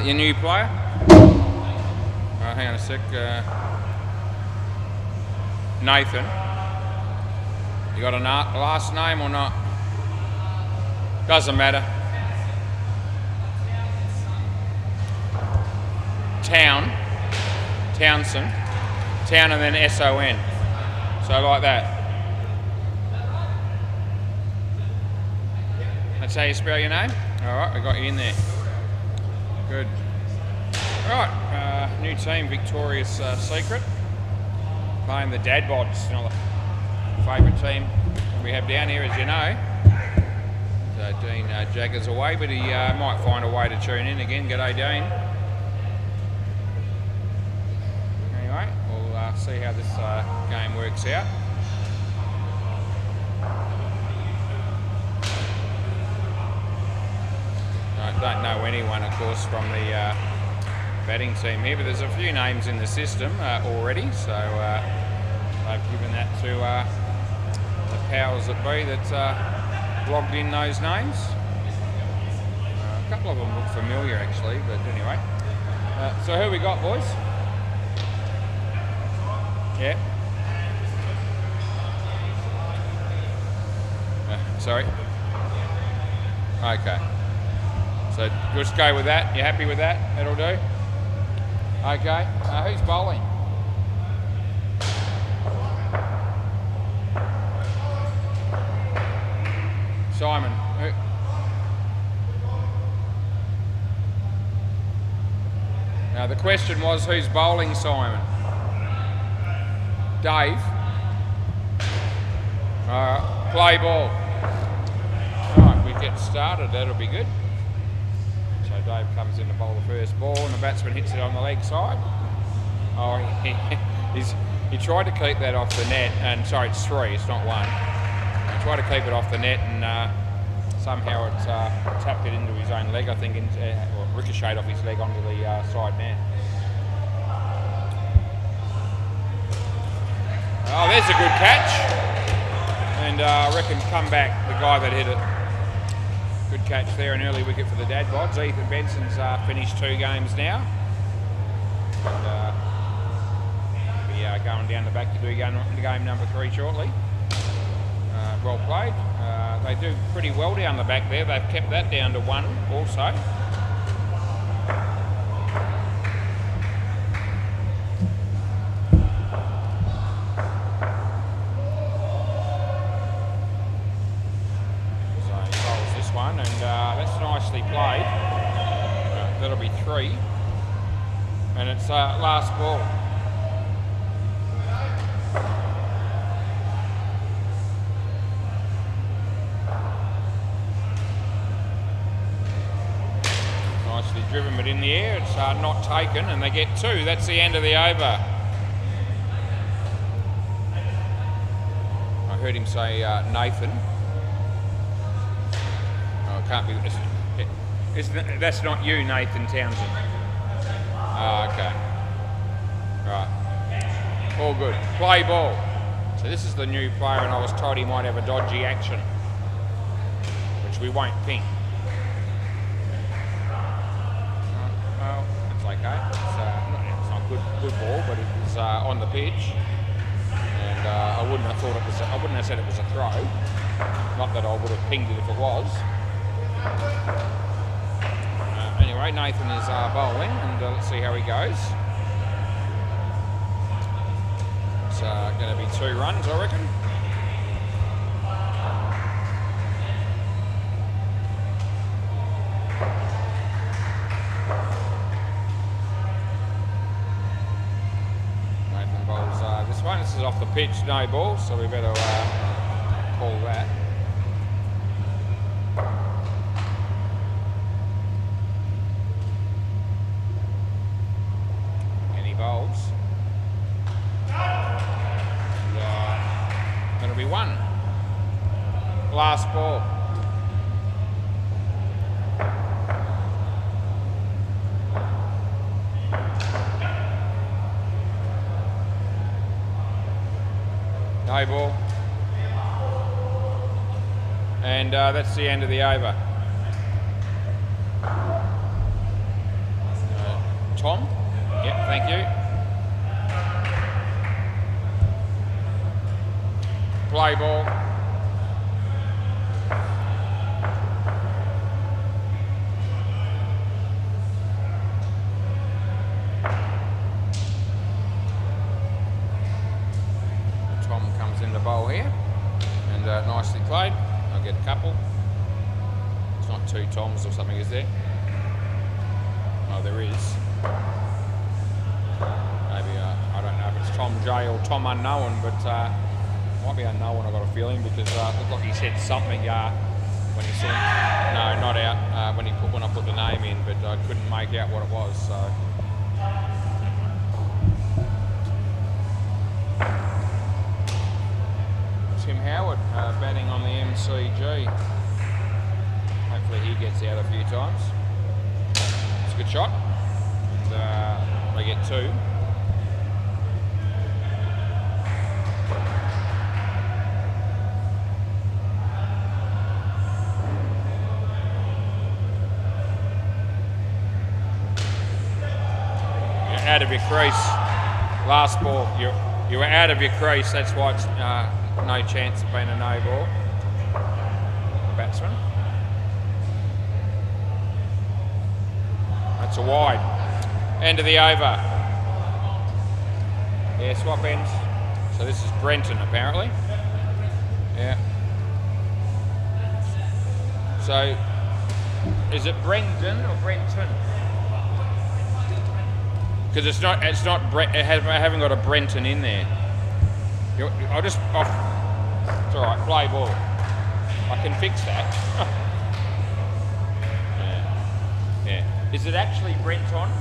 your new player? Hang on a sec. Nathan. You got a last name or not? Doesn't matter. Townsend. Town and then S-O-N. So like that. That's how you spell your name? Alright, we got you in there. Good. Alright, new team, Victoria's Secret. Playing the Dad Bods, another favourite team we have down here, as you know. So Dean Jagger's away, but he might find a way to tune in again. G'day, Dean. Anyway, we'll see how this game works out. I don't know anyone, of course, from the batting team here, but there's a few names in the system already, so they've given that to the powers that be that logged in those names. A couple of them look familiar, actually, but anyway. So who we got, boys? Yeah. Sorry. Okay. So just go with that. You happy with that? That'll do. Okay. Who's bowling? Simon. Who? Now the question was, who's bowling, Simon? Dave. Play ball. Alright, we get started. That'll be good. So Dave comes in to bowl the first ball and the batsman hits it on the leg side. Oh, he tried to keep that off the net, and sorry, it's 3, it's not 1. He tried to keep it off the net and somehow it tapped it into his own leg, I think, or ricocheted off his leg onto the side man. Oh, there's a good catch. And I reckon come back, the guy that hit it. Good catch there, an early wicket for the Dad Bods. Ethan Benson's finished 2 games now. And he'll be going down the back to do game number 3 shortly. Well played. They do pretty well down the back there. They've kept that down to 1 also. Played. That'll be 3. And it's last ball. Nicely driven, but in the air. It's not taken, and they get 2. That's the end of the over. I heard him say Nathan. Oh, it can't be. That's not you, Nathan Townsend. Oh, okay. Right. All good. Play ball. So this is the new player, and I was told he might have a dodgy action, which we won't ping. Well, it's okay. It's not good ball, but it was on the pitch, and I wouldn't have thought it was. I wouldn't have said it was a throw. Not that I would have pinged it if it was. Anyway, Nathan is bowling, and let's see how he goes. It's going to be 2 runs, I reckon. Nathan bowls this one. This is off the pitch, no ball, so we better call that. That'll be 1. Last ball. No ball. And that's the end of the over. Tom. Yep, thank you. Play ball. Tom comes in the bowl here, and nicely played. I'll get a couple. It's not 2 Toms or something, is there? Oh, there is. Maybe, I don't know if it's Tom J or Tom Unknown, but might be Unknown, I've got a feeling, because it looked like he said something when he said, no, not out, when I put the name in, but I couldn't make out what it was, so. Tim Howard batting on the MCG. Hopefully he gets out a few times. It's a good shot, and they get 2. You're out of your crease. Last ball, you were out of your crease. That's why it's no chance of being a no ball. The batsman. That's a wide. End of the over. Yeah, swap ends. So this is Brenton apparently. Yeah. So is it Brendan or Brenton? Because it's not I haven't got a Brenton in there. I'll just off. It's all right. Play ball. I can fix that. Yeah. Is it actually Brenton?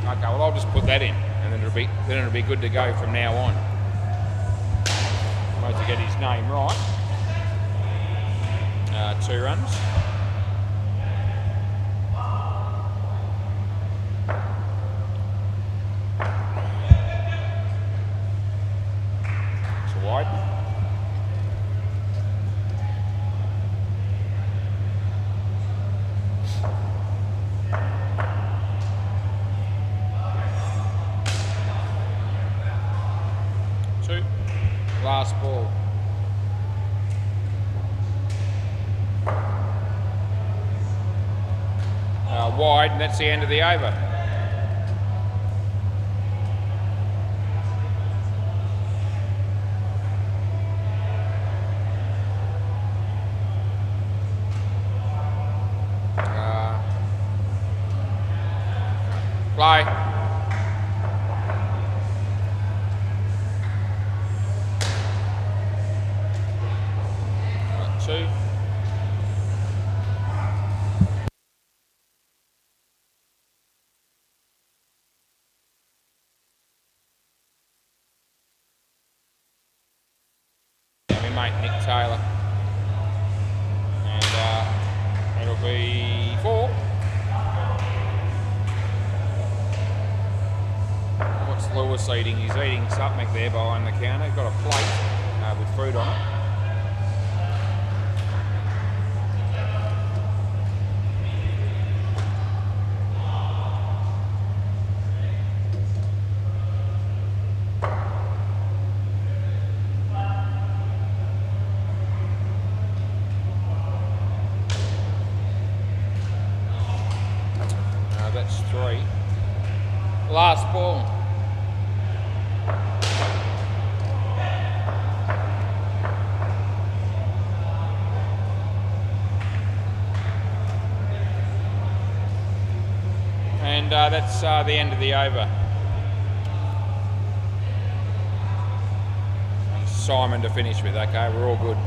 Okay. Well, I'll just put that in, and then it'll be good to go from now on. Might as well get his name right. 2 runs. Wide. Two. Last ball. Wide, and that's the end of the over. Play. Two. My mate Nick Taylor. And it'll be 4. What's Lewis eating? He's eating something there behind the counter. He's got a plate with fruit on it. That's 3. Last ball. And that's the end of the over. Simon to finish with. Okay, we're all good.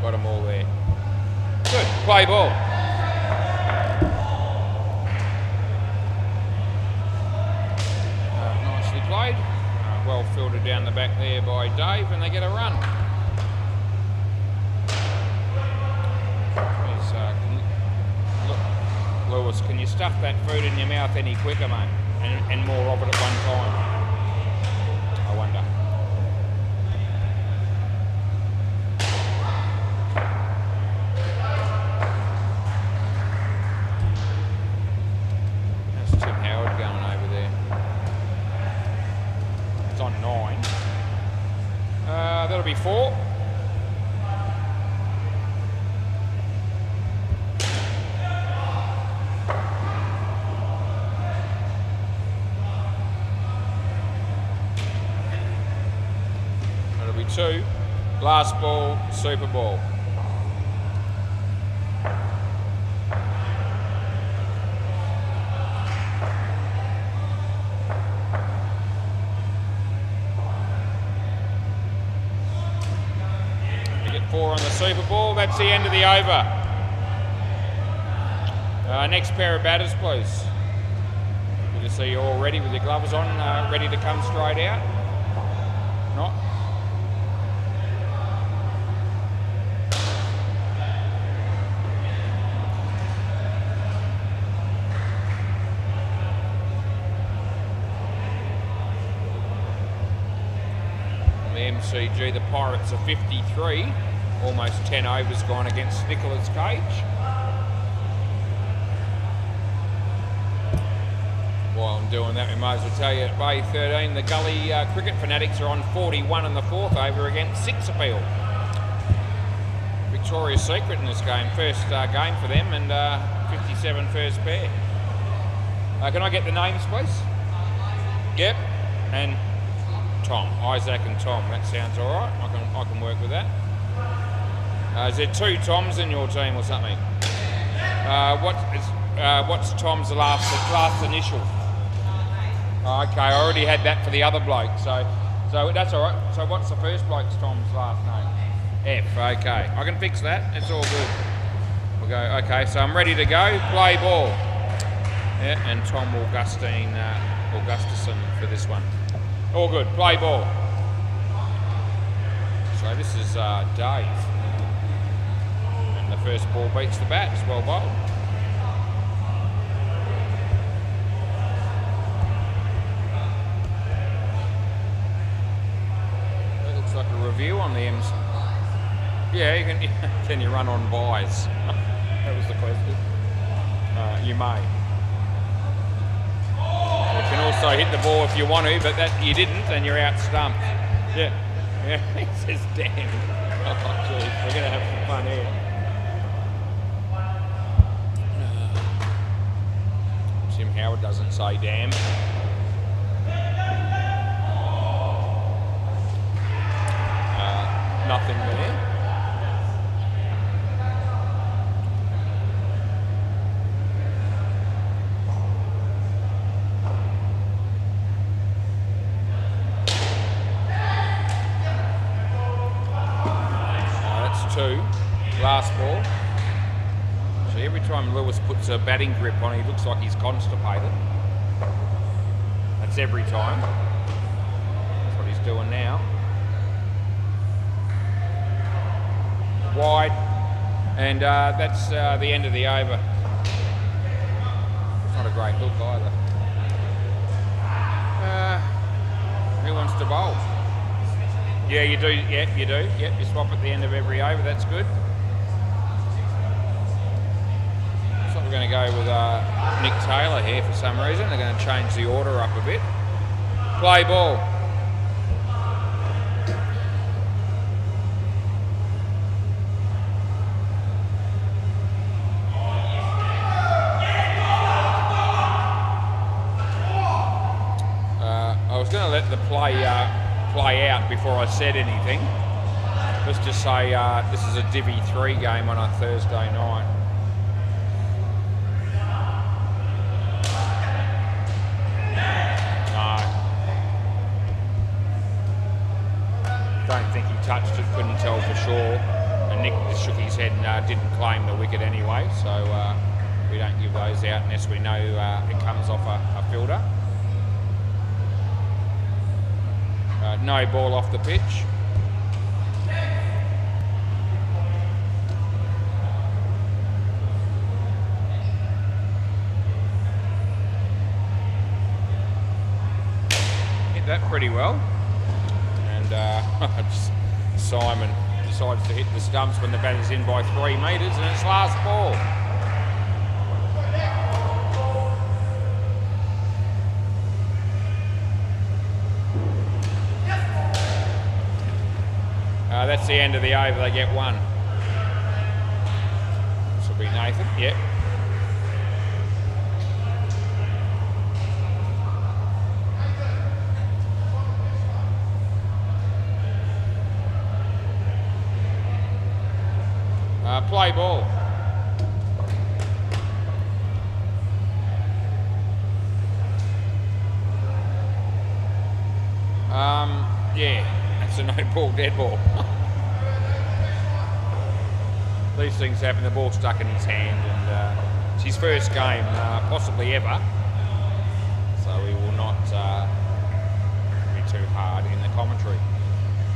Got them all there. Good. Play ball. Nicely played. Well filtered down the back there by Dave, and they get a run. Lewis, can you stuff that food in your mouth any quicker, mate? And more of it at one time? I wonder. How's Tim Howard going over there? 2. Last ball, super ball. We get 4 on the super ball. That's the end of the over. Next pair of batters, please. Good to see you all ready with your gloves on, ready to come straight out. Not. On the MCG, the Pirates are 53. Almost 10 overs gone against Nicholas Cage. While I'm doing that, we might as well tell you at Bay 13, the Gully Cricket Fanatics are on 41 in the 4th over against 6 apill. Victoria's Secret in this game, first game for them, and 57 first pair. Can I get the names, please? Yep, and Tom, Isaac and Tom. That sounds all right. I can work with that. Is there 2 Toms in your team or something? What's Tom's last initial? Okay, I already had that for the other bloke, so that's all right. So what's the first bloke's Tom's last name? F. Okay, I can fix that. It's all good. We'll go. Okay, so I'm ready to go. Play ball. Yeah, and Tom Augustine Augustison for this one. All good. Play ball. So this is Dave, and the first ball beats the bat. It's well bowled. Like a review on the M's. Yeah, you can you run on buys? That was the question. You may. You can also hit the ball if you want to, but that you didn't, and you're out stumped. Yeah. He says damn. Oh jeez, we're gonna have some fun here. Tim Howard doesn't say damn. Nothing there. That's 2. Last ball. So every time Lewis puts a batting grip on, he looks like he's constipated. That's every time. That's what he's doing now. Wide, and that's the end of the over. It's not a great look either. Who wants to bowl? Yeah, you do. Yeah, you do. Yep, you swap at the end of every over. That's good. Looks like we're going to go with Nick Taylor here for some reason. They're going to change the order up a bit. Play ball. I was going to let the play out before I said anything. Let's just say this is a Divi 3 game on a Thursday night. No. Don't think he touched it, couldn't tell for sure. And Nick just shook his head and didn't claim the wicket anyway, so we don't give those out unless we know it comes off a fielder. No ball off the pitch. Hit that pretty well. And Simon decides to hit the stumps when the batter's in by 3 metres, and it's last ball. That's the end of the over, they get 1. This will be Nathan, yep. Play ball. Yeah, that's a no ball, dead ball. These things happen. The ball stuck in his hand, and it's his first game, possibly ever. So we will not be too hard in the commentary.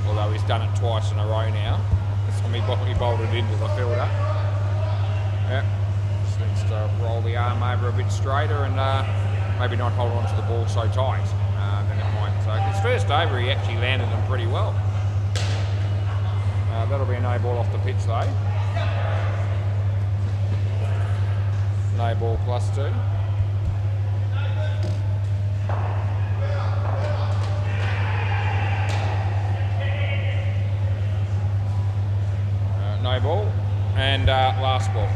Although he's done it twice in a row now. This time he bowled it into the fielder. Yep. Just needs to roll the arm over a bit straighter and maybe not hold on to the ball so tight. Then it might take. His first over, he actually landed them pretty well. That'll be a no ball off the pitch though. No ball +2. No ball. And last ball.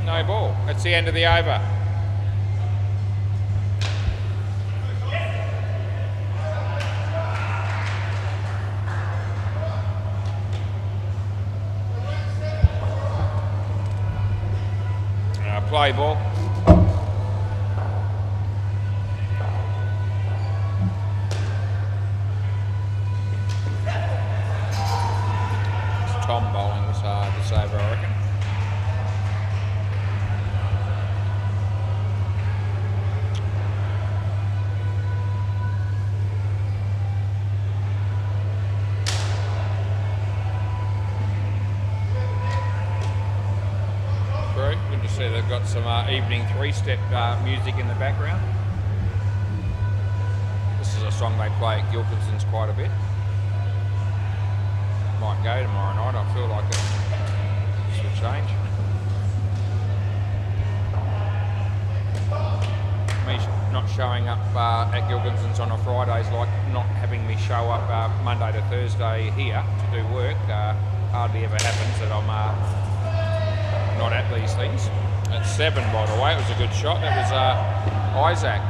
No ball. That's the end of the over. Play ball. Tom bowling was hard this over, I reckon. Good to see they've got some evening three-step music in the background. This is a song they play at Gilkinson's quite a bit. Might go tomorrow night, I feel like it should change. Me not showing up at Gilkinson's on a Friday is like not having me show up Monday to Thursday here to do work. Hardly ever happens that I'm not at these things. That's 7, by the way. It was a good shot. That was Isaac.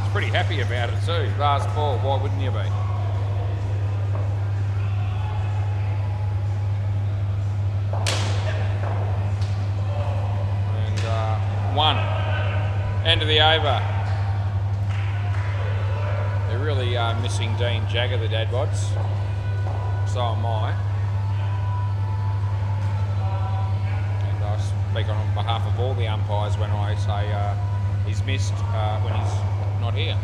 He's pretty happy about it too. Last ball. Why wouldn't you be? And 1. End of the over. They're really missing Dean Jagger, the Dadbods. So am I. Speak on behalf of all the umpires when I say he's missed when he's not here.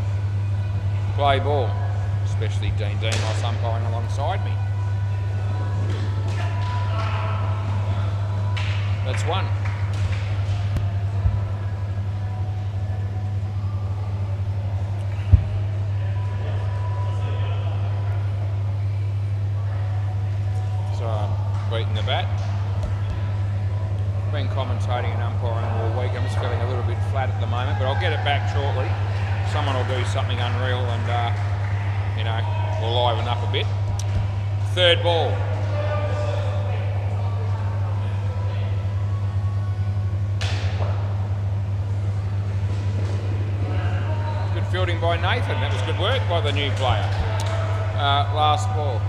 Play ball, especially Dean Demos umpiring alongside me. That's 1. So beating the bat. Been commentating and umpiring all week. I'm just feeling a little bit flat at the moment, but I'll get it back shortly. Someone will do something unreal and, we'll liven up a bit. 3rd ball. Good fielding by Nathan. That was good work by the new player. Last ball.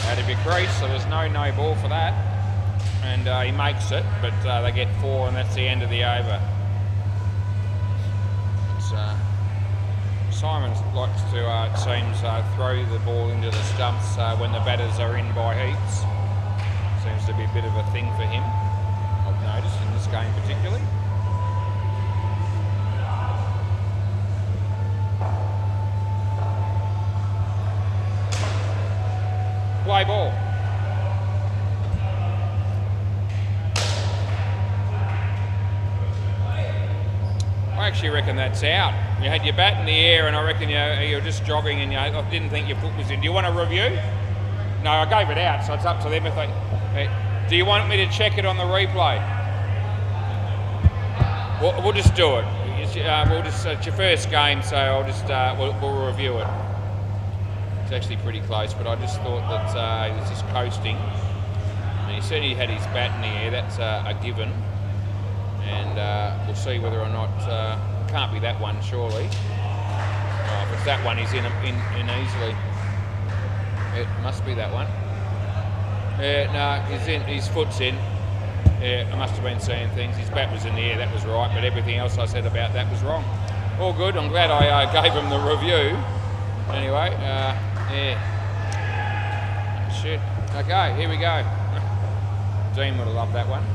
Out of your crease, so there's no ball for that. And he makes it, but they get 4 and that's the end of the over. Simon likes to, it seems, throw the ball into the stumps when the batters are in by heaps. Seems to be a bit of a thing for him, I've noticed, in this game particularly. Play ball. I actually reckon that's out. You had your bat in the air and I reckon you're just jogging and I didn't think your foot was in. Do you want a review? No, I gave it out, so it's up to them if they... Do you want me to check it on the replay? We'll just do it. It's your first game, so I'll just we'll review it. It's actually pretty close, but I just thought that he was just coasting. I mean, he certainly had his bat in the air. That's a given, and we'll see whether or not. Can't be that one, surely. If it's that one, he's in easily. It must be that one. No, he's in. His foot's in. Yeah, I must have been seeing things. His bat was in the air, that was right, but everything else I said about that was wrong. All good. I'm glad I gave him the review. Anyway, yeah. Shit. Okay, here we go. Dean would have loved that one.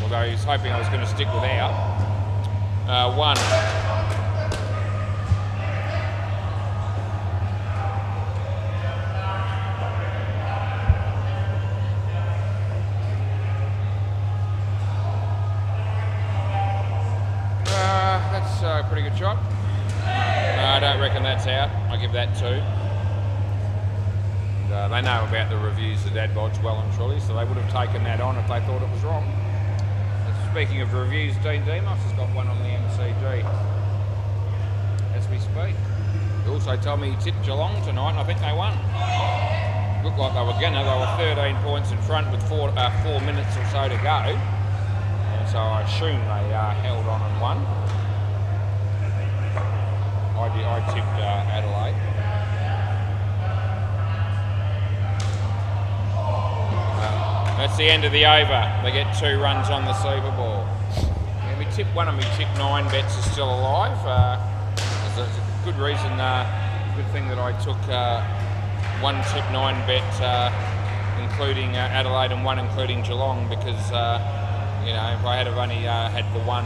Although he was hoping I was going to stick without. One. That's a pretty good shot. No, I don't reckon that's out. I give that 2. And, they know about the reviews of dad bods well and truly, so they would have taken that on if they thought it was wrong. And speaking of reviews, Dean Demos has got one on the MCG as we speak. He also told me he tipped Geelong tonight, and I think they won. Looked like they were gonna. They were 13 points in front with 4 minutes or so to go, and so I assume they held on and won. I tipped Adelaide. That's the end of the over. They get 2 runs on the Super Bowl. Yeah, one of my tip 9 bets is still alive. There's a good reason, good thing that I took 1 tip 9 bet, including Adelaide, and 1 including Geelong, because you know, if I had have only had the 1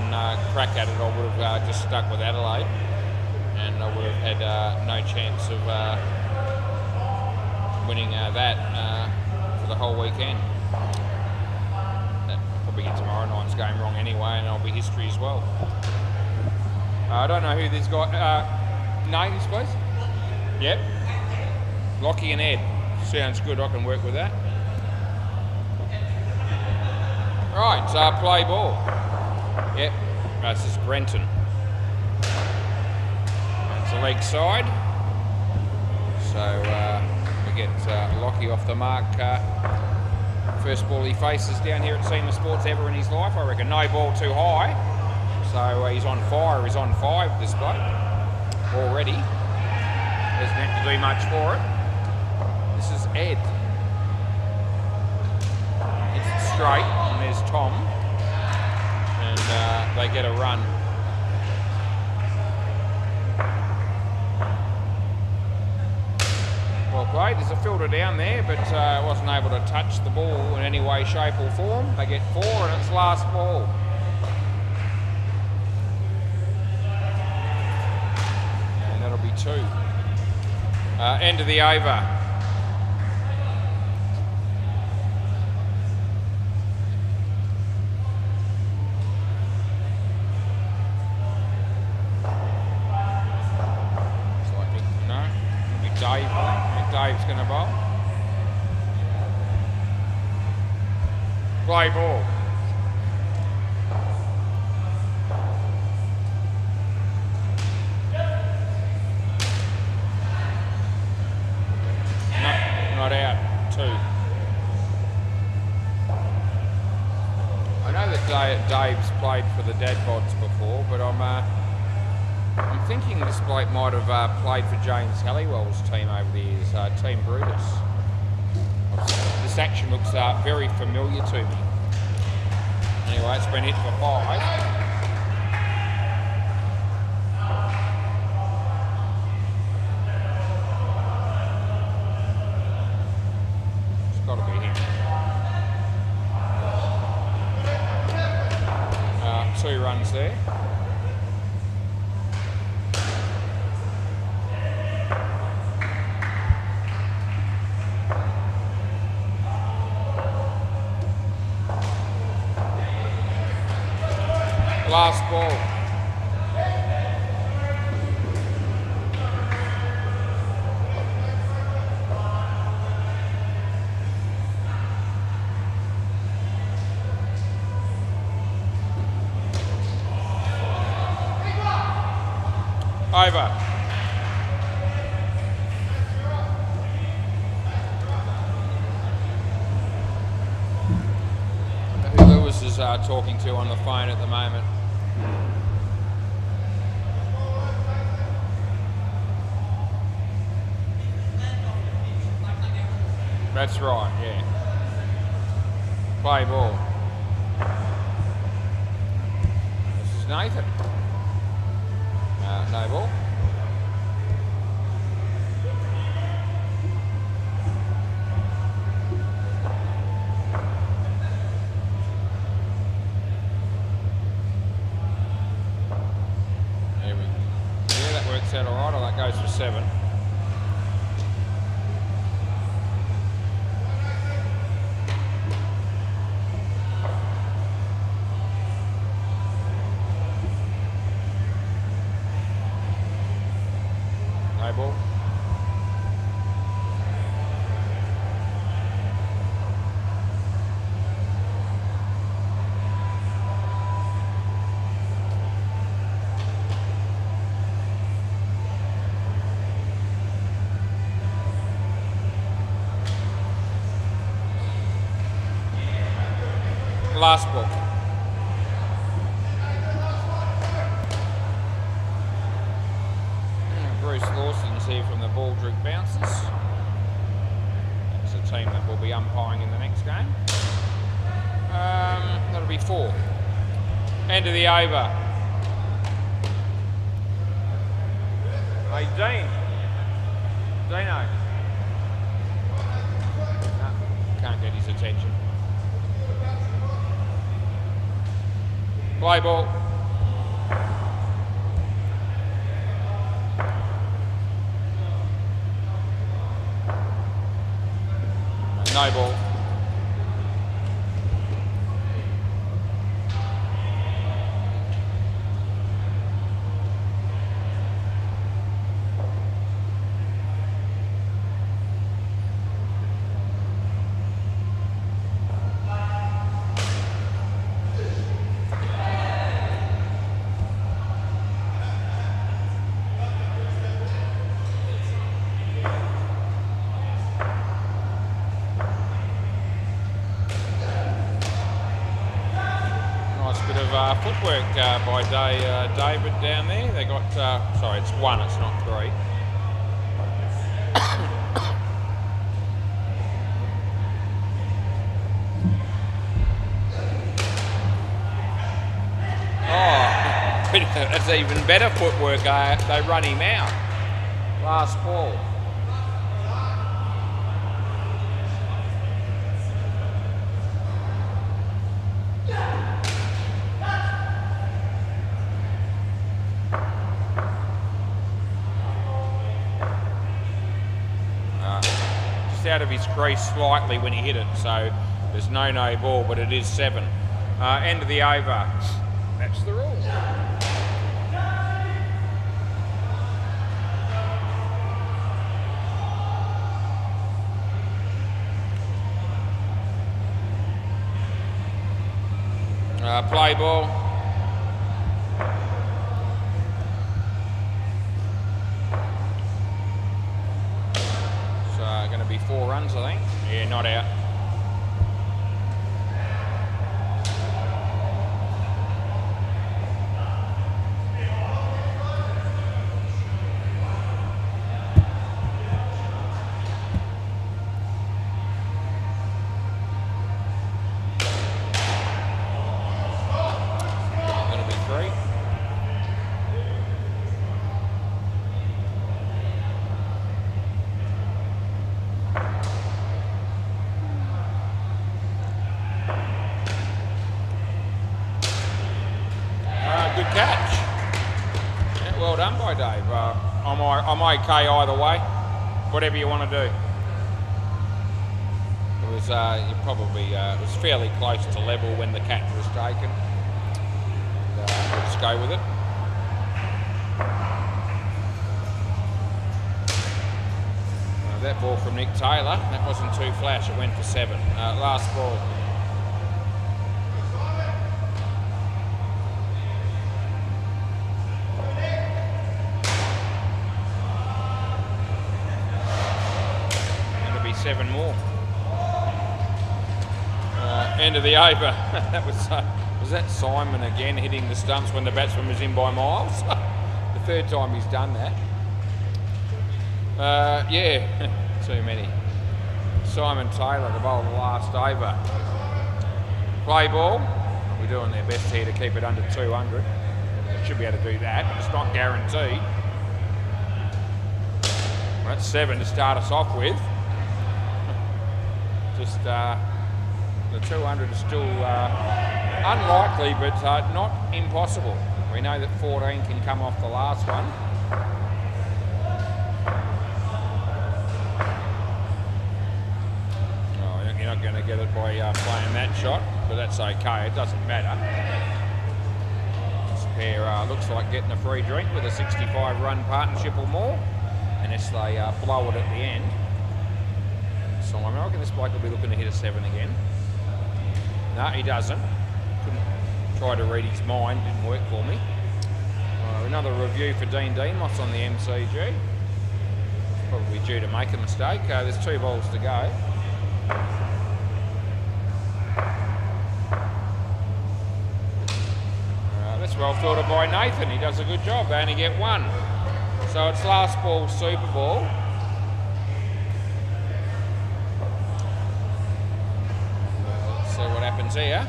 crack at it, I would have just stuck with Adelaide. And I would have had no chance of winning that for the whole weekend. That'll probably get tomorrow night's game wrong anyway, and I'll be history as well. I don't know who this guy... names, please? Yep. Lockie and Ed. Sounds good, I can work with that. Right, play ball. Yep, this is Brenton. It's a leg side, so we get Lockie off the mark. First ball he faces down here at SEMA Sports ever in his life, I reckon. No ball too high, so he's on fire. He's on 5 this bloke already. Doesn't have to do much for it. This is Ed. It's straight, and there's Tom, and they get a run. Well played. There's a fielder down there, but wasn't able to touch the ball in any way, shape or form. They get 4, and it's last ball. And that'll be 2. End of the over. Dave's going to bowl. Play ball. Not out. 2. I know that Dave's played for the Dad Bods before, but I'm thinking this bloke might have played for James Halliwell's team over the years, Team Brutus. This action looks very familiar to me. Anyway, it's been hit for 5. It's got to be him. 2 runs there. Last ball. over. Who Lewis is talking to on the phone at the moment. That's right, yeah. Play ball. This is Nathan. No ball. There we go. Yeah, that works out alright. That goes for 7. Ball. Last ball. Bruce Lawson's here from the Baldrick Bouncers. That's a team that will be umpiring in the next game. That'll be 4. End of the over. Hey, Dean. Dino. No, can't get his attention. Play ball. No ball. Footwork by David down there. They got, sorry, it's 1, it's not 3. Oh, that's even better footwork. They run him out. Last ball. Out of his crease slightly when he hit it, so there's no ball, but it is 7. End of the over. That's the rule. Play ball. Going to be 4 runs, I think. Yeah, not out. Going to be 3. Good catch. Yeah, well done by Dave. I'm okay either way. Whatever you want to do. It was it was fairly close to level when the catch was taken. We'll just go with it. That ball from Nick Taylor, that wasn't too flash. It went for 7. Last ball. 7 more. End of the over. That was that Simon again hitting the stumps when the batsman was in by miles? The third time he's done that. Yeah, too many. Simon Taylor, the bowl of the last over. Play ball. We're doing their best here to keep it under 200. They should be able to do that, but it's not guaranteed. Well, that's 7 to start us off with. Just the 200 is still unlikely, but not impossible. We know that 14 can come off the last one. Oh, you're not going to get it by playing that shot, but that's okay. It doesn't matter. This pair looks like getting a free drink with a 65-run partnership or more, unless they blow it at the end. So I reckon this bloke will be looking to hit a 7 again. No, he doesn't. Couldn't try to read his mind, didn't work for me. Another review for Dean Demos on the MCG. Probably due to make a mistake. There's 2 balls to go. That's well thought of by Nathan. He does a good job. They only get 1. So it's last ball, super ball. Let's see what happens here.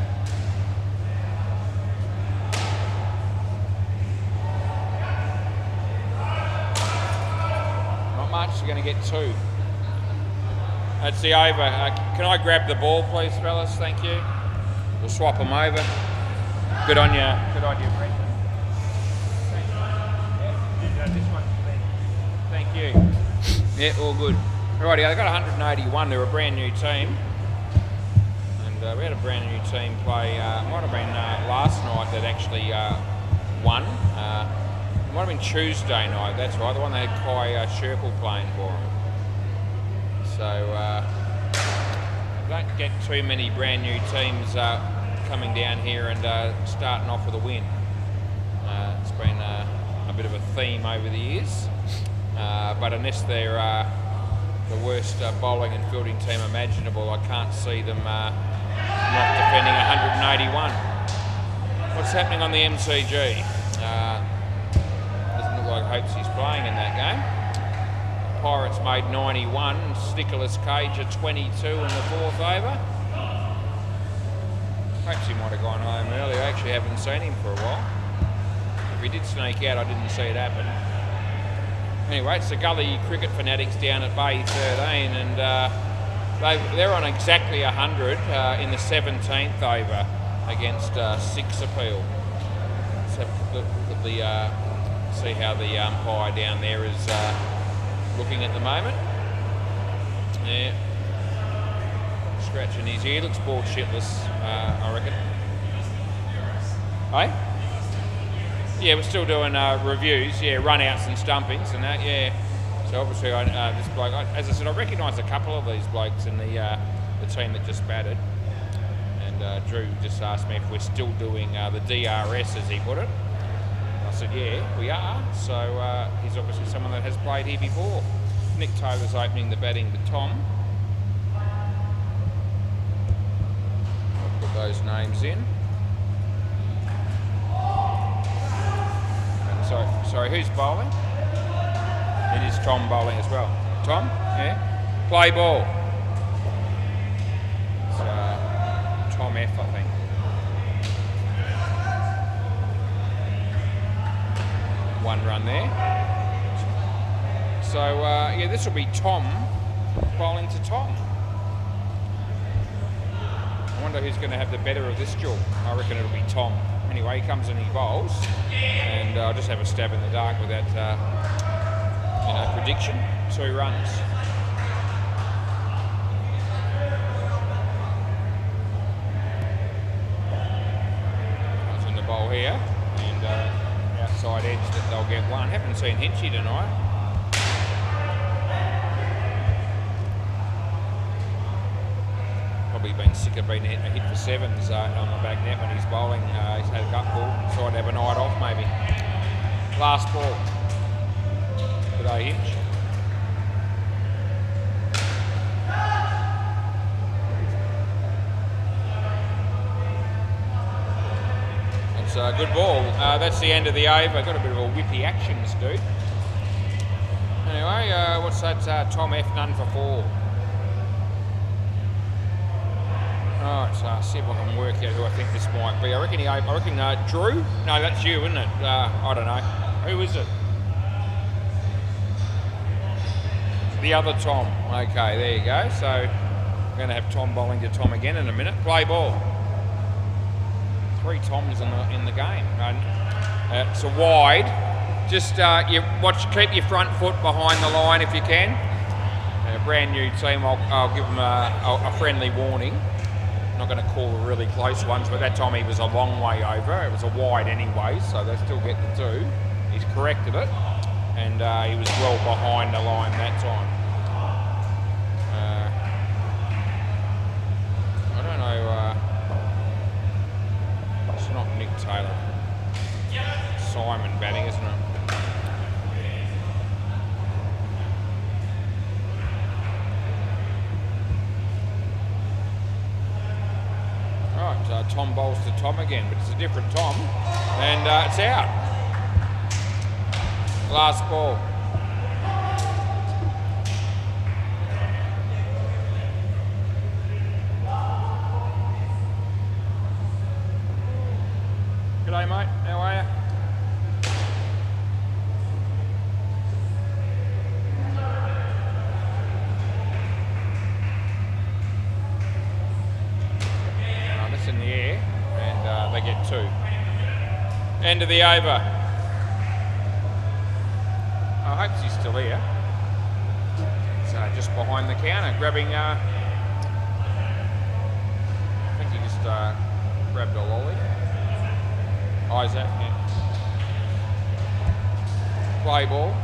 Not much, you're going to get 2. That's the over. Can I grab the ball, please, fellas? Thank you. We'll swap them over. Good on you. Good on you, Brent. Thank you. Yeah, all good. Alrighty, they got 181. They're a brand new team. And we had a brand new team play, might have been last night that actually won. It might have been Tuesday night, that's right, the one that had Kai Sherkle playing for them. So, don't get too many brand new teams coming down here and starting off with a win. It's been a bit of a theme over the years, but unless they're the worst bowling and fielding team imaginable, I can't see them not defending 181. What's happening on the MCG? Doesn't look like Hopesy's playing in that game. Pirates made 91, Nicholas Cage at 22 in the 4th over. Hopesy might have gone home early. I actually haven't seen him for a while. If he did sneak out, I didn't see it happen. Anyway, it's the Gully Cricket Fanatics down at Bay 13, and they're on exactly 100 in the 17th over against 6 appeal. Let's have a look at the see how the umpire down there is looking at the moment. Yeah, scratching his ear. Looks bored shitless, I reckon. Hey? Yeah, we're still doing reviews. Yeah, run-outs and stumpings and that. Yeah. So obviously, this bloke, as I said, I recognise a couple of these blokes in the team that just batted. And Drew just asked me if we're still doing the DRS, as he put it. I said, yeah, we are. So he's obviously someone that has played here before. Nick Taylor's opening the batting with Tom. I'll put those names in. And sorry, who's bowling? It is Tom bowling as well. Tom? Yeah? Play ball. It's Tom F, I think. One run there. So, yeah, this will be Tom bowling to Tom. I wonder who's going to have the better of this duel. I reckon it'll be Tom. Anyway, he comes and he bowls. And I'll just have a stab in the dark with that, prediction. 2 runs. Comes in the bowl here. And outside edge that they'll get 1. Haven't seen Hinchy tonight. Probably been sick of being a hit for 7s on the back net when he's bowling. He's had a gut ball. Tried to have a night off maybe. Last ball. Today, Hinch. good ball. That's the end of the over. Got a bit of a whippy action, this dude. Anyway, what's that? Tom F, none for 4. Alright, see if I can work out who I think this might be. I reckon Drew? No, that's you, isn't it? I don't know. Who is it? The other Tom. Okay, there you go. So we're going to have Tom bowling to Tom again in a minute. Play ball. 3 Toms in the game. It's a wide. Just keep your front foot behind the line if you can. A brand new team. I'll give them a friendly warning. Not going to call the really close ones, but that time he was a long way over. It was a wide anyway, so they still get the 2. He's corrected it, and he was well behind the line that time. I don't know. It's not Nick Taylor. Simon batting, isn't it? Right, Tom bowls to Tom again, but it's a different Tom, and it's out. Last ball. G'day, mate. How are you? That's in the air, and they get 2. End of the over. I hope he's still here. So just behind the counter, grabbing. I think he just grabbed a lolly. Isaac, yeah. Play ball.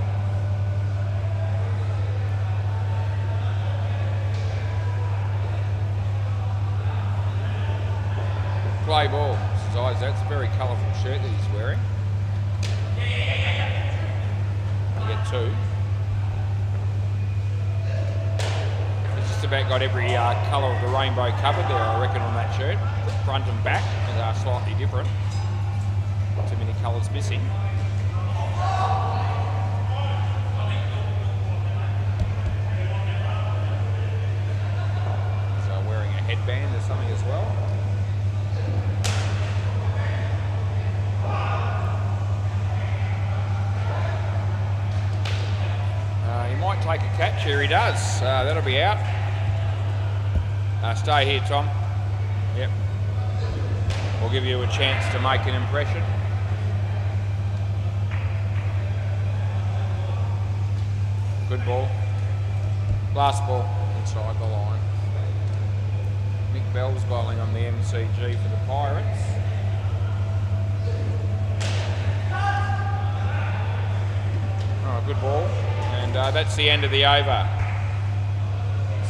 Play ball. This is Isaac. It's a very colourful shirt that he's wearing. You get 2. He's just about got every colour of the rainbow covered there, I reckon, on that shirt. Front and back are slightly different. Not too many colours missing. So wearing a headband or something as well. He might take a catch here. He does. That'll be out. Stay here, Tom. Yep. We'll give you a chance to make an impression. Good ball. Last ball inside the line. Nick Bell's bowling on the MCG for the Pirates. Oh, good ball. And that's the end of the over.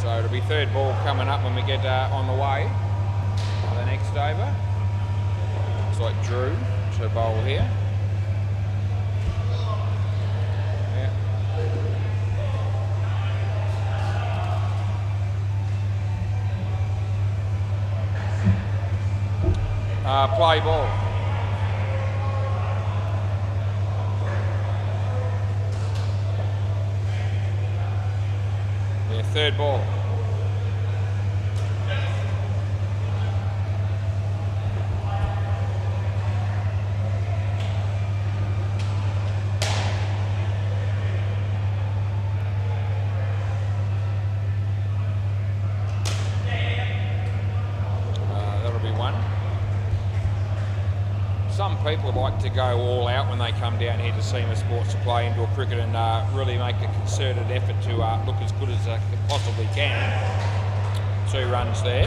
So it'll be 3rd ball coming up when we get on the way for the next over. Looks like Drew to bowl here. Play ball. Yeah, 3rd ball. That'll be 1. Some people like to go all out when they come down here to SEMA Sports to play indoor cricket and really make a concerted effort to look as good as they possibly can. 2 runs there.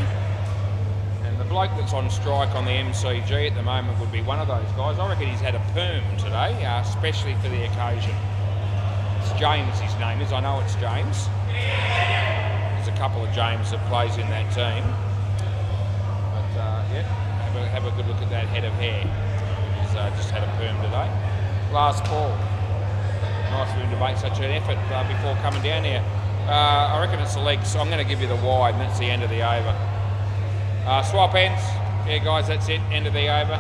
And the bloke that's on strike on the MCG at the moment would be one of those guys. I reckon he's had a perm today, especially for the occasion. It's James, his name is. I know it's James. There's a couple of James that plays in that team. But yeah, have a good look at that head of hair. Just had a perm today. Last ball. Nice of him to make such an effort before coming down here. I reckon it's the leg, so I'm going to give you the wide, and that's the end of the over. Swap ends. Yeah, guys, that's it. End of the over.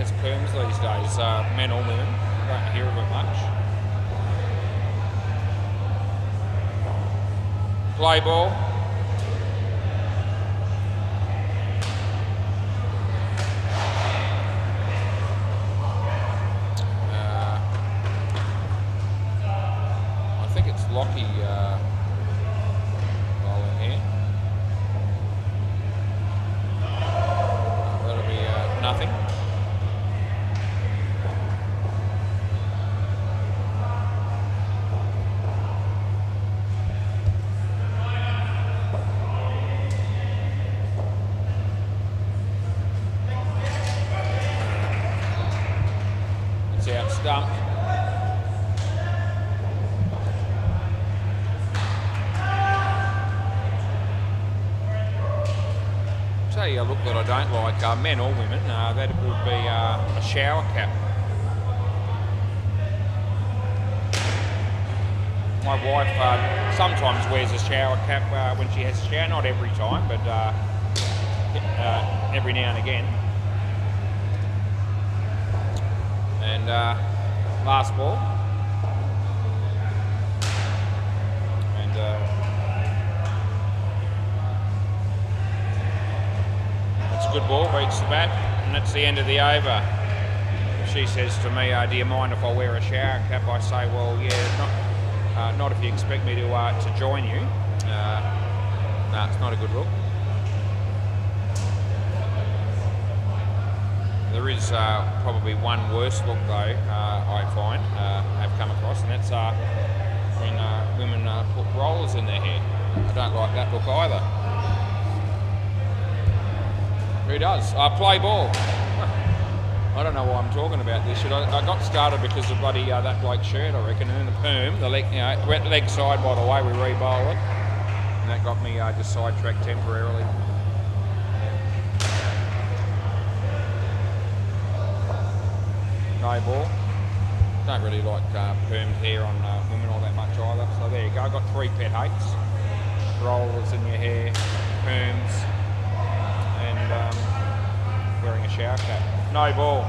less perms these days, men or women. Don't hear of it much. Play ball. I think it's Lockie bowling here. That'll be nothing. It's out stump. Tell you a look that I don't like, men or women, that would be a shower cap. My wife sometimes wears a shower cap when she has a shower, not every time, but every now and again. And last ball. And that's a good ball, beats the bat, and that's the end of the over. She says to me, do you mind if I wear a shower cap? I say, well, yeah, not if you expect me to join you. No, it's not a good look. There is probably one worse look though, I find, I've come across, and that's when women put rollers in their hair. I don't like that look either. Who does? Play ball. I don't know why I'm talking about this. I got started because of bloody that bloke shirt, I reckon, and then the perm, the leg, leg side, by the way, we re-bowl it, and that got me just sidetracked temporarily. No ball. Don't really like permed hair on women all that much either. So there you go. I've got 3 pet hates. Rollers in your hair, perms, and wearing a shower cap. No ball.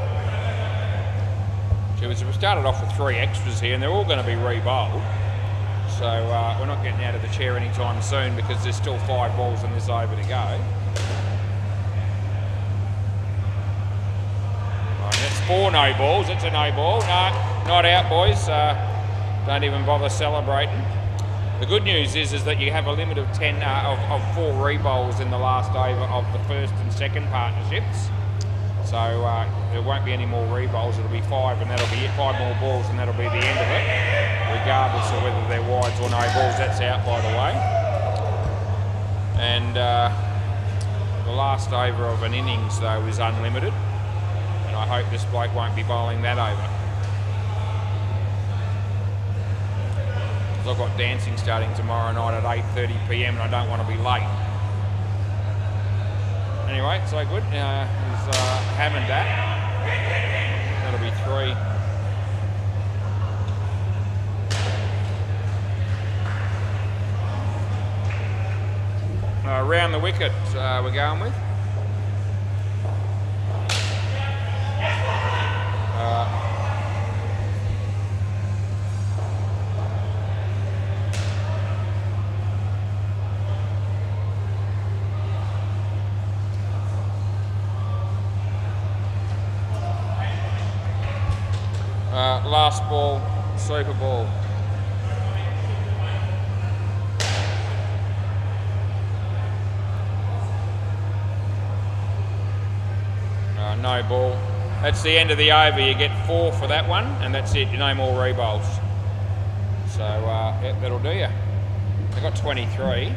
We started off with 3 extras here, and they're all going to be re-bowled. So we're not getting out of the chair anytime soon because there's still 5 balls in this over to go. That's 4 no balls. It's a no ball. No, not out, boys. Don't even bother celebrating. The good news is that you have a limit of 10 of 4 re-bowls in the last over of the first and second partnerships. So there won't be any more re-bowls. It'll be 5, and that'll be it. 5 more balls, and that'll be the end of it, regardless of whether they're wides or no balls. That's out, by the way. And the last over of an innings, though, is unlimited. I hope this bloke won't be bowling that over. I've got dancing starting tomorrow night at 8:30 p.m. and I don't want to be late. Anyway, so good. He's hammered that. That'll be 3. Around the wicket we're going with. Last ball, super ball. No ball. That's the end of the over. You get 4 for that one, and that's it. No more re-bowls. So yeah, that'll do you. I got 23.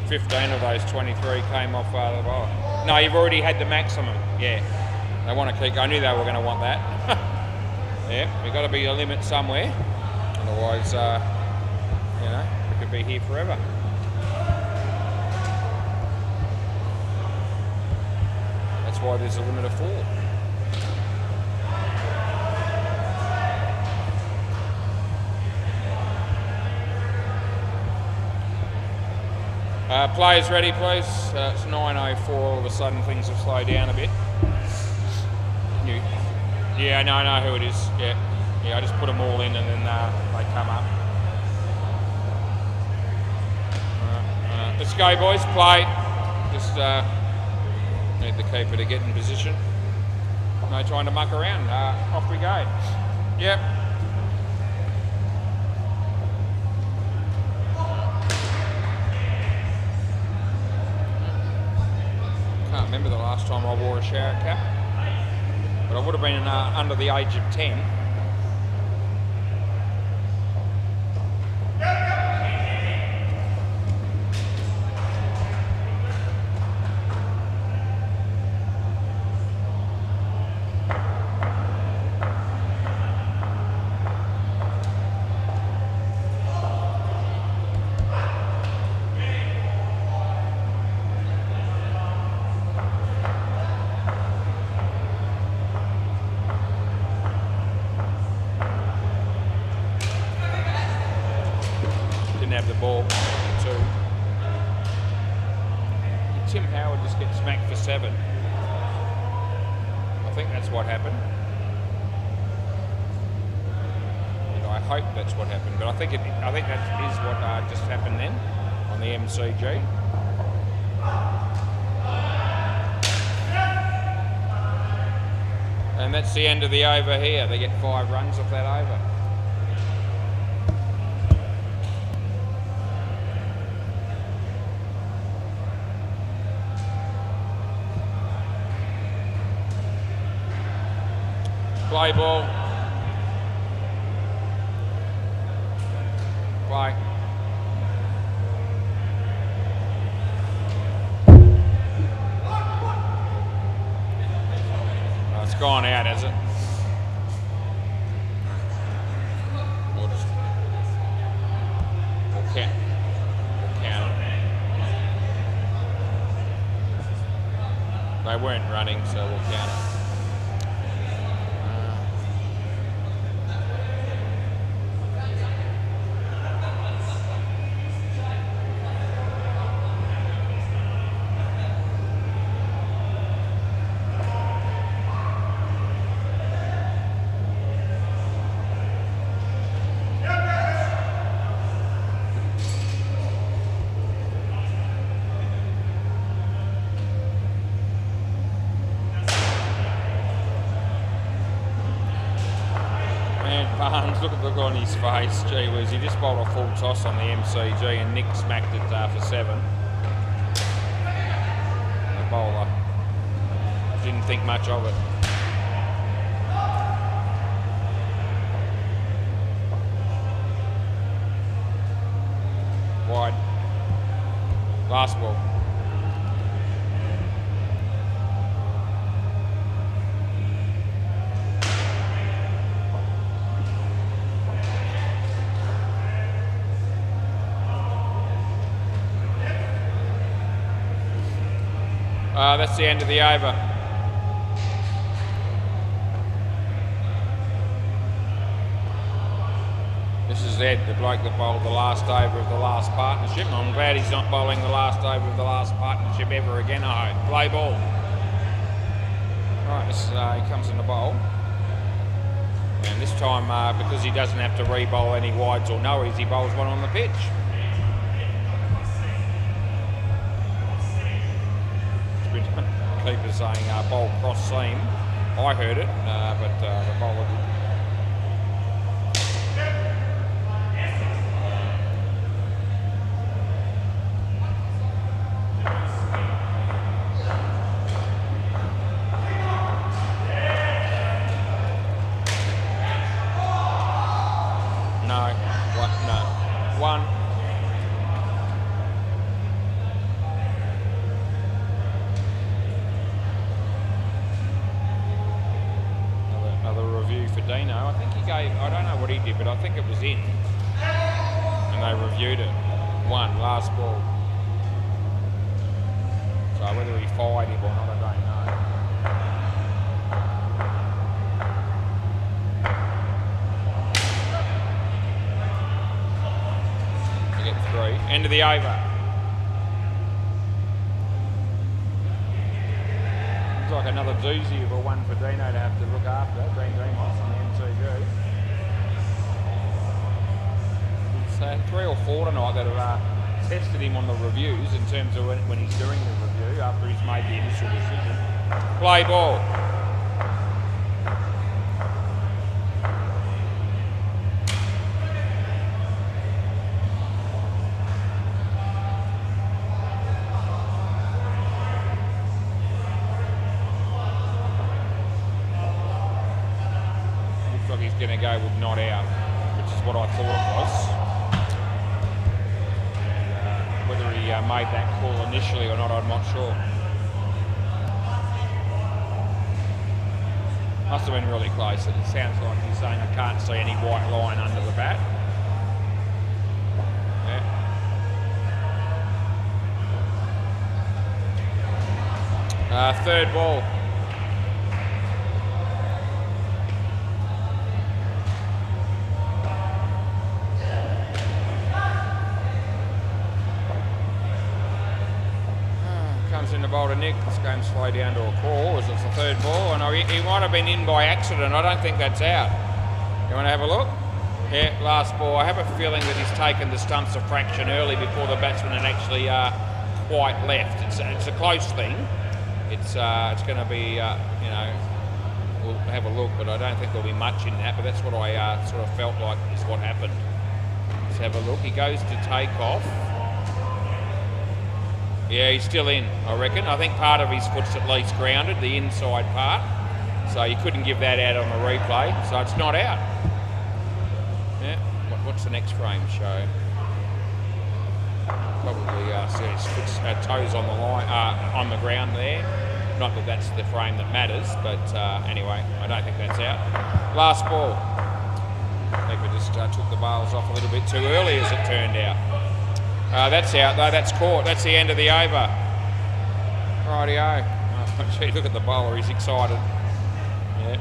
15 of those 23 came off the bowl. No, you've already had the maximum. Yeah, they want to keep. I knew they were going to want that. Yeah, we've got to be a limit somewhere. Otherwise, we could be here forever. That's why there's a limit of 4. Players ready, please. It's 9:04. All of a sudden, things have slowed down a bit. Yeah, no, I know who it is. Yeah, I just put them all in and then they come up. Let's go, boys. Play. Just need the keeper to get in position. No trying to muck around. Off we go. Yep. Can't remember the last time I wore a shower cap, but I would have been under the age of 10. Have the ball too. Tim Howard just gets smacked for 7. I think that's what happened. And I hope that's what happened, but I think that is what just happened then on the MCG. And that's the end of the over here. They get 5 runs off that over. Play ball. Play. Oh, it's gone out, has it? We'll count it. They weren't running, so we'll count it. Barnes, look at the look on his face. Gee whiz, he just bowled a full toss on the MCG and Nick smacked it for 7. The bowler didn't think much of it. Wide. Last ball. That's the end of the over. This is Ed, the bloke that bowled the last over of the last partnership. I'm glad he's not bowling the last over of the last partnership ever again, I hope. Play ball. Right, this is, he comes in the bowl. And this time, because he doesn't have to re-bowl any wides or noes, he bowls one on the pitch. Keeper saying bowl cross seam. I heard it, but the bowler didn't. No. What? No. 1. For Dino, I think he gave, I don't know what he did, but I think it was in, and they reviewed it. 1, last ball. So whether he fired him or not, I don't know. We get 3. End of the over. like another doozy of a one for Dino to have to look after, Dean Demos on the MCG. It's 3 or 4 tonight that have tested him on the reviews in terms of when he's doing the review after he's made the initial decision. Play ball. He's going to go with not out, which is what I thought it was. Whether he made that call initially or not, I'm not sure. Must have been really close. It sounds like he's saying I can't see any white line under the bat. Yeah. Third ball. In the bowl to Nick. This game's slow down to a call as it's the third ball, and he might have been in by accident. I don't think that's out. You want to have a look? Yeah, last ball. I have a feeling that he's taken the stumps a fraction early before the batsman had actually quite left. It's a close thing. It's going to be we'll have a look, but I don't think there'll be much in that. But that's what I sort of felt like is what happened. Let's have a look. He goes to take off. Yeah, he's still in, I reckon. I think part of his foot's at least grounded, the inside part. So you couldn't give that out on the replay. So it's not out. Yeah. What's the next frame show? Probably see his foot's toes on the line, on the ground there. Not that that's the frame that matters, but anyway, I don't think that's out. Last ball. I think we just took the bails off a little bit too early, as it turned out. That's out though, that's caught, that's the end of the over. Rightio. Oh, gee, look at the bowler, he's excited. Yeah.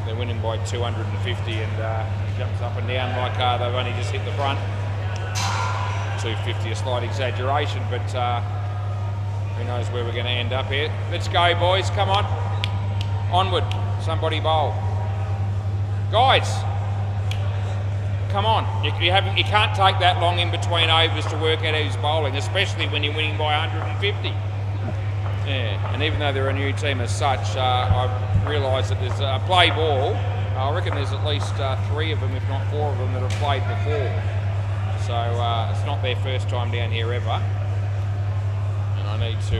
They're winning by 250 and he jumps up and down like they've only just hit the front. 250, a slight exaggeration, but who knows where we're going to end up here. Let's go, boys, come on. Onward, somebody bowl. Guys. Come on, you can't take that long in between overs to work out who's bowling, especially when you're winning by 150. Yeah, and even though they're a new team as such, I've realised that there's a play ball. I reckon there's at least 3 of them, if not 4 of them, that have played before. So it's not their first time down here ever. And I need to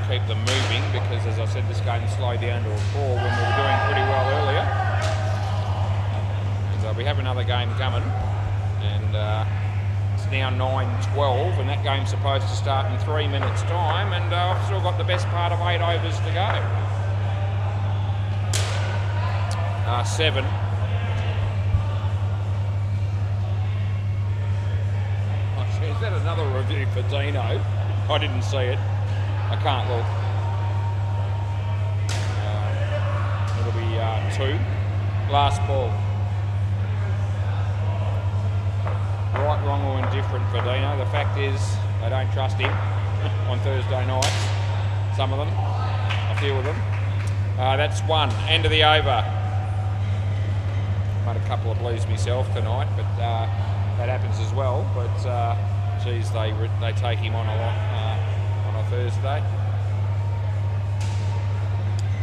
keep them moving because, as I said, this game slowed down to a 4 when we were doing pretty well earlier. We have another game coming, and it's now 9:12, and that game's supposed to start in 3 minutes' time, and I've still got the best part of 8 overs to go. 7. Oh, is that another review for Dino? I didn't see it. I can't look. It'll be 2. Last ball. Right, wrong or indifferent for Dino. The fact is, they don't trust him on Thursday nights. Some of them, a few of them. That's 1. End of the over. Made a couple of blues myself tonight, but that happens as well. But geez, they take him on a lot on a Thursday.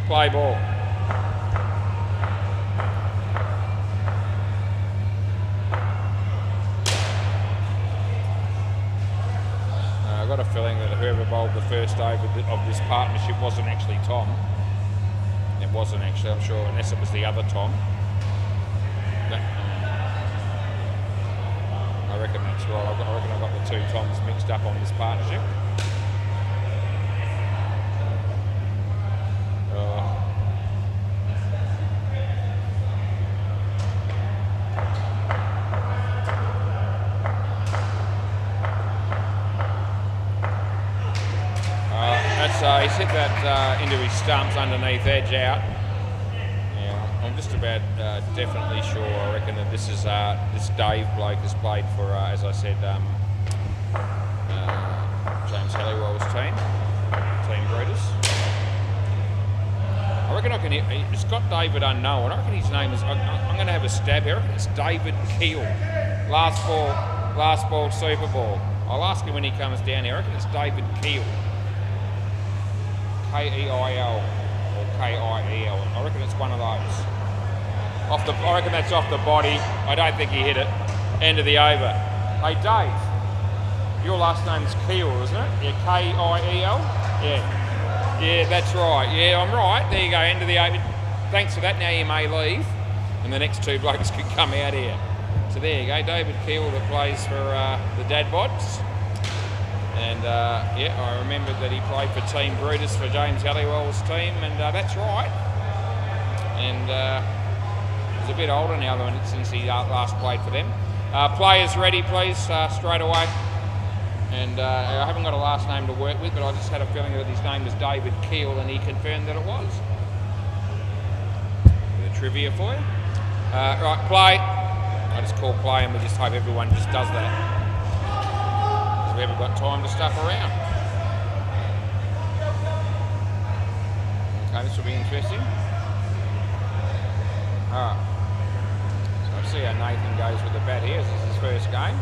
Play ball. I've got a feeling that whoever bowled the first over of this partnership wasn't actually Tom. It wasn't actually, I'm sure, unless it was the other Tom. I reckon that's right. I reckon I've got the 2 Toms mixed up on this partnership. He's hit that into his stumps underneath edge out. Yeah, I'm just about definitely sure. I reckon that this is this Dave bloke has played for, as I said, James Halliwell's team Breeders. reckon I can hit. It's got David Unknown. I reckon his name is. I'm going to have a stab here. I reckon it's David Keel. Last ball, Super Ball. I'll ask him when he comes down here. I reckon it's David Keel. K-E-I-L or K-I-E-L. I reckon it's one of those. I reckon that's off the body. I don't think he hit it. End of the over. Hey Dave, your last name's Keel, isn't it? Yeah, K-I-E-L? Yeah. Yeah, that's right. Yeah, I'm right. There you go, end of the over. Thanks for that. Now you may leave. And the next two blokes could come out here. So there you go, David Keel that plays for the Dadbods. And yeah, I remembered that he played for Team Brutus for James Halliwell's team, and that's right. And he's a bit older now than since he last played for them. Players ready, please, straight away. And I haven't got a last name to work with, but I just had a feeling that his name was David Keel, and he confirmed that it was. Bit of trivia for you. Right, play. I just call play, and we just hope everyone just does that. We haven't got time to stuff around. Okay, this will be interesting. Alright. So I see how Nathan goes with the bat here. This is his first game.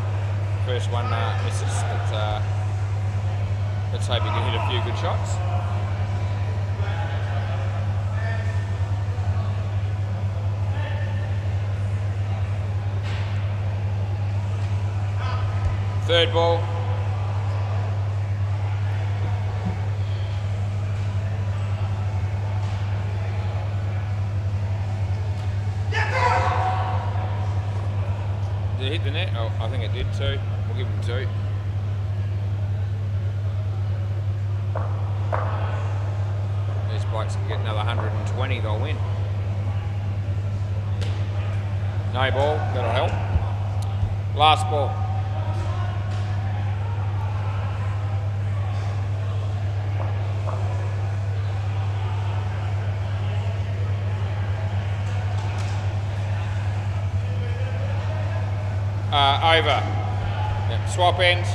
First one misses, but let's hope he can hit a few good shots. Third ball. Did it hit the net? Oh, I think it did too. We'll give him 2. These blokes can get another 120, they'll win. No ball, that'll help. Last ball. Over. Yep. Swap ends.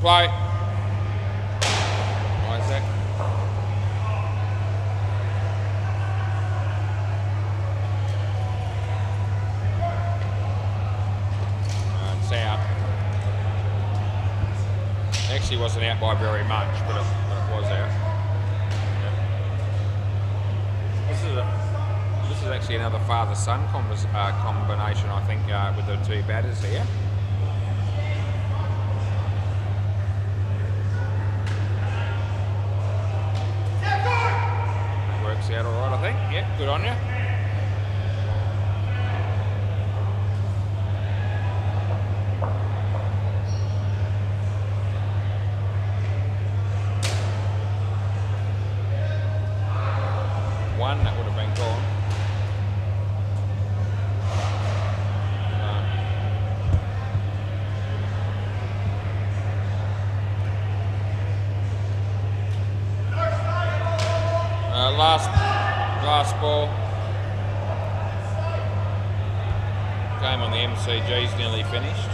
Play. Isaac. It's out. Actually wasn't out by very much, but it was out. Yep. This is actually another father-son combination, I think, with the two batters here. Works out all right, I think. Yep, good on you. That would have been gone. Last ball. Game on the MCG's nearly finished.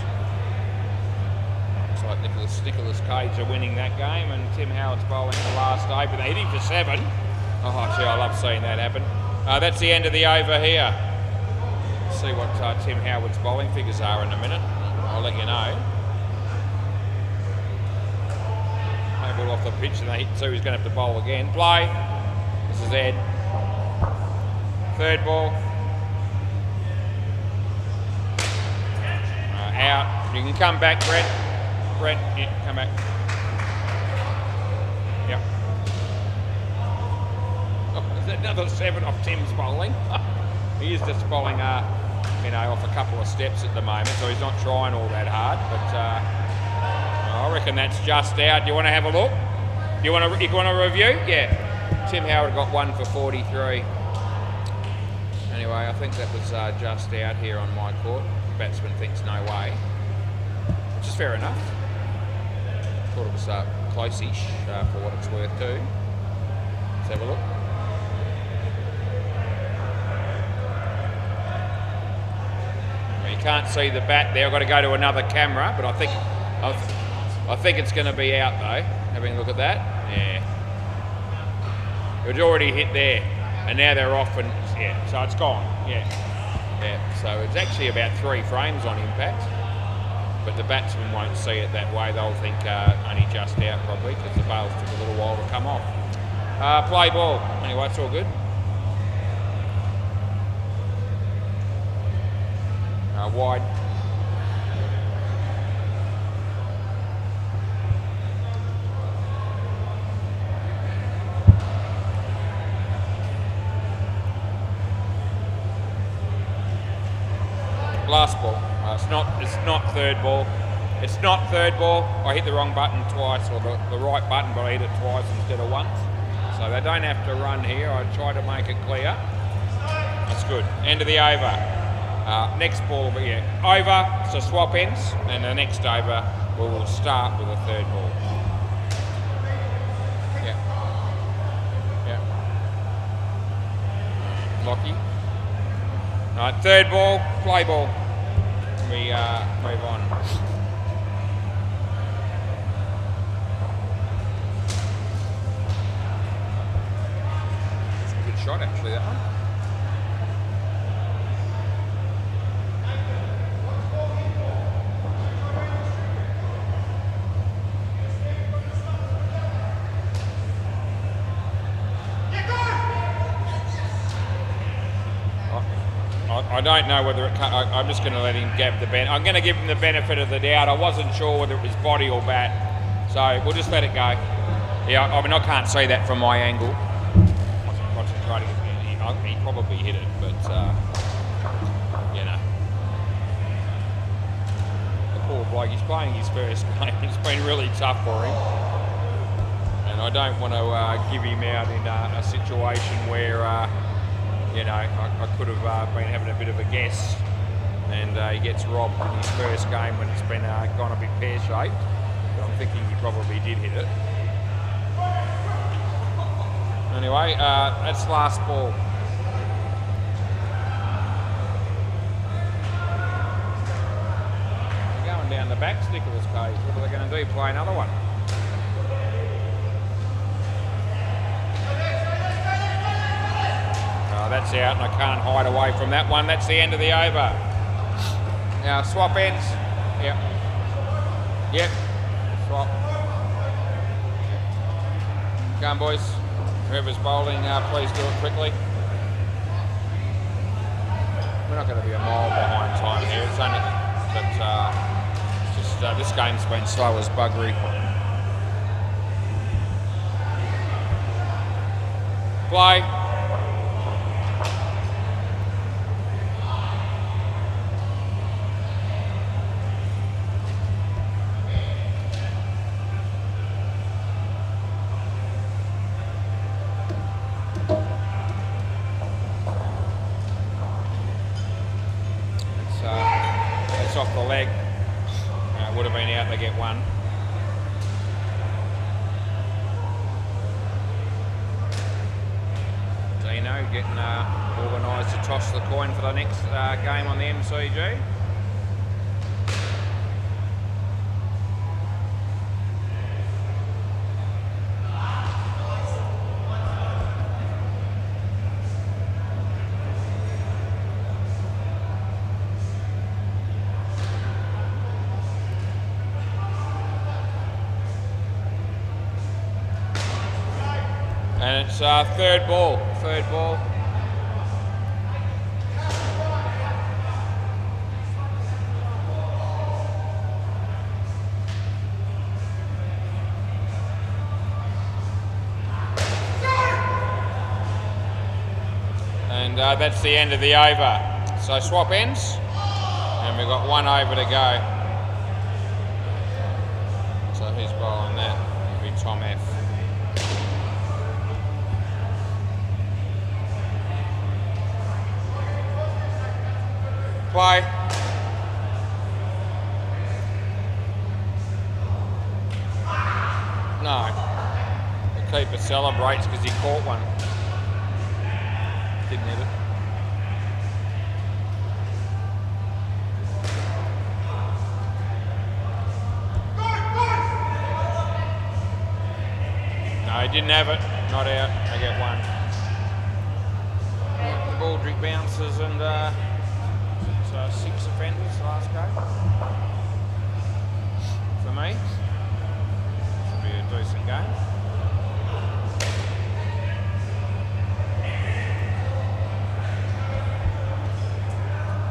Looks like Nicholas Cage are winning that game, and Tim Howard's bowling the last over. They hit him for 7. Oh, gee, I love seeing that happen. That's the end of the over here. See what Tim Howard's bowling figures are in a minute. I'll let you know. No ball off the pitch, and they hit 2. He's going to have to bowl again. Play. This is Ed. Third ball. Out. You can come back, Brent. Yeah, come back. Yep. Another 7 off Tim's bowling. He is just bowling, off a couple of steps at the moment, so he's not trying all that hard. But I reckon that's just out. Do you want to have a look? You want to review? Yeah. Tim Howard got 1 for 43. Anyway, I think that was just out here on my court. The batsman thinks no way, which is fair enough. Thought it was close-ish for what it's worth too. Let's have a look. can't see the bat there. I've got to go to another camera, but I think it's going to be out though. Having a look at that. Yeah. It was already hit there, and now they're off, and yeah, so it's gone. Yeah. So it's actually about 3 frames on impact, but the batsman won't see it that way. They'll think only just out probably because the bails took a little while to come off. Play ball. Anyway, it's all good. Wide. Last ball. It's not third ball. It's not third ball. I hit the wrong button twice, or the right button, but I hit it twice instead of once. So they don't have to run here. I try to make it clear. That's good. End of the over. Next ball, but yeah, over. So swap ends, and the next over we will start with a third ball. Yeah. Lockie. All right, third ball, play ball. We move on. It's a good shot, actually, that one. I don't know whether I'm just going to let him give the benefit. I'm going to give him the benefit of the doubt. I wasn't sure whether it was body or bat, so we'll just let it go. Yeah, I mean I can't see that from my angle. He probably hit it, but you know, the poor bloke. He's playing his first game. It's been really tough for him, and I don't want to give him out in a situation where. You know, I could have been having a bit of a guess, and he gets robbed in his first game when it's been gone a bit pear-shaped. But I'm thinking he probably did hit it. Anyway, that's last ball. They're going down the back, Nicholas Cage. What are they going to do? Play another one? That's out, and I can't hide away from that one. That's the end of the over. Now swap ends. Yep. Swap. Come on, boys. Whoever's bowling, please do it quickly. We're not going to be a mile behind time here. It's only, but just this game's been slow as buggery. Play. Off the leg. Would have been out to get one. Dino getting organised to toss the coin for the next game on the MCG. And it's third ball. And that's the end of the over. So swap ends, and we've got one over to go. So who's bowling that? It'll be Tom F. Play. No. The keeper celebrates because he caught one. Didn't hit it. No, he didn't have it. Not out. I get one. The Baldrick bounces and it's 6 offenders last game. For me. Should be a decent game.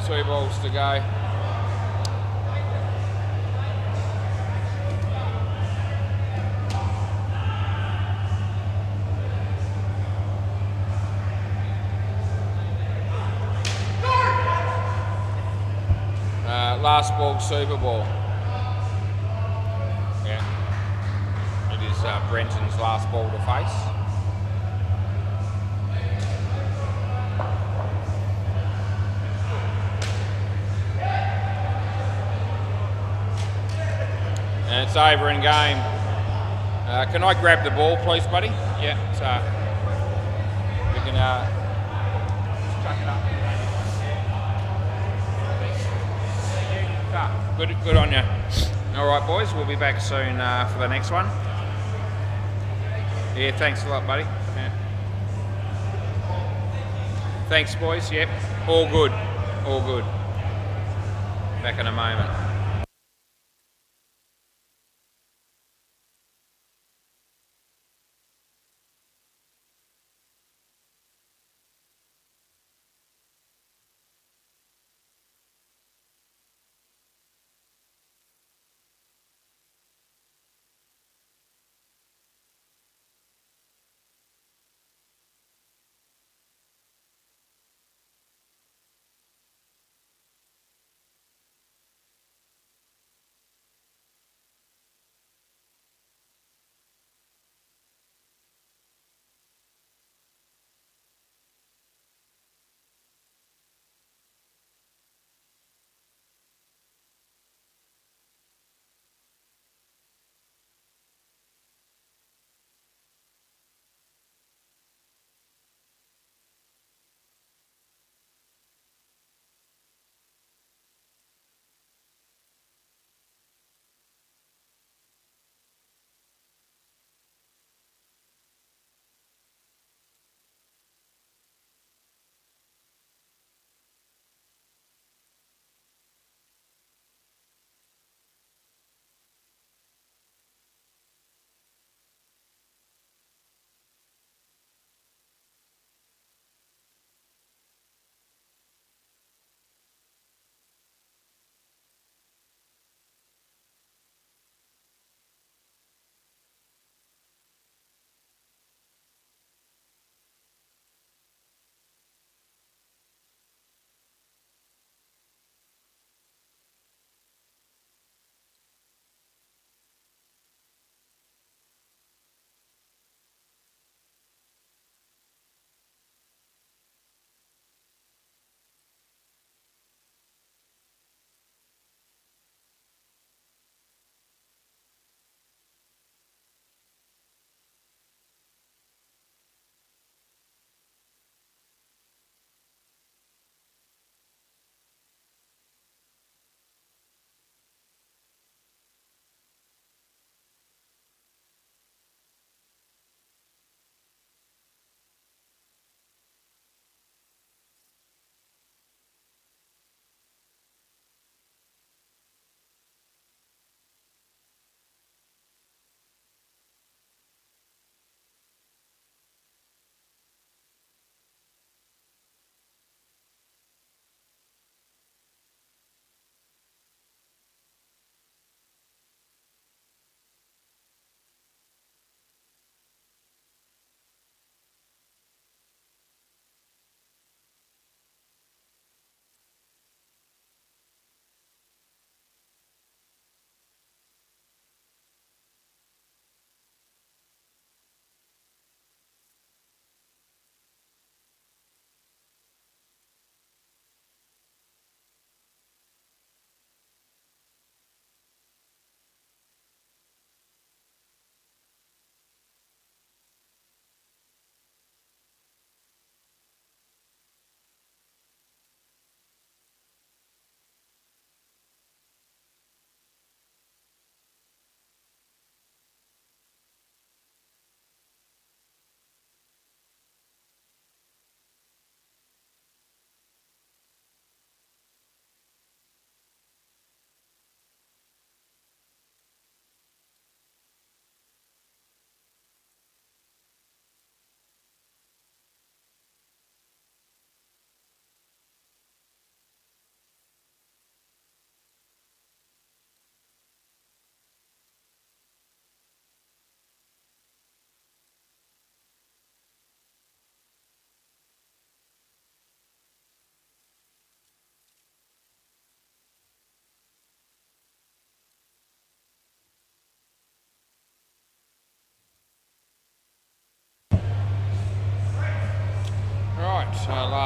Two balls to go. Last ball, Super Ball. Yeah. It is Brenton's last ball to face. And it's over in game. Can I grab the ball, please, buddy? Yeah. So we can chuck it up. Good on you. All right, boys. We'll be back soon for the next one. Yeah. Thanks a lot, buddy. Yeah. Thanks, boys. Yep. All good. All good. Back in a moment.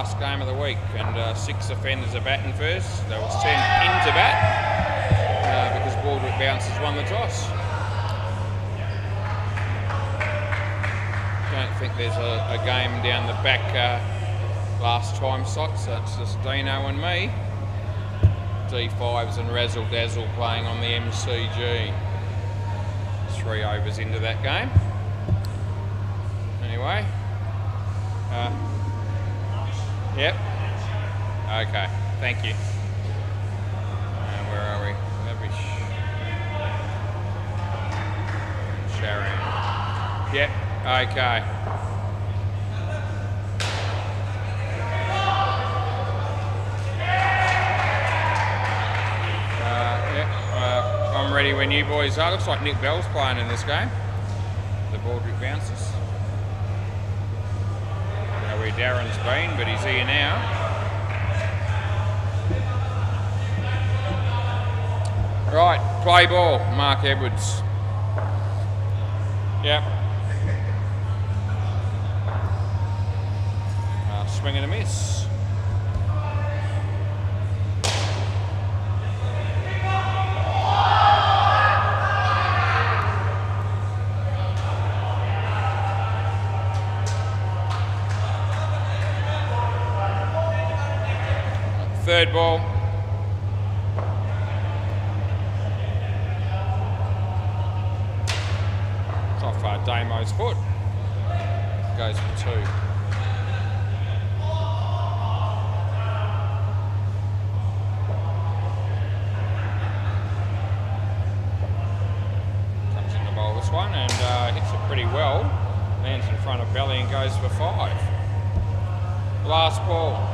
last game of the week, and 6 offenders are batting first. They were sent into bat because Baldwick Bouncers won the toss. Don't think there's a game down the back last time slot, so it's just Dino and me. D5s and Razzle Dazzle playing on the MCG. 3 overs into that game. Anyway. Yep. Okay, thank you. Where are we? Sharon. Yep, okay. I'm ready when you boys are. Looks like Nick Bell's playing in this game. The Baldwick Bouncers. I don't know where Darren's been, but he's here now. Right, play ball, Mark Edwards. Yep. Swing and a miss. Third ball. It's off Damo's foot. Goes for 2. Comes in to bowl this one and hits it pretty well. Lands in front of belly and goes for 5. Last ball.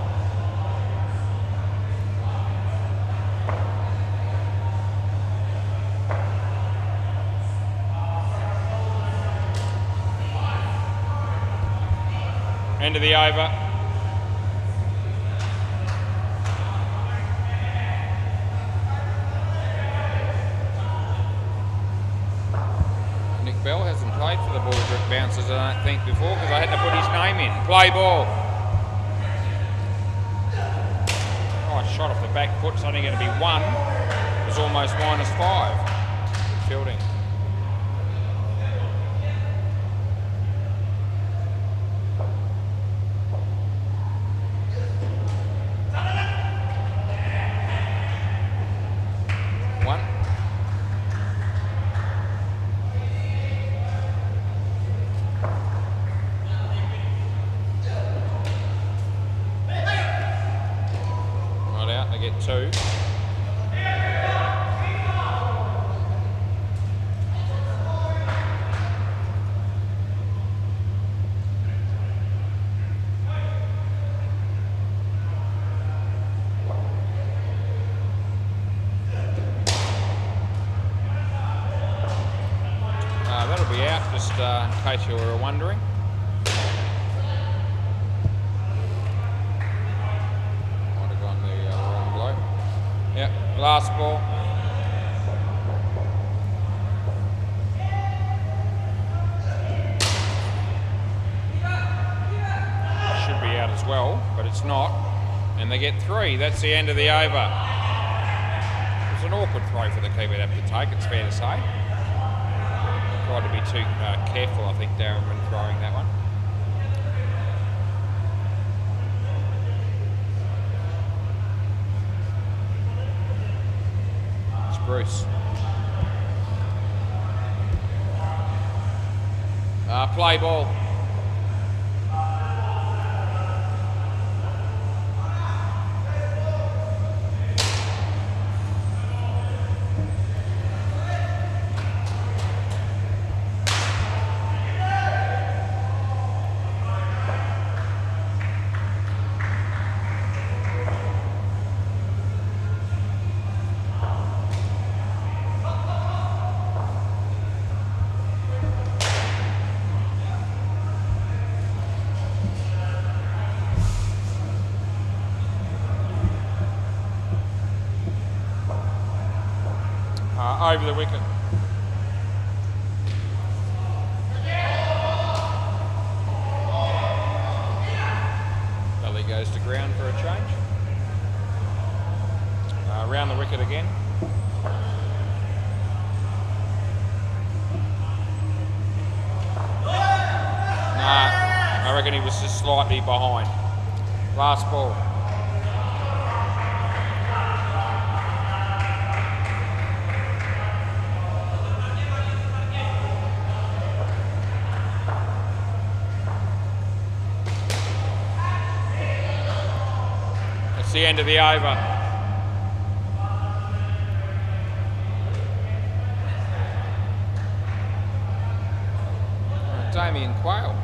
End of the over. Nick Bell hasn't played for the Baldwick Bouncers, I don't think, before, because I had to put his name in. Play ball. Oh, shot off the back foot. It's only going to be 1. It was almost -5. Good fielding. Get 2. That'll be out, just in case you were wondering. Yep, last ball. Should be out as well, but it's not. And they get 3. That's the end of the over. It was an awkward throw for the keeper to have to take, it's fair to say. Tried to be too careful, I think, Darren, when throwing that one. Bruce. Play ball. Over the wicket. Belly goes to ground for a change. Around the wicket again. I reckon he was just slightly behind. Last ball. It's the end of the over. Damien Quayle.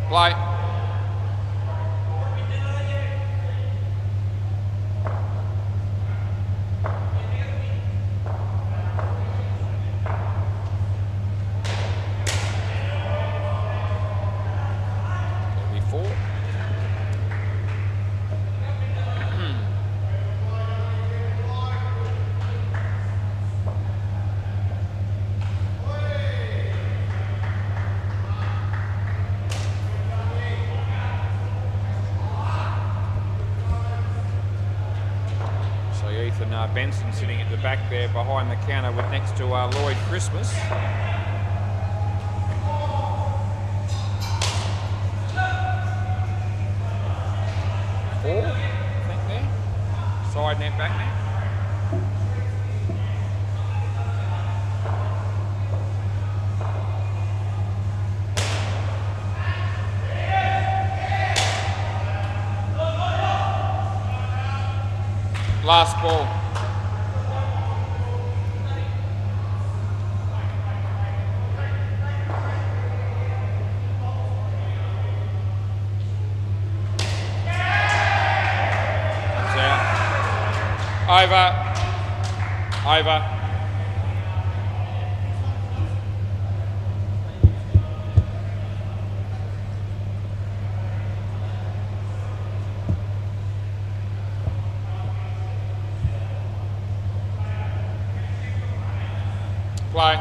Play. Benson sitting at the back there behind the counter with next to Lloyd Christmas. 4, I think there. Side net, back net. Last ball. Over. Play.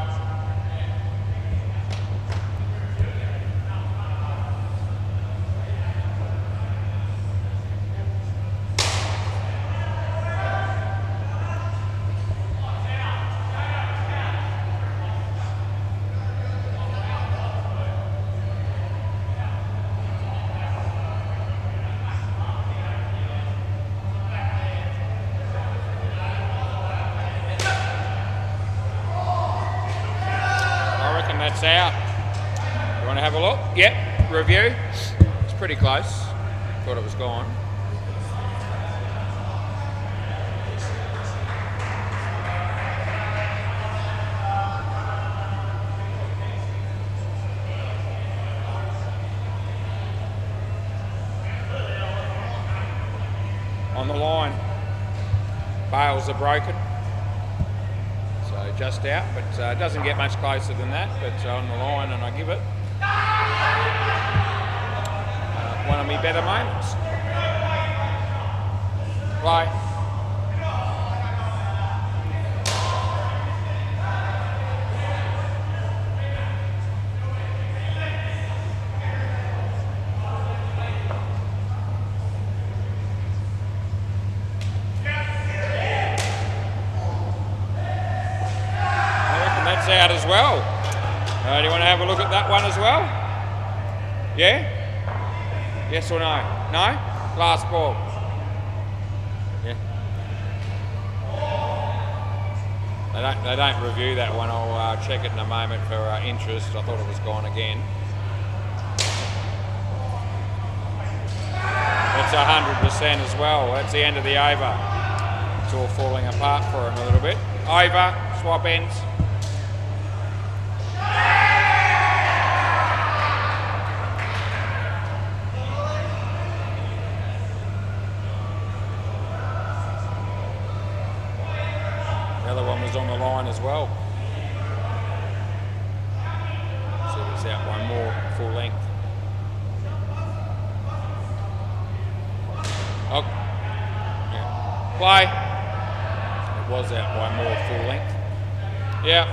That's out. You want to have a look? Yep, review. It's pretty close. Thought it was gone. On the line. Bails are broken. Just out, but it doesn't get much closer than that, but on the line, and I give it one of my better moments. Play. Out as well. Do you want to have a look at that one as well? Yeah? Yes or no? No? Last ball. Yeah. They don't review that one. I'll check it in a moment for interest. I thought it was gone again. That's 100% as well. That's the end of the over. It's all falling apart for him a little bit. Over. Swap ends. On the line as well. So it's out one more full length. Oh, yeah. Play. It was out one more full length. Yeah.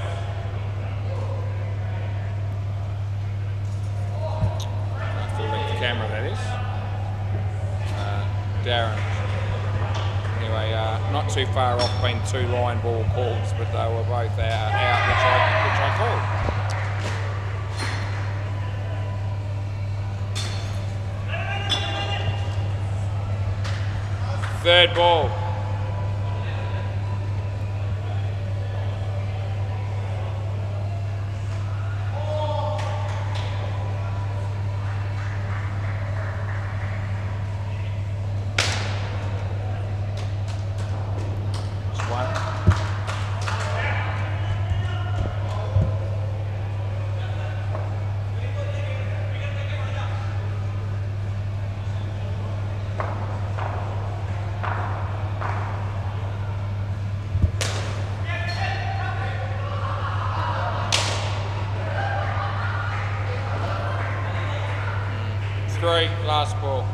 Full length camera, that is. Darren. Anyway, not too far off being 2 line ball calls, but they were both out which I called. Third ball. Three, last ball.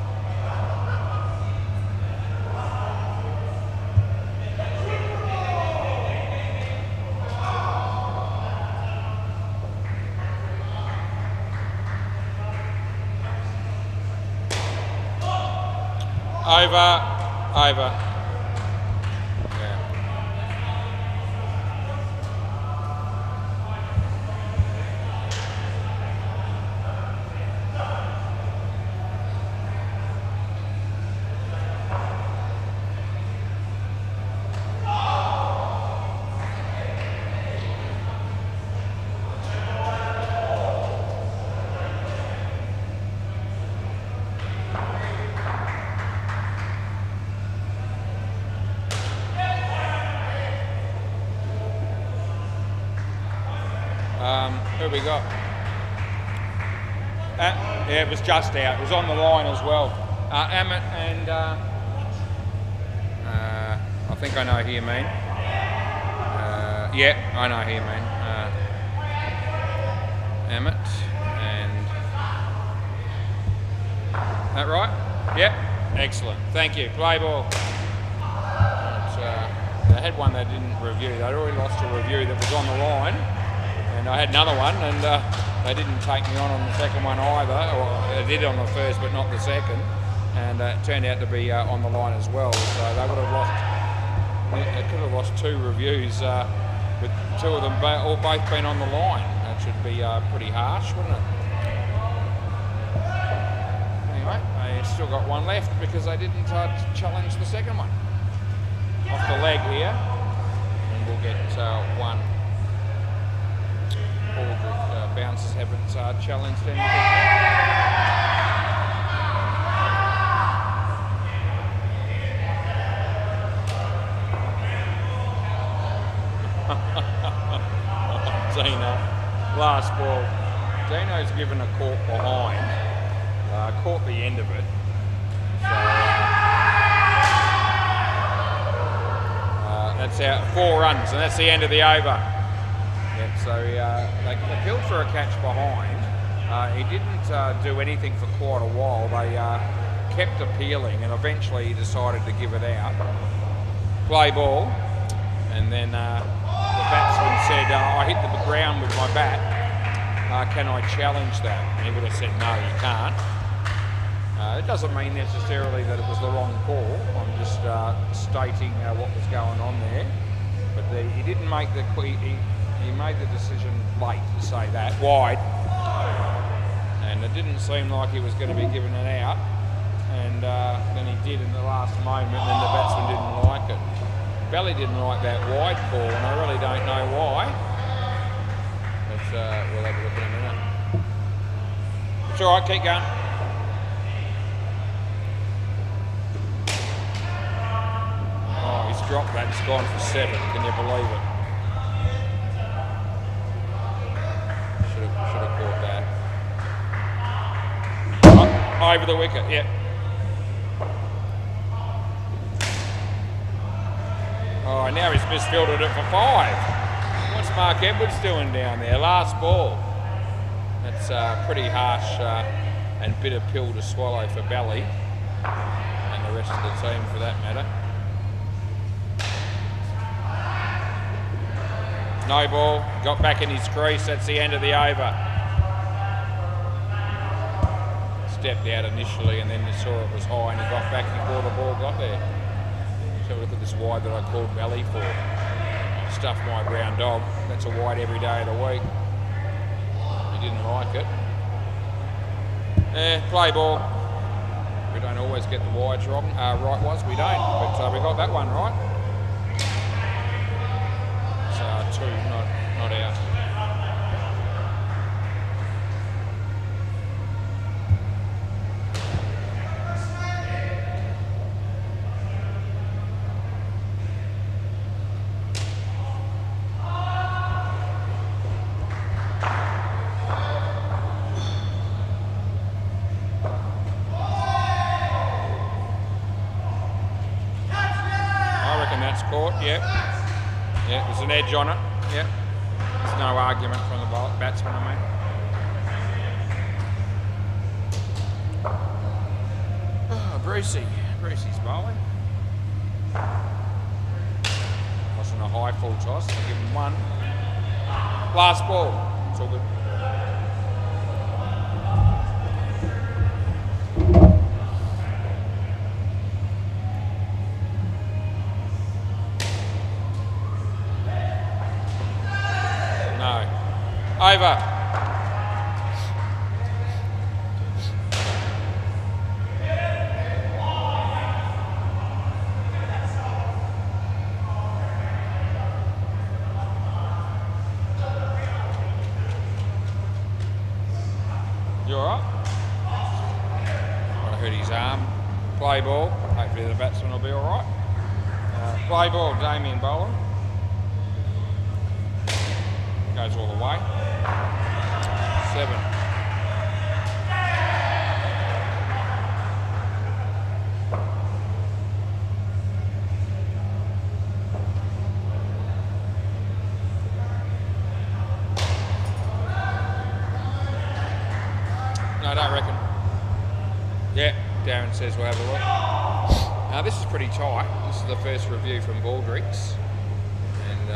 Over. Who we got? Yeah, it was just out. It was on the line as well. Emmett and I think I know who you mean. Yeah, I know who you mean. Emmett and that right? Yep. Excellent. Thank you. Play ball. They had one they didn't review. They'd already lost a review that was on the line. And I had another one, and they didn't take me on the second one either, or they did on the first, but not the second. And it turned out to be on the line as well. So they would have lost. They could have lost 2 reviews with 2 of them both been on the line. That should be pretty harsh, wouldn't it? Anyway, they still got one left because they didn't challenge the second one. Off the leg here, and we'll get one. All the bouncers haven't challenged anything yet. Dino, last ball. Dino's given a caught behind, caught the end of it. So that's out 4 runs, and that's the end of the over. So they appealed for a catch behind. He didn't do anything for quite a while. They kept appealing and eventually he decided to give it out. Play ball. And then the batsman said, I hit the ground with my bat. Can I challenge that? And he would have said, no, you can't. It doesn't mean necessarily that it was the wrong call. I'm just stating what was going on there. But he didn't make the... He made the decision late to say that, wide, and it didn't seem like he was going to be giving it out, and then he did in the last moment, and the batsman didn't like it. Belly didn't like that wide call, and I really don't know why, but we'll have a look in a minute. It's all right, keep going. Oh, he's dropped that, it's gone for 7, can you believe it? Should have caught that. Oh, over the wicket, yeah. Oh, now he's misfielded it for 5. What's Mark Edwards doing down there? Last ball. That's pretty harsh and bitter pill to swallow for Belly and the rest of the team for that matter. No ball, got back in his crease, that's the end of the over. stepped out initially and then he saw it was high and he got back before the ball got there. Let's have a look at this wide that I called Valley for. Stuff my brown dog. That's a wide every day of the week. He didn't like it. Play ball. We don't always get the wides wrong. Right was, we don't. But we got that one right. It's 2, not out. Court, yep. Yeah, there's an edge on it, yep. There's no argument from the batsman, I mean. Oh, Brucey's bowling. Wasn't a high full toss, I'll give him 1. Last ball, it's all good. Over. You alright? I heard his arm. Play ball. Hopefully the batsman will be alright. Play ball, Damien bowling. Goes all the way. 7. No, I don't reckon. Yeah, Darren says we'll have a look. Now this is pretty tight. This is the first review from Baldricks. And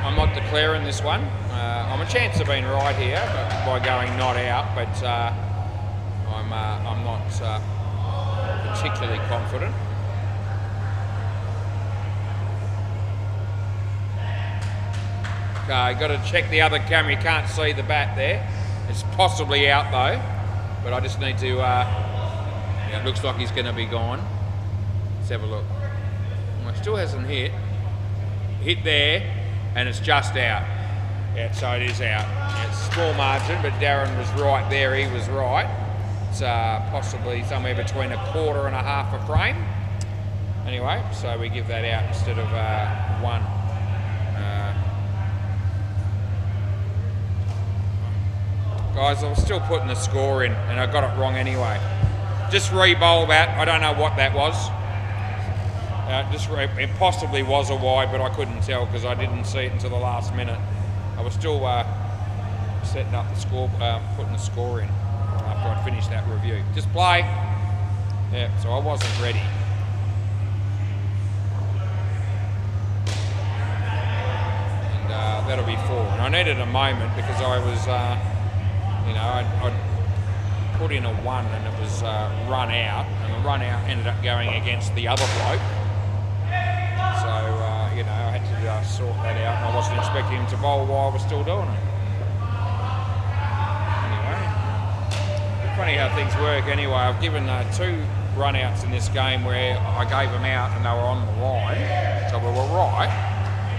I'm not declaring this one. I'm a chance of being right here by going not out, but I'm not particularly confident. Okay, got to check the other camera. You can't see the bat there. It's possibly out though, but I just need to. Yeah, it looks like he's going to be gone. Let's have a look. Well, it still hasn't hit. Hit there. And it's just out. Yeah, so it is out. Yeah, it's a small margin, but Darren was right there. He was right. It's possibly somewhere between 1/4 and 1/2 a frame. Anyway, so we give that out instead of 1. Guys, I was still putting the score in, and I got it wrong anyway. Just re-bowl that. I don't know what that was. It possibly was a wide, but I couldn't tell because I didn't see it until the last minute. I was still setting up the score, putting the score in after I'd finished that review. Just play. Yeah, so I wasn't ready. And that'll be 4. And I needed a moment because I was, I'd put in a 1 and it was run out, and the run out ended up going against the other bloke. So, I had to sort that out, and I wasn't expecting him to bowl while I was still doing it. Anyway, funny how things work anyway. I've given 2 run-outs in this game where I gave them out and they were on the line, so we were right.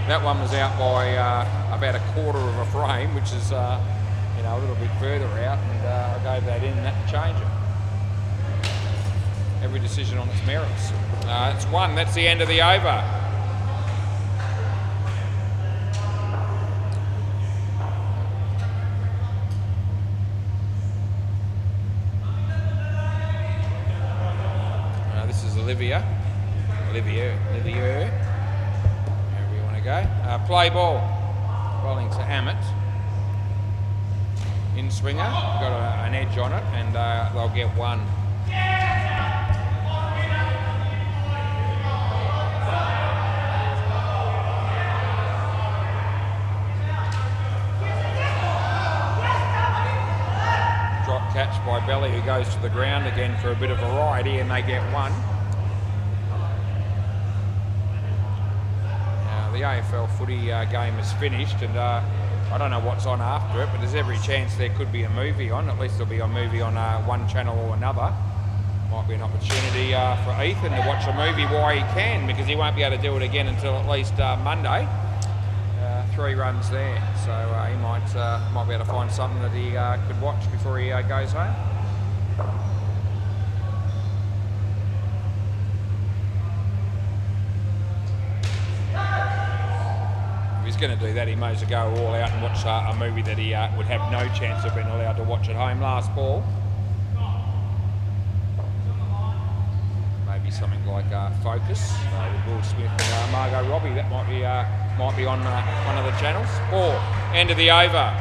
That one was out by about 1/4 of a frame, which is a little bit further out, and I gave that in and had to change it. Every decision on its merits. It's 1, that's the end of the over. This is Olivier, wherever you want to go. Play ball, bowling to Ammett. In swinger, got an edge on it, and they'll get 1. top catch by Belly, who goes to the ground again for a bit of variety, and they get one. The AFL footy game is finished, and I don't know what's on after it, but there's every chance there could be a movie on. At least there'll be a movie on one channel or another. Might be an opportunity for Ethan to watch a movie while he can, because he won't be able to do it again until at least Monday. 3 runs there, so he might be able to find something that he could watch before he goes home. If he's going to do that, he may as well go all out and watch a movie that he would have no chance of being allowed to watch at home. Last ball. Maybe something like Focus with Will Smith and Margot Robbie. That might be on one of the channels. Or end of the over.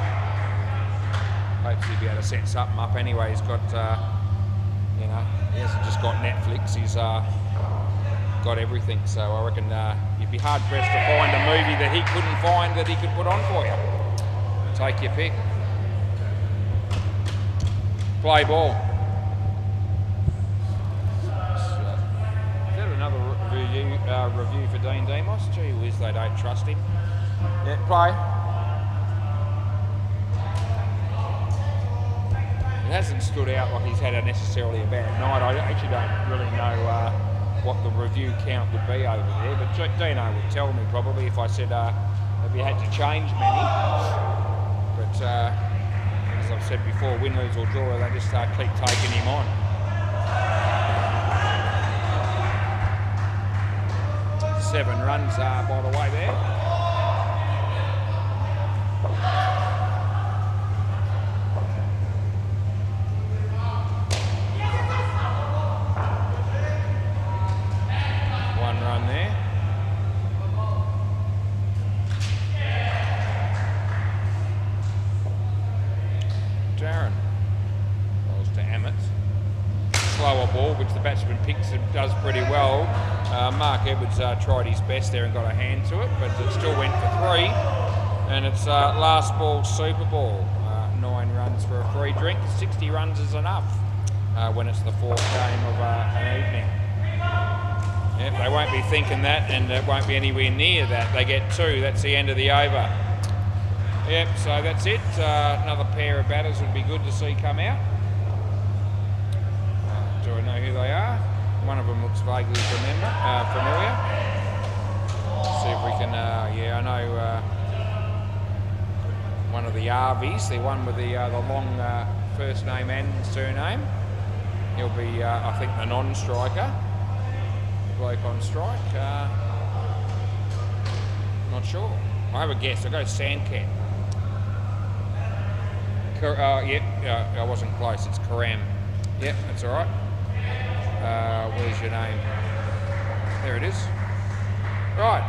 Hopes he'll be able to set something up anyway. He's got, he hasn't just got Netflix. He's got everything. So I reckon you'd be hard pressed to find a movie that he couldn't find that he could put on for you. Take your pick. Play ball. Review for Dean Demos. Gee whiz, they don't trust him. Yeah, play. It hasn't stood out like he's had necessarily a bad night. I actually don't really know what the review count would be over there, but Dino would tell me probably if I said if you had to change many. But as I've said before, win, lose or draw, they just keep taking him on. 7 runs by the way there. One run there. Darren. Balls to Ammett. Slower ball, which the batsman picks and does pretty well. Mark Edwards tried his best there and got a hand to it, but it still went for 3. And it's last ball, Super Ball. 9 runs for a free drink. 60 runs is enough when it's the 4th game of an evening. Yep, they won't be thinking that, and it won't be anywhere near that. They get 2. That's the end of the over. Yep, so that's it. Another pair of batters would be good to see come out. Do I know who they are? One of them looks vaguely familiar. See if we can, yeah, I know one of the Arvies, the one with the long first name and surname. He'll be, I think, the non-striker. The bloke on strike. Not sure. I have a guess. I'll go Sandcat. Yep, I wasn't close. It's Karam. Yep, that's all right. Where's your name? There it is. Right.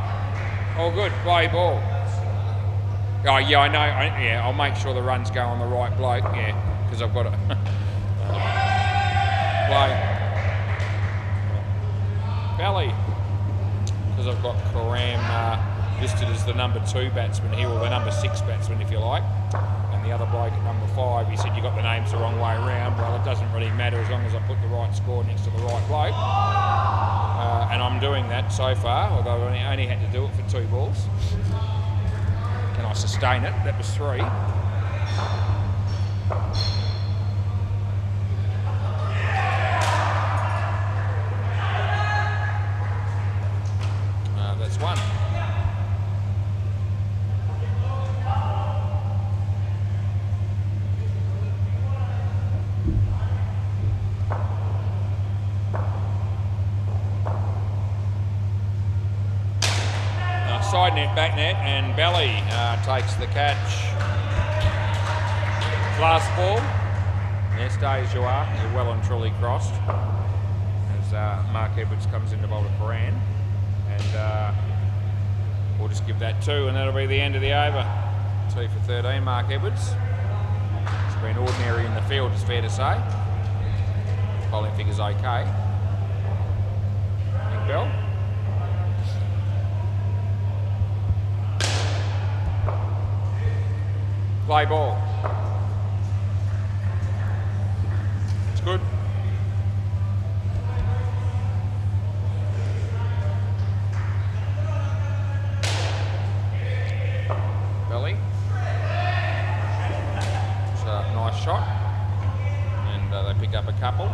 All good. Play ball. Oh, yeah, I know. Yeah, I'll make sure the runs go on the right bloke. Yeah, because I've got it. Play. Belly. Because I've got Karam listed as the number 2 batsman here, or the number 6 batsman, if you like. And the other bloke at number 5, he said you got the names the wrong way around. Well, it doesn't really matter as long as I put the right score next to the right bloke. And I'm doing that so far, although I only had to do it for 2 balls. Can I sustain it? That was 3. That's 1. Side net, back net, and Belly takes the catch. Last ball. Yeah, stay as you are. You're well and truly crossed. As Mark Edwards comes into bowl to Karan. And we'll just give that 2, and that'll be the end of the over. 2 for 13, Mark Edwards. It's been ordinary in the field, it's fair to say. Bowling figure's okay. Big Bell. Play ball. That's good. Belly. It's a nice shot. And they pick up a couple.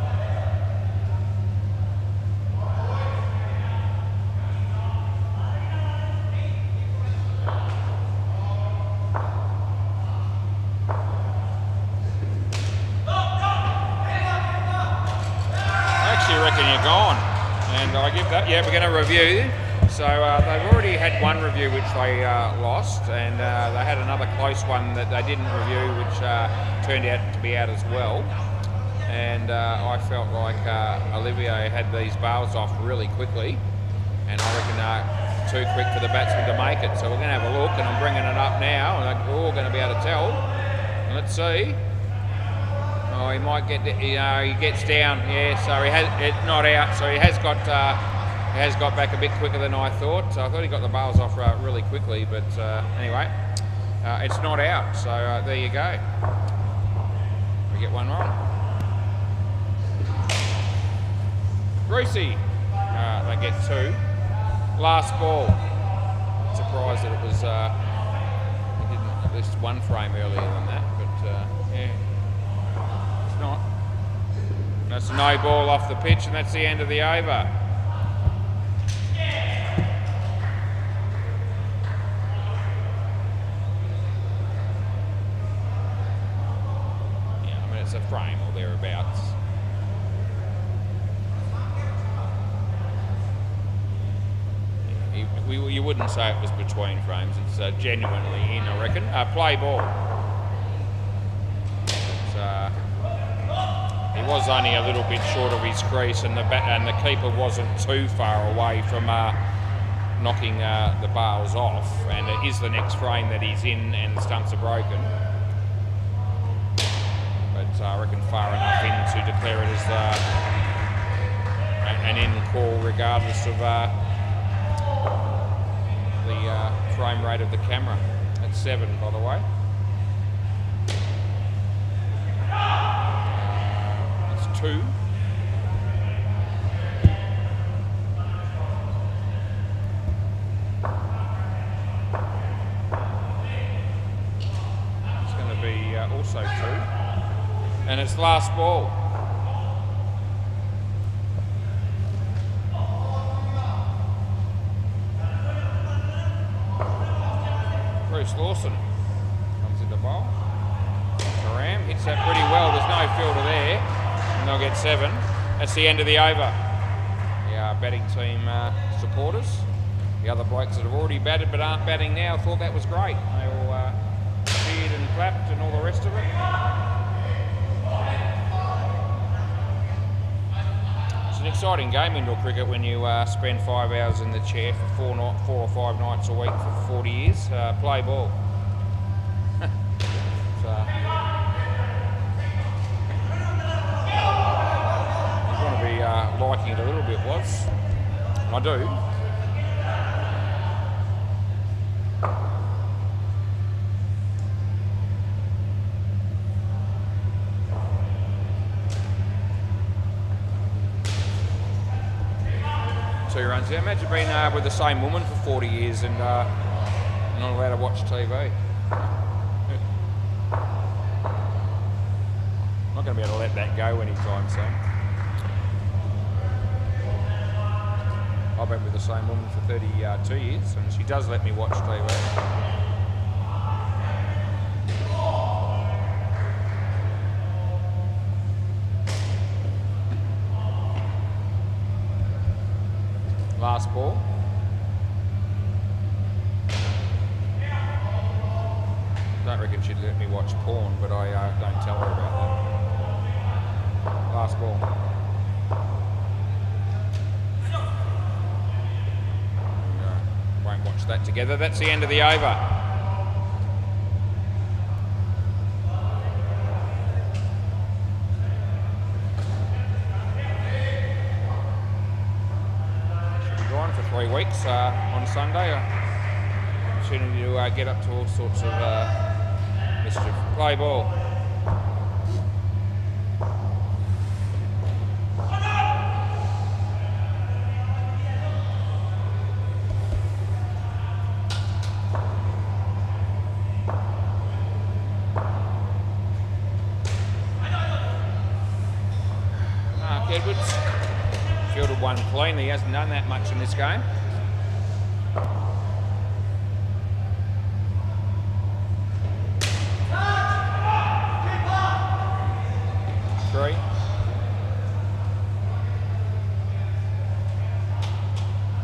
You're gone, and I give that. Yeah, we're going to review. So they've already had one review which they lost, and they had another close one that they didn't review, which turned out to be out as well. And I felt like Olivier had these bales off really quickly, and I reckon too quick for the batsman to make it. So we're going to have a look, and I'm bringing it up now, and we're all going to be able to tell. And let's see. Oh, he might get, he gets down. Yeah, so he has not out. So he has got back a bit quicker than I thought. So I thought he got the bales off really quickly, but anyway, it's not out. So there you go. We get one wrong. Greasy, they get two. Last ball. Surprised that it was. He didn't at least one frame earlier than that, but yeah. Not. That's a no ball off the pitch, and that's the end of the over. Yeah, I mean it's a frame or thereabouts. You wouldn't say it was between frames. It's genuinely in, I reckon. Play ball. He was only a little bit short of his crease, and the keeper wasn't too far away from knocking the bales off. And it is the next frame that he's in, and the stumps are broken. But I reckon far enough in to declare it as an in call, regardless of the frame rate of the camera. That's 7, by the way. Two. It's going to be also 2, and it's last ball. Bruce Lawson comes into bowl. Karam hits that pretty well. There's no fielder there. And they'll get 7. That's the end of the over. The batting team supporters, the other blokes that have already batted but aren't batting now, thought that was great. They all cheered and clapped and all the rest of it. It's an exciting game, indoor cricket, when you spend 5 hours in the chair for 4 or 5 nights a week for 40 years. Play ball. Liking it a little bit was. I do. Two runs. Yeah, imagine being with the same woman for 40 years and not allowed to watch TV. I'm not going to be able to let that go anytime soon. I've been with the same woman for 32 years, and she does let me watch TV. Last ball. Don't reckon she'd let me watch porn, but I don't tell her about that. Last ball. Won't watch that together. That's the end of the over. Should be gone for 3 weeks on Sunday. Opportunity to get up to all sorts of mischief. Play ball. Edwards. Fielded one clean. He hasn't done that much in this game. Three.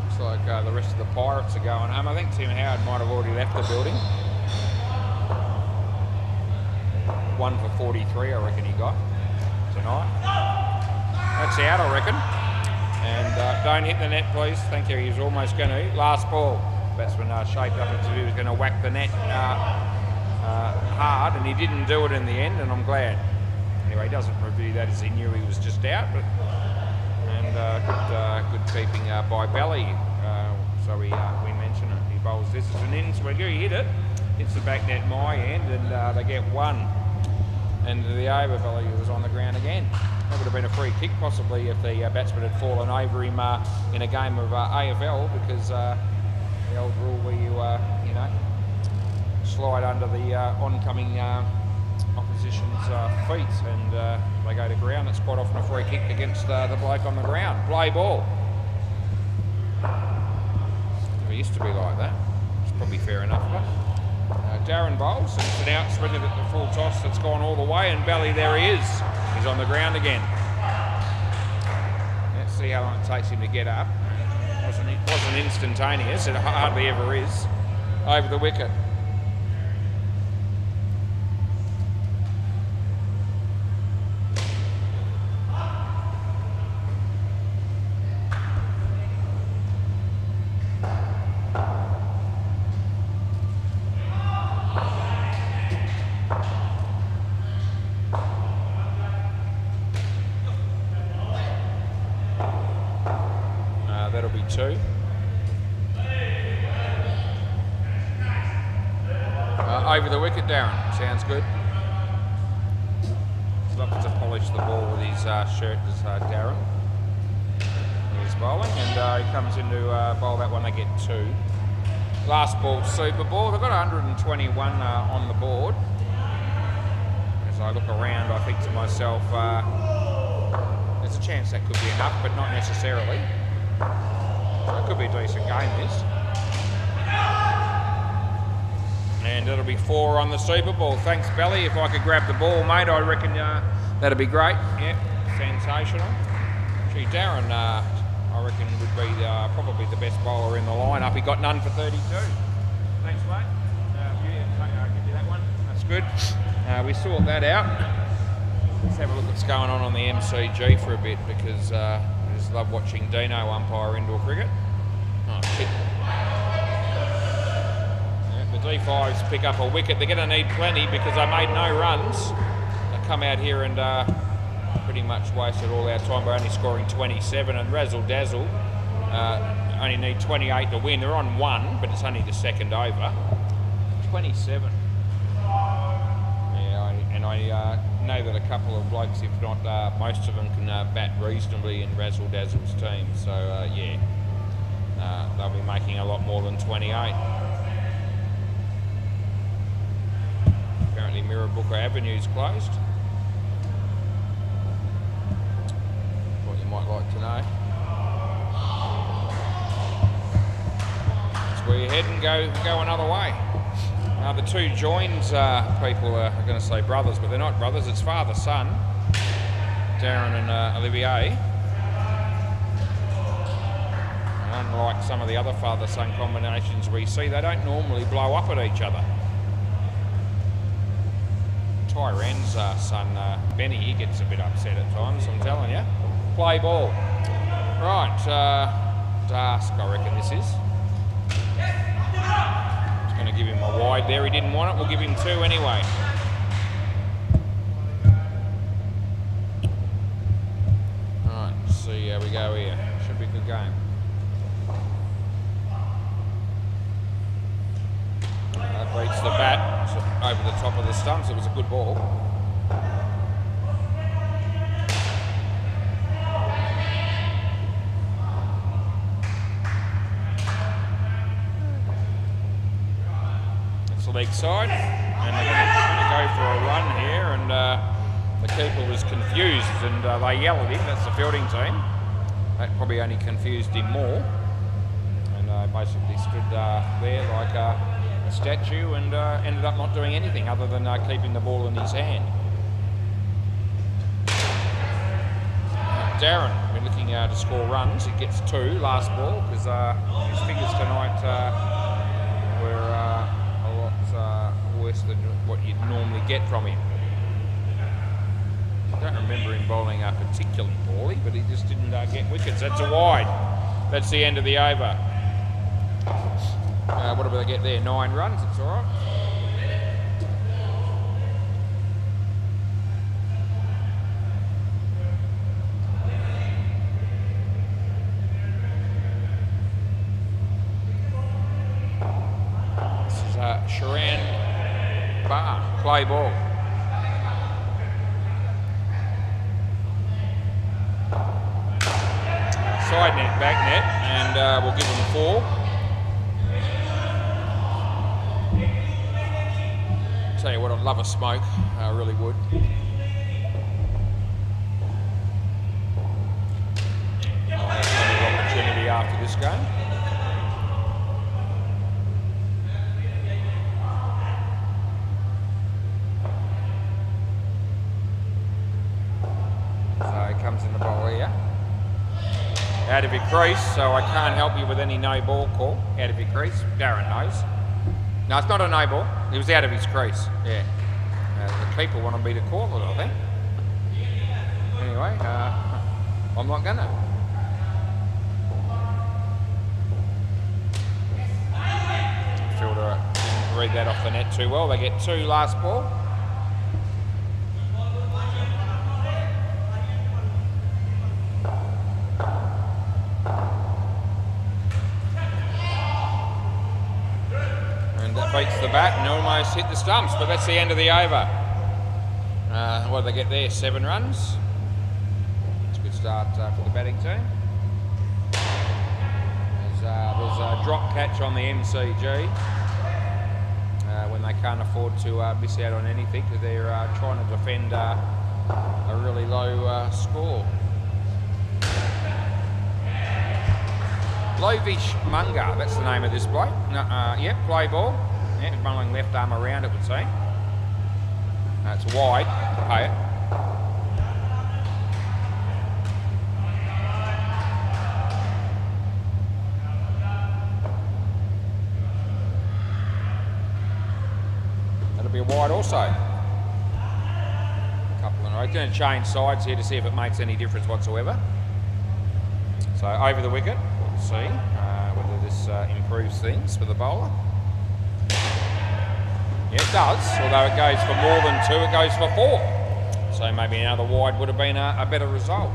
Looks like the rest of the Pirates are going home. I think Tim Howard might have already left the building. 1 for 43, I reckon he got tonight. That's out, I reckon. And don't hit the net, please. Thank you. He was almost going to. Last ball. Batsman shaped up as if he was going to whack the net hard, and he didn't do it in the end, and I'm glad. Anyway, he doesn't review that as he knew he was just out, but good keeping by Belly. So we mentioned it. He bowls this as an in, so when he hit it, hits the back net my end, and they get one. And the over, Belly was on the ground again. That would have been a free kick, possibly, if the batsman had fallen over him in a game of AFL, because the old rule where you slide under the oncoming opposition's feet, and they go to ground. It's quite often a free kick against the bloke on the ground. Play ball. It used to be like that. It's probably fair enough, but Darren bowls, and it's an outswing at the full toss that's gone all the way, and Belly, there he is. He's on the ground again. Let's see how long it takes him to get up. It wasn't instantaneous, it hardly ever is. Over the wicket. That'll be two. Over the wicket, Darren. Sounds good. Loves to polish the ball with his shirt, as Darren. He's bowling, and he comes in to bowl that one. They get two. Last ball, super ball. They've got 121 on the board. As I look around, I think to myself, there's a chance that could be enough, but not necessarily. So it could be a decent game, this. And it'll be 4 on the Super Bowl. Thanks, Belly. If I could grab the ball, mate, I reckon that'd be great. Yep, sensational. Gee, Darren, I reckon would be probably the best bowler in the lineup. He got none for 32. Thanks, mate. I'll give you that one. That's good. We sort that out. Let's have a look at what's going on the MCG for a bit, because I just love watching Dino umpire indoor cricket. Oh, shit. Yeah, the D5s pick up a wicket. They're going to need plenty because they made no runs. They come out here and pretty much wasted all our time by only scoring 27, and Razzle Dazzle only need 28 to win. They're on 1, but it's only the second over. 27. I know that a couple of blokes, if not most of them, can bat reasonably in Razzle Dazzle's team. So, yeah, they'll be making a lot more than 28. Apparently Mirrabooka Avenue's closed. What you might like to know. That's where you head and go another way. The two joins people are going to say brothers, but they're not brothers. It's father-son, Darren and Olivier. And unlike some of the other father-son combinations we see, they don't normally blow up at each other. Tyran's son, Benny, he gets a bit upset at times, I'm telling you. Play ball. Right, Dask, I reckon this is. Going to give him a wide there. He didn't want it. We'll give him 2 anyway. Alright, let's see how we go here. Should be a good game. That beats the bat over the top of the stumps. It was a good ball. Leg side, and they're going to go for a run here, and the keeper was confused and they yelled at him. That's the fielding team. That probably only confused him more. And basically stood there like a statue and ended up not doing anything other than keeping the ball in his hand. Darren, we're looking to score runs. He gets 2 last ball because his figures tonight were a lot worse than what you'd normally get from him. I don't remember him bowling particularly poorly, but he just didn't get wickets. That's a wide. That's the end of the over. What do they get there? 9 runs. It's all right. Sharan Bar, play ball. Side net, back net, and we'll give them 4. Tell you what, I'd love a smoke, I really would. I'll have plenty of opportunity after this game. Comes in the bowl here. Out of your crease, so I can't help you with any no ball call. Out of your crease, Darren knows. No, it's not a no ball. He was out of his crease. Yeah. The keeper wanted me to call it, I think. Anyway, I'm not gonna. Fielder didn't read that off the net too well. They get 2 last ball. Beats the bat and almost hit the stumps, but that's the end of the over. What do they get there? 7 runs. It's a good start for the batting team. There's a drop catch on the MCG when they can't afford to miss out on anything because they're trying to defend a really low score. Lovish Munga, that's the name of this bloke. Yep, play ball. Yeah, mulling left arm around, it would seem. It's wide, pay it. That'll be a wide also. A couple in a row. Going to change sides here to see if it makes any difference whatsoever. So over the wicket, we'll see whether this improves things for the bowler. Yeah, it does, although it goes for more than 2, it goes for 4. So maybe another wide would have been a better result.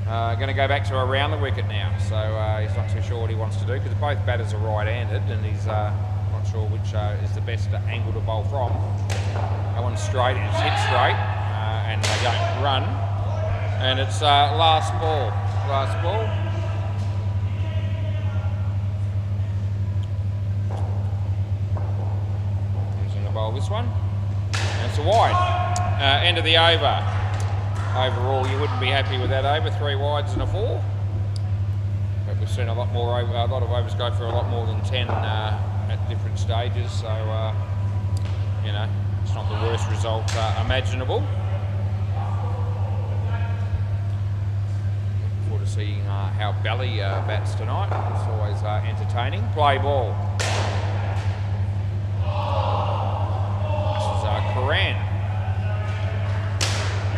Going to go back to around the wicket now, so he's not too sure what he wants to do because both batters are right-handed and he's not sure which is the best angle to bowl from. That one's straight, it's hit straight, and they don't run. And it's last ball. Last ball. Bowl this one, and it's a wide. End of the over. Overall, you wouldn't be happy with that over. 3 wides and a 4. But we've seen a lot more. A lot of overs go for a lot more than 10 at different stages. So you know, it's not the worst result imaginable. Looking forward to seeing how Bally bats tonight. It's always entertaining. Play ball. Karan.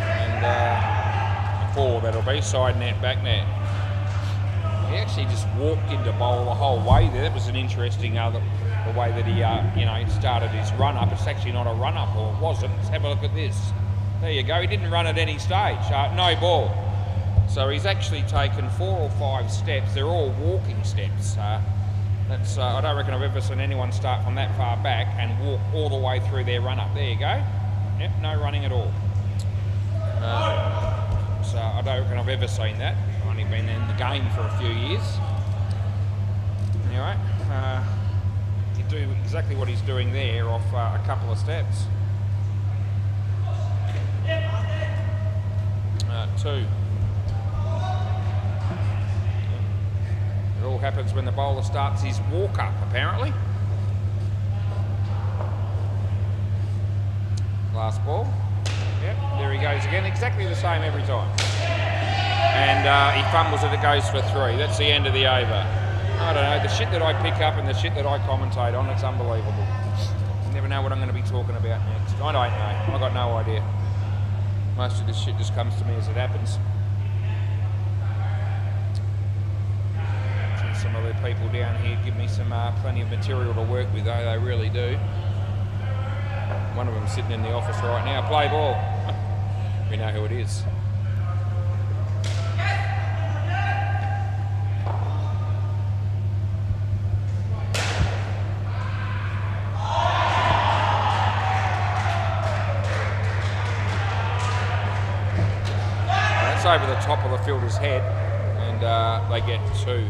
And 4 that'll be, side net, back net. He actually just walked into bowl the whole way there. That was an interesting the way that he you know, started his run up. It's actually not a run up, or it wasn't. Let's have a look at this. There you go. He didn't run at any stage. No ball. So he's actually taken 4 or 5 steps. They're all walking steps. That's I don't reckon I've ever seen anyone start from that far back and walk all the way through their run up. There you go. Yep, no running at all. So I don't reckon I've ever seen that. I've only been in the game for a few years. Anyway, you do exactly what he's doing there off a couple of steps. 2. It all happens when the bowler starts his walk-up, apparently. Last ball. Yep, there he goes again. Exactly the same every time. And he fumbles it, it goes for 3. That's the end of the over. I don't know, the shit that I pick up and the shit that I commentate on, it's unbelievable. You never know what I'm going to be talking about next. I don't know. I've got no idea. Most of this shit just comes to me as it happens. And some of the people down here give me some plenty of material to work with, though, they really do. One of them sitting in the office right now. Play ball. We know who it is. That's over the top of the fielder's head, and they get 2.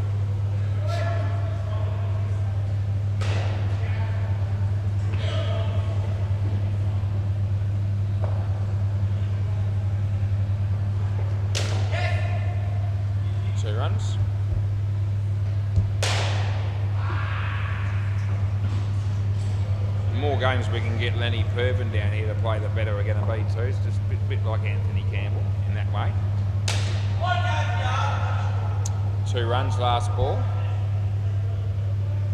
Runs. The more games we can get Lenny Purvin down here to play, the better we're going to be too. It's just a bit like Anthony Campbell in that way. 2 runs, last ball.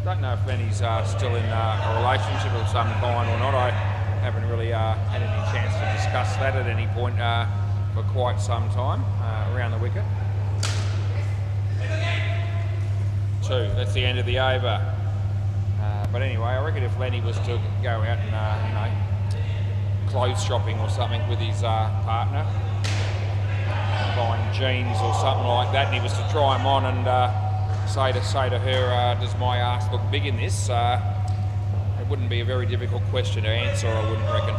Don't know if Lenny's still in a relationship of some kind or not. I haven't really had any chance to discuss that at any point for quite some time around the wicket. 2. That's the end of the over. But anyway, I reckon if Lenny was to go out and, clothes shopping or something with his partner, buying jeans or something like that, and he was to try them on and say to her, does my ass look big in this? It wouldn't be a very difficult question to answer, I wouldn't reckon.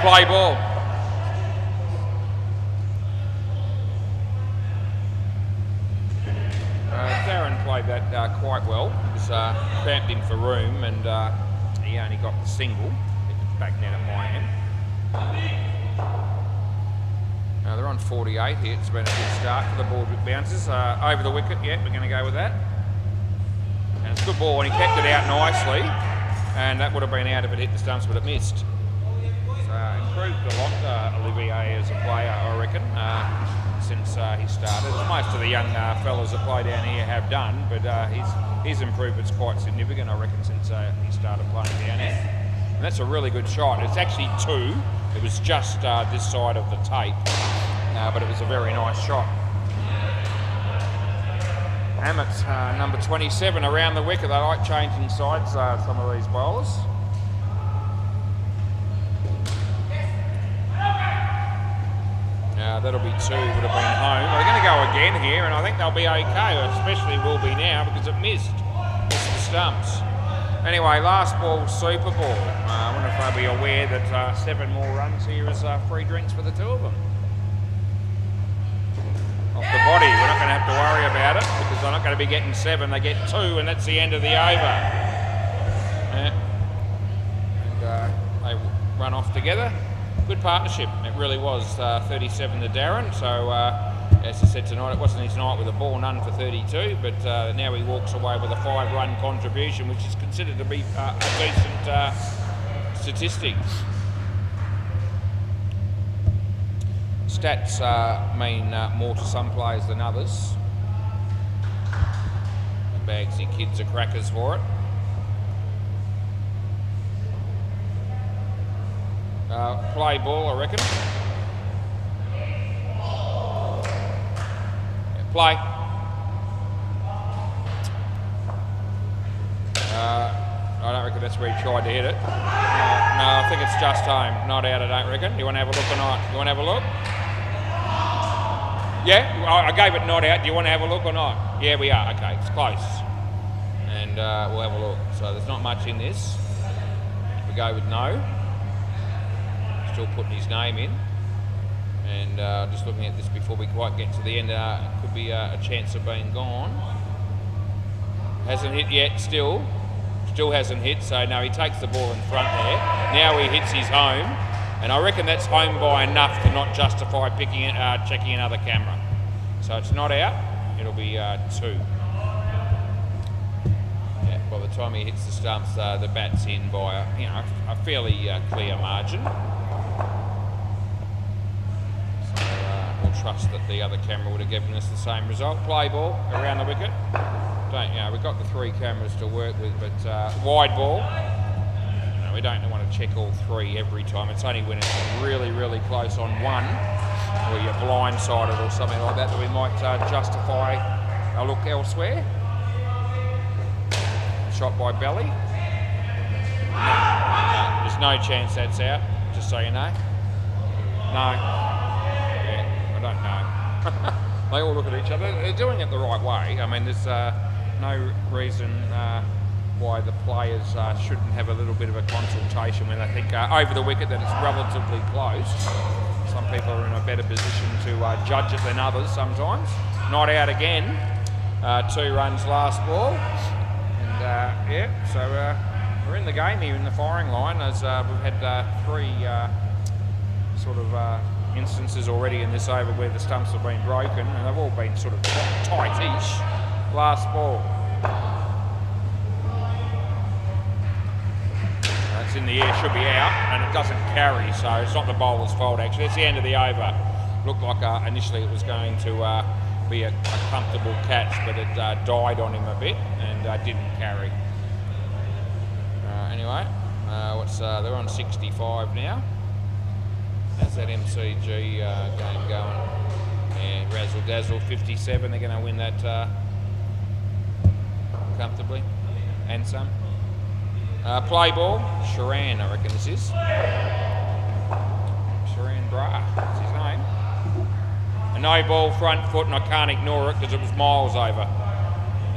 Play ball. Darren played that quite well. He was cramped in for room, and he only got the single. It's back down at my end. They're on 48 here. It's been a good start for the ball bounces. Over the wicket, yeah, we're going to go with that. And it's a good ball, and he kept it out nicely. And that would have been out if it hit the stumps, but it missed. Improved a lot, Olivier, as a player, I reckon, since he started. Most of the young fellas that play down here have done, but his improvement's quite significant, I reckon, since he started playing down here. And that's a really good shot. It's actually 2. It was just this side of the tape, but it was a very nice shot. Hammett's number 27 around the wicket. They like changing sides, some of these bowlers. That'll be 2, would have been home. They're going to go again here, and I think they'll be okay, especially will be now because it missed the stumps. Anyway, last ball, Super Ball. I wonder if they'll be aware that 7 more runs here is free drinks for the 2 of them. Off the body, we're not going to have to worry about it because they're not going to be getting 7, they get 2, and that's the end of the over. And they run off together. Good partnership, it really was. 37 to Darren, so as I said tonight, it wasn't his night with a ball none for 32, but now he walks away with a 5-run contribution, which is considered to be a decent statistic. Stats mean more to some players than others. Bagsy kids are crackers for it. Play ball, I reckon. Yeah, play. I don't reckon that's where he tried to hit it. No, I think it's just home. Not out, I don't reckon. Do you want to have a look or not? You want to have a look? Yeah, I gave it not out. Do you want to have a look or not? Yeah, we are. Okay, it's close. And we'll have a look. So there's not much in this. We go with no. Still putting his name in, and just looking at this before we quite get to the end, could be a chance of being gone. Hasn't hit yet, still hasn't hit, so no, he takes the ball in front there. Now he hits his home, And I reckon that's home by enough to not justify checking another camera. So it's not out, it'll be 2. Yeah, by the time he hits the stumps, the bat's in by a fairly clear margin. So we'll trust that the other camera would have given us the same result. Play ball around the wicket. We've got the 3 cameras to work with, but wide ball. We don't want to check all 3 every time. It's only when it's really, really close on one, or you're blindsided or something like that, that we might justify a look elsewhere. Shot by belly. No, there's no chance that's out, just so you know. No. Yeah, I don't know. They all look at each other. They're doing it the right way. I mean, there's no reason why the players shouldn't have a little bit of a consultation when they think over the wicket that it's relatively close. Some people are in a better position to judge it than others sometimes. Not out again. 2 runs last ball. And so we're in the game here in the firing line, as we've had 3 sort of instances already in this over where the stumps have been broken, and they've all been sort of tight-ish. Last ball. It's in the air, should be out, and it doesn't carry, so it's not the bowler's fault actually. It's the end of the over. Looked like initially it was going to be a comfortable catch, but it died on him a bit and didn't carry. Anyway, they're on 65 now. How's that MCG game going? Yeah, razzle dazzle 57. They're going to win that comfortably, and some. Play ball, Sharan, I reckon this is. Sharan Bra, that's his name. A no ball front foot, and I can't ignore it because it was miles over.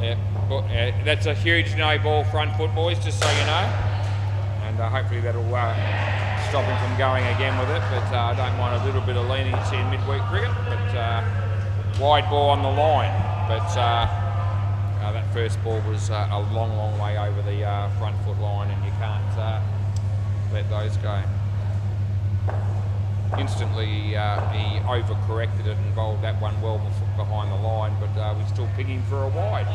Yeah, but, that's a huge no ball front foot, boys, just so you know. And hopefully that'll stop him from going again with it. But I don't mind a little bit of leniency in midweek cricket. But wide ball on the line. But that first ball was a long, long way over the front foot line, and you can't let those go. Instantly, he overcorrected it and bowled that one well behind the line, but we're still picking for a wide.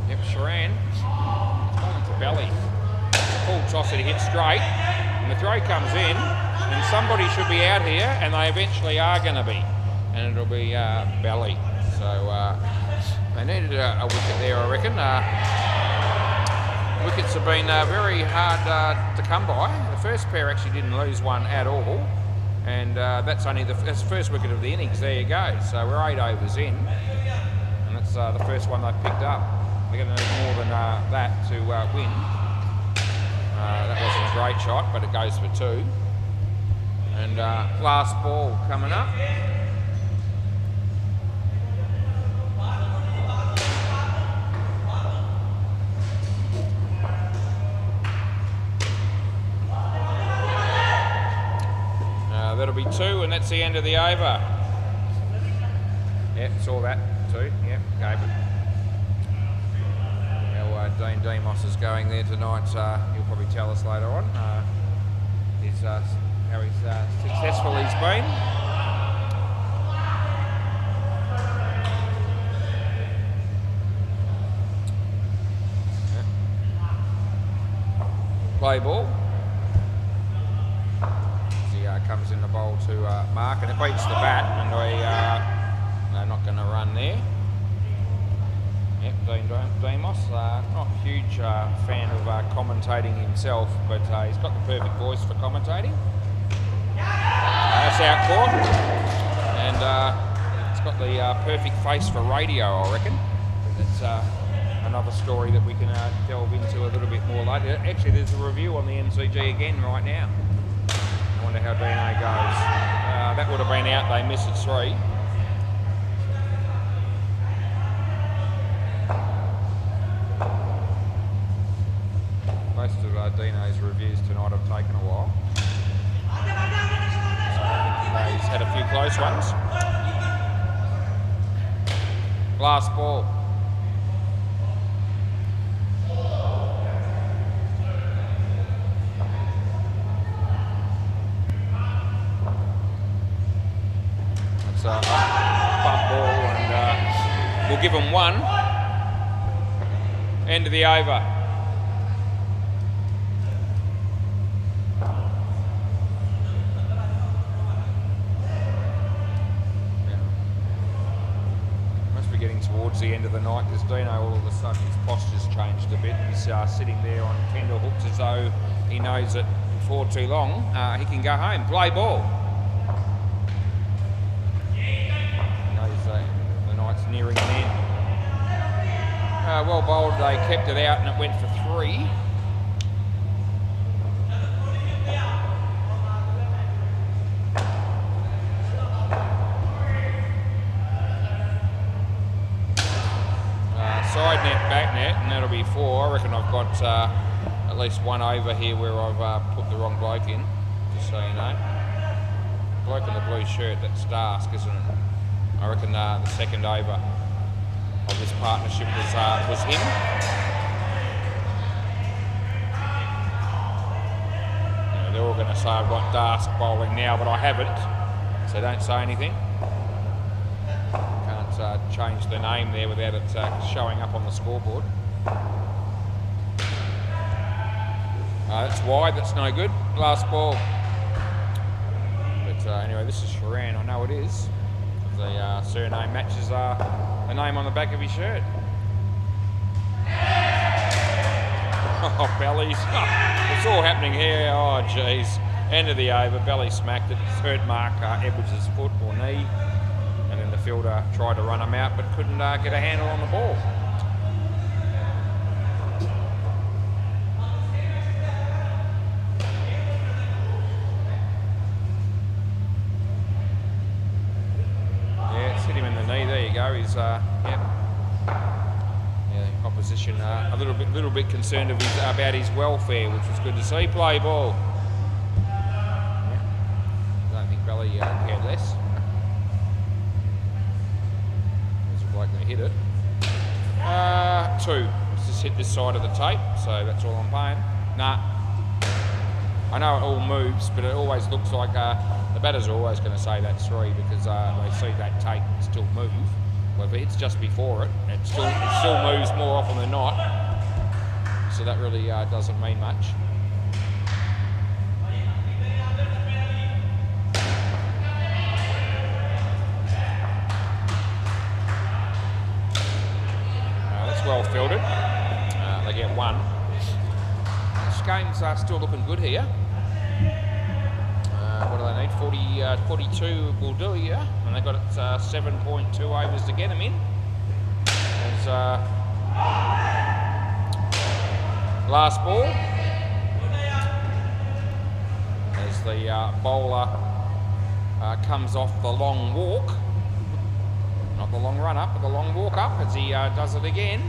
Yep, Sharan, it's going to belly. Full toss that he hit straight, and the throw comes in, and somebody should be out here, and they eventually are going to be. And it'll be belly. So they needed a wicket there, I reckon. Wickets have been very hard to come by. The first pair actually didn't lose one at all, and that's the first wicket of the innings. There you go. So we're 8 overs in, and that's the first one they've picked up. They're going to need more than that to win. That wasn't a great shot, but it goes for 2. And last ball coming up. That'll be 2, and that's the end of the over. Yep, saw that too. Yep, gave it. How Dean Demos is going there tonight, he'll probably tell us later on how successful he's been. Yep. Play ball. Comes in the bowl to Mark, and it beats the bat, and they're not going to run there. Yep, Dean Demos, not a huge fan of commentating himself, but he's got the perfect voice for commentating. That's out court, and it's got the perfect face for radio, I reckon. That's another story that we can delve into a little bit more later. Actually, there's a review on the MCG again right now. I wonder how Dino goes. That would have been out, they missed it 3. Most of Dino's reviews tonight have taken a while. So he's had a few close ones. Last ball. give them one. End of the over. Getting towards the end of the night because Dino all of a sudden his posture's changed a bit. He's sitting there on tender hooks as though he knows that before too long he can go home. Play ball. He knows the night's nearing an end. Well bowled, they kept it out and it went for 3. Side net, back net, and that'll be 4. I reckon I've got at least one over here where I've put the wrong bloke in, just so you know. Bloke in the blue shirt, that's Darsk, isn't it? I reckon the second over of this partnership was him. They're all going to say I've got Darsk bowling now, but I haven't, so don't say anything. Change the name there without it showing up on the scoreboard. That's wide, that's no good. Last ball. But anyway, this is Sharan, I know it is. The surname matches the name on the back of his shirt. Oh, Bellies. It's all happening here. Oh, jeez. End of the over. Belly smacked it. Hurt Mark Edwards' foot or knee. And then the fielder tried to run him out but couldn't get a handle on the ball. Yeah, it's hit him in the knee. There you go. He's yep. Yeah, opposition a little bit concerned about his welfare, which was good to see. Play ball. Yeah. Don't think Belly cared less. Like they hit it. 2. Let's just hit this side of the tape, so that's all I'm paying. Nah. I know it all moves, but it always looks like the batters are always going to say that's 3 because they see that tape still move. Well, if it hits just before it, it still moves more often than not. So that really doesn't mean much. Well fielded. They get 1. This game's still looking good here. What do they need? 42 will do here. And they've got 7.2 overs to get them in. There's last ball. As the bowler comes off the long walk. Not the long run up, but the long walk up as he does it again.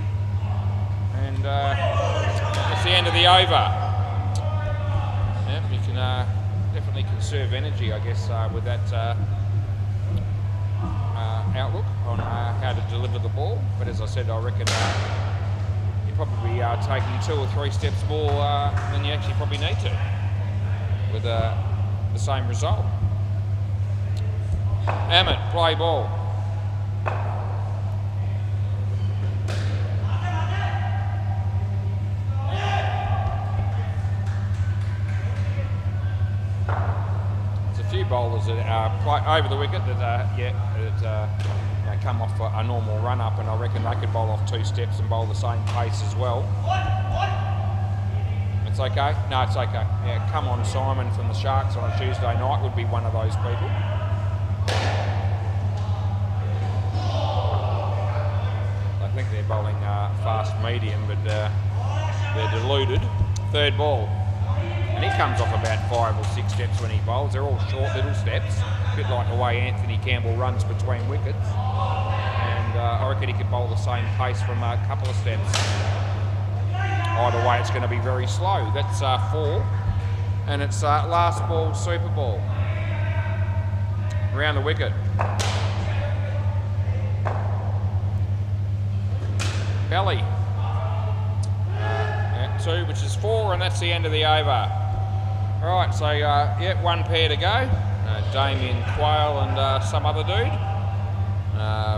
And that's the end of the over. Yeah, you can definitely conserve energy, I guess, with that outlook on how to deliver the ball. But as I said, I reckon you're probably taking 2 or 3 steps more than you actually probably need to with the same result. Emmett, play ball. Bowlers that are over the wicket that come off a normal run up, and I reckon they could bowl off 2 steps and bowl the same pace as well. It's okay? No, it's okay. Yeah, come on, Simon from the Sharks on a Tuesday night would be one of those people. I think they're bowling fast medium, but they're deluded. 3rd ball. And he comes off about 5 or 6 steps when he bowls. They're all short little steps, a bit like the way Anthony Campbell runs between wickets. And I reckon he could bowl the same pace from a couple of steps. Either way, it's going to be very slow. That's 4. And it's last ball, super ball. Around the wicket. Belly. 2, which is 4, and that's the end of the over. Right, so yeah, 1 pair to go. Damien Quayle and some other dude.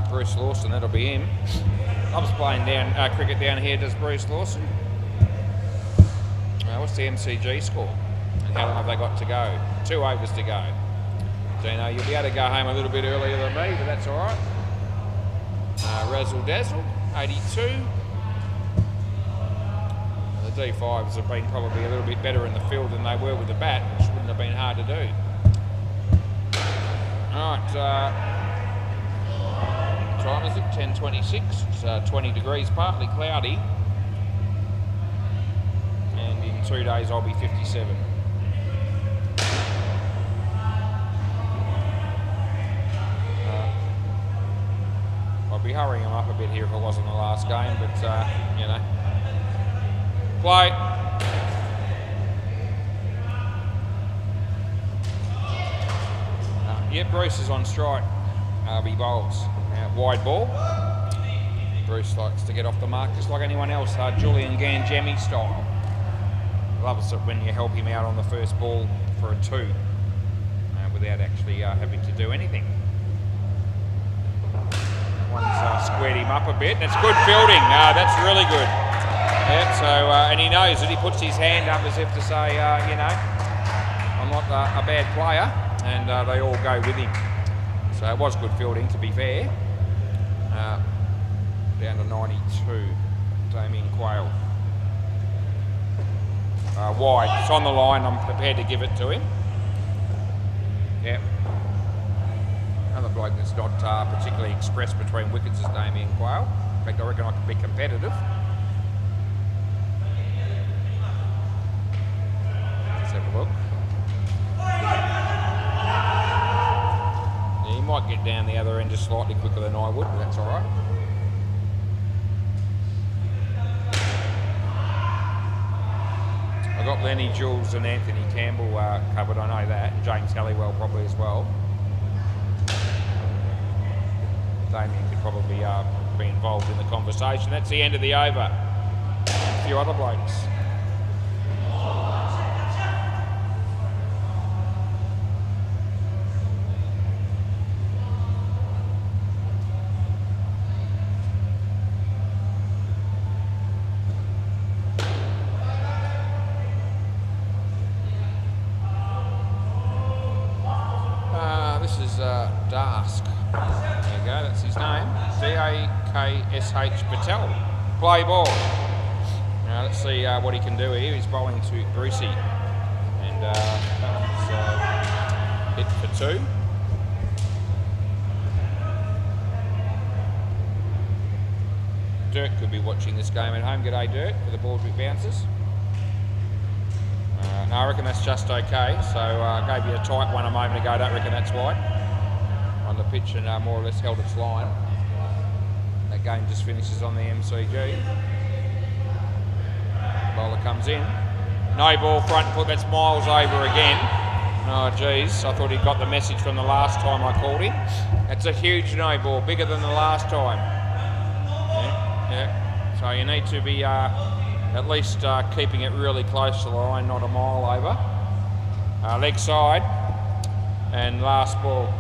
Bruce Lawson, that'll be him. Loves playing cricket down here, does Bruce Lawson. What's the MCG score? And how long have they got to go? 2 overs to go. Dino, you'll be able to go home a little bit earlier than me, but that's all right. Razzle Dazzle, 82. The D5s have been probably a little bit better in the field than they were with the bat, which wouldn't have been hard to do. All right, time is it? 10:26. It's 20 degrees, partly cloudy. And in 2 days I'll be 57. I'd be hurrying them up a bit here if it wasn't the last game, but you know. Play. Yep, Bruce is on strike. He bowls. Wide ball. Bruce likes to get off the mark just like anyone else, Julian Gangemi style. Loves it when you help him out on the first ball for a 2 without actually having to do anything. One's squared him up a bit, and it's good fielding. That's really good. Yeah, so, and he knows that he puts his hand up as if to say, you know, I'm not a bad player, and they all go with him. So it was good fielding, to be fair. Down to 92, Damien Quayle. Wide, it's on the line, I'm prepared to give it to him. Yep. Another bloke that's not particularly expressed between wickets is Damien Quayle. In fact, I reckon I could be competitive. Let's have a look. Yeah, he might get down the other end just slightly quicker than I would, but that's all right. I've got Lenny Jules and Anthony Campbell covered, I know that, and James Halliwell probably as well. Damien could probably be involved in the conversation. That's the end of the over. A few other blokes. This is Dask. There you go, that's his name. D-A-K-S-H Patel. Play ball. Now let's see what he can do here. He's bowling to Brucey. And that one's hit for 2. Dirk could be watching this game at home. G'day, Dirk, for the Boardwick Bouncers. No, I reckon that's just okay. So I gave you a tight one a moment ago. I don't reckon that's wide. On the pitch and more or less held its line. That game just finishes on the MCG. Bowler comes in. No ball, front foot. That's miles over again. Oh, geez. I thought he got the message from the last time I called him. That's a huge no ball, bigger than the last time. Yeah. So you need to be at least keeping it really close to the line, not a mile over. Leg side. And last ball.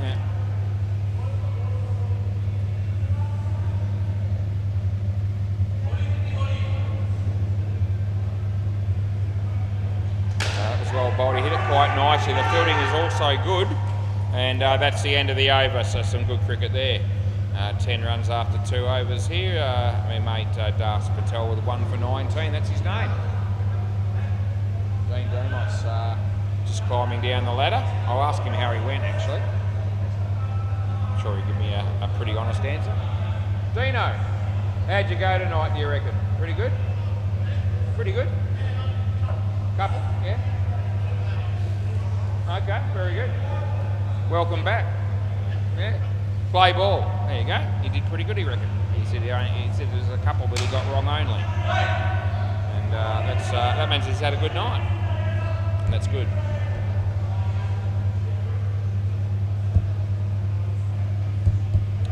Yeah. That was well bowled. He hit it quite nicely. The fielding is also good. And that's the end of the over, so some good cricket there. 10 runs after 2 overs here. My mate Das Patel with 1 for 19. That's his name. Dean Demos just climbing down the ladder. I'll ask him how he went, actually. I'm sure he'll give me a pretty honest answer. Dino, how'd you go tonight, do you reckon? Pretty good? Pretty good? Couple, yeah? Okay, very good. Welcome back. Yeah. Play ball. There you go. He did pretty good, he reckoned. He said there's a couple that he got wrong only. And that means he's had a good night. And that's good.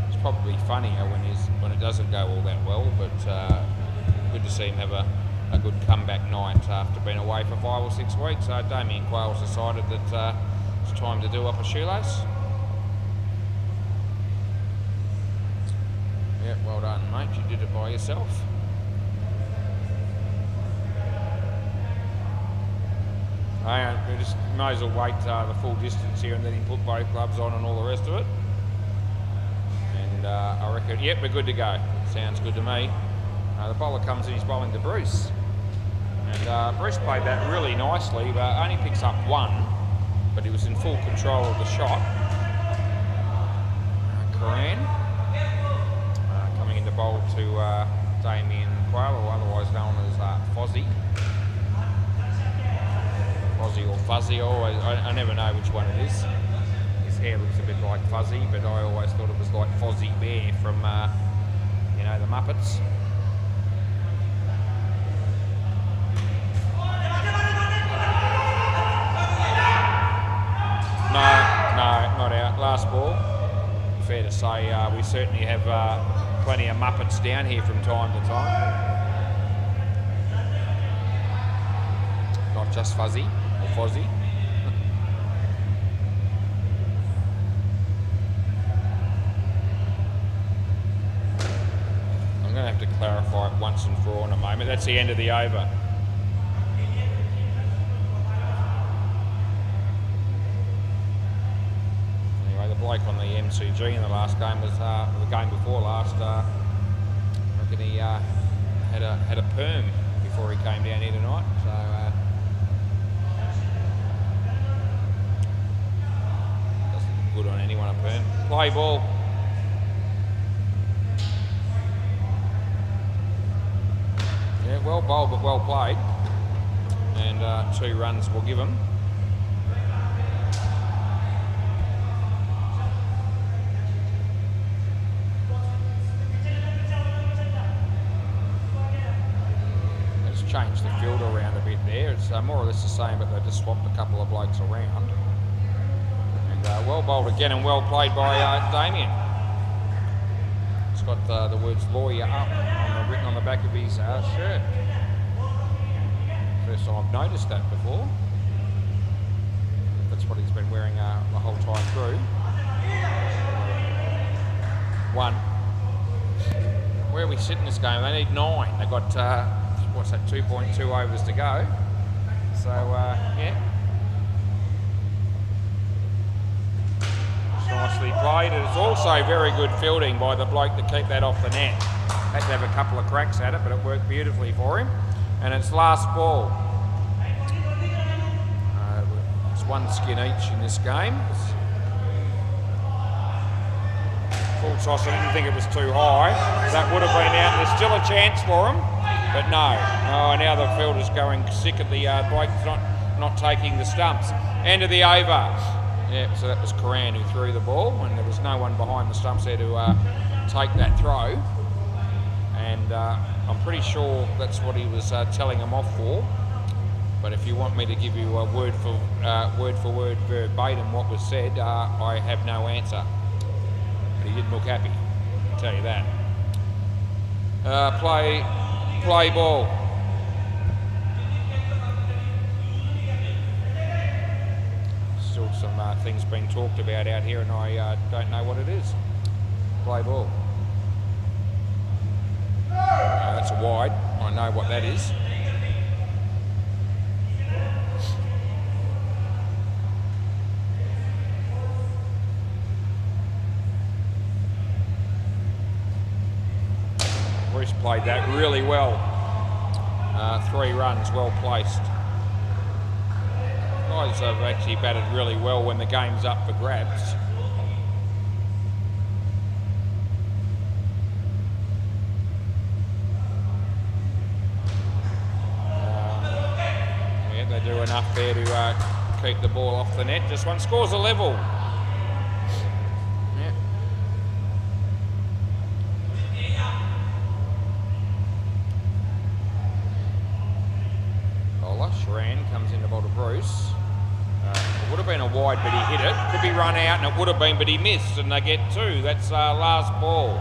It's probably funnier when it doesn't go all that well, but good to see him have a good comeback night after being away for 5 or 6 weeks. So Damien Quayle's decided that it's time to do up a shoelace. mate, you did it by yourself. We just may as well wait the full distance here and then he put both gloves on and all the rest of it. And I reckon, yep, we're good to go. Sounds good to me. The bowler comes in, he's bowling to Bruce. And Bruce played that really nicely, but only picks up one, but he was in full control of the shot. Coran coming into bowl to Damien Quayle, or otherwise known as Fozzie. Fozzie or Fuzzy, I never know which one it is. His hair looks a bit like Fuzzy, but I always thought it was like Fozzie Bear from, you know, the Muppets. No, not out. Last ball. Fair to say, we certainly have plenty of Muppets down here from time to time. Not just Fuzzy or Fozzie. I'm going to have to clarify it once and for all in a moment. That's the end of the over. Bloke on the MCG in the last game was the game before last. I reckon he had a perm before he came down here tonight. So doesn't look good on anyone a perm. Play ball. Yeah, well bowled but well played, and 2 runs will give him. Changed the field around a bit there. It's more or less the same, but they just swapped a couple of blokes around. And well bowled again and well played by Damien. It's got the words lawyer up written on the back of his shirt. First time I've noticed that before. That's what he's been wearing the whole time through. 1. Where are we sitting this game? They need 9. They've got what's that, 2.2 overs to go. So, yeah. It's nicely played. And it's also very good fielding by the bloke to keep that off the net. Had to have a couple of cracks at it, but it worked beautifully for him. And it's last ball. It's 1 skin each in this game. Full toss, I didn't think it was too high. That would have been out. There's still a chance for him. But no, now the fielder's going sick of the bloke's not taking the stumps. End of the over. Yeah, so that was Coran who threw the ball, and there was no one behind the stumps there to take that throw. And I'm pretty sure that's what he was telling him off for. But if you want me to give you a word for word verbatim what was said, I have no answer. But he didn't look happy, I'll tell you that. Play ball. Still some things being talked about out here, and I don't know what it is. Play ball. That's a wide. I know what that is. Bruce played that really well. 3 runs, well placed. Guys have actually batted really well when the game's up for grabs. Yeah, they do enough there to keep the ball off the net. Just one scores a level. Comes into bowl to Bruce. It would have been a wide, but he hit it. Could be run out, and it would have been, but he missed, and they get 2. That's last ball.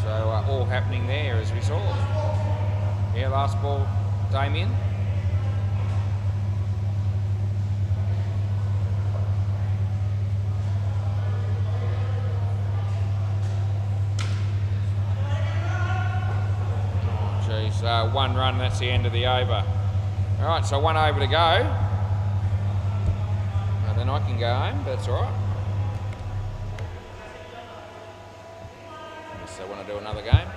So all happening there, as we saw. Yeah, last ball, Damien. one run, that's the end of the over. All right, so 1 over to go. And then I can go home, but that's all right. Guess they want to do another game.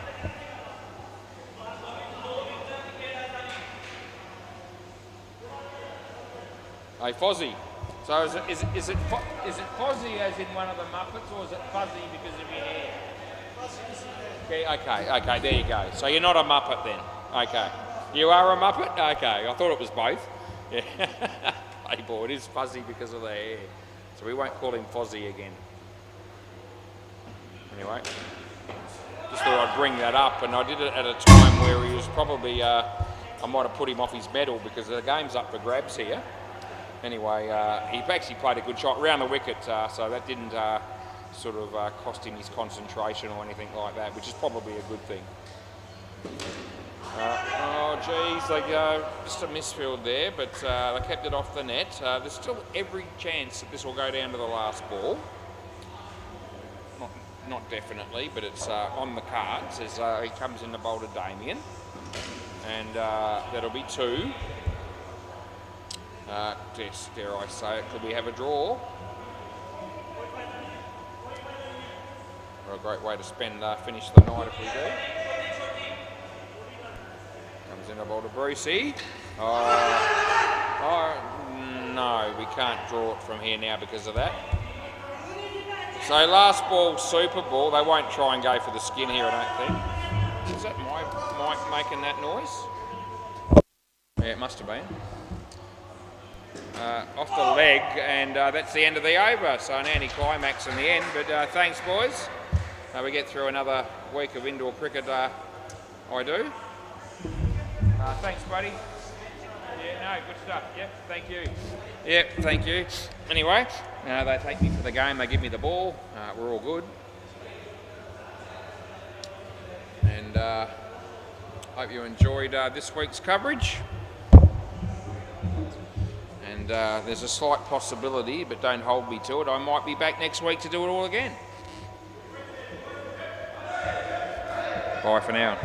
Hey, Fozzie. So is it Fozzie as in one of the Muppets, or is it fuzzy because of your hair? Okay, there you go. So you're not a Muppet then. Okay. You are a Muppet? Okay, I thought it was both. Yeah. Hey boy, it is fuzzy because of the hair. So we won't call him Fozzie again. Anyway, just thought I'd bring that up, and I did it at a time where he was probably, I might have put him off his medal because the game's up for grabs here. Anyway, he actually played a good shot around the wicket, so that didn't sort of cost him his concentration or anything like that, which is probably a good thing. Oh geez, just a misfield there, but they kept it off the net. There's still every chance that this will go down to the last ball. Not definitely, but it's on the cards as he comes in to bowl to Damien, and that'll be 2. Dare I say it, could we have a draw? Or a great way to finish the night if we do. Comes in a bowl to Brucey. No, we can't draw it from here now because of that. So last ball, Super Ball. They won't try and go for the skin here, I don't think. Is that my mic making that noise? Yeah, it must have been. Off the leg, and that's the end of the over. So an anticlimax in the end, but thanks, boys. We get through another week of indoor cricket. I do. Thanks, buddy. Yeah, no, good stuff. Yep, thank you. Yep, thank you. Anyway, they take me for the game. They give me the ball. We're all good. And hope you enjoyed this week's coverage. And there's a slight possibility, but don't hold me to it, I might be back next week to do it all again. Bye for now.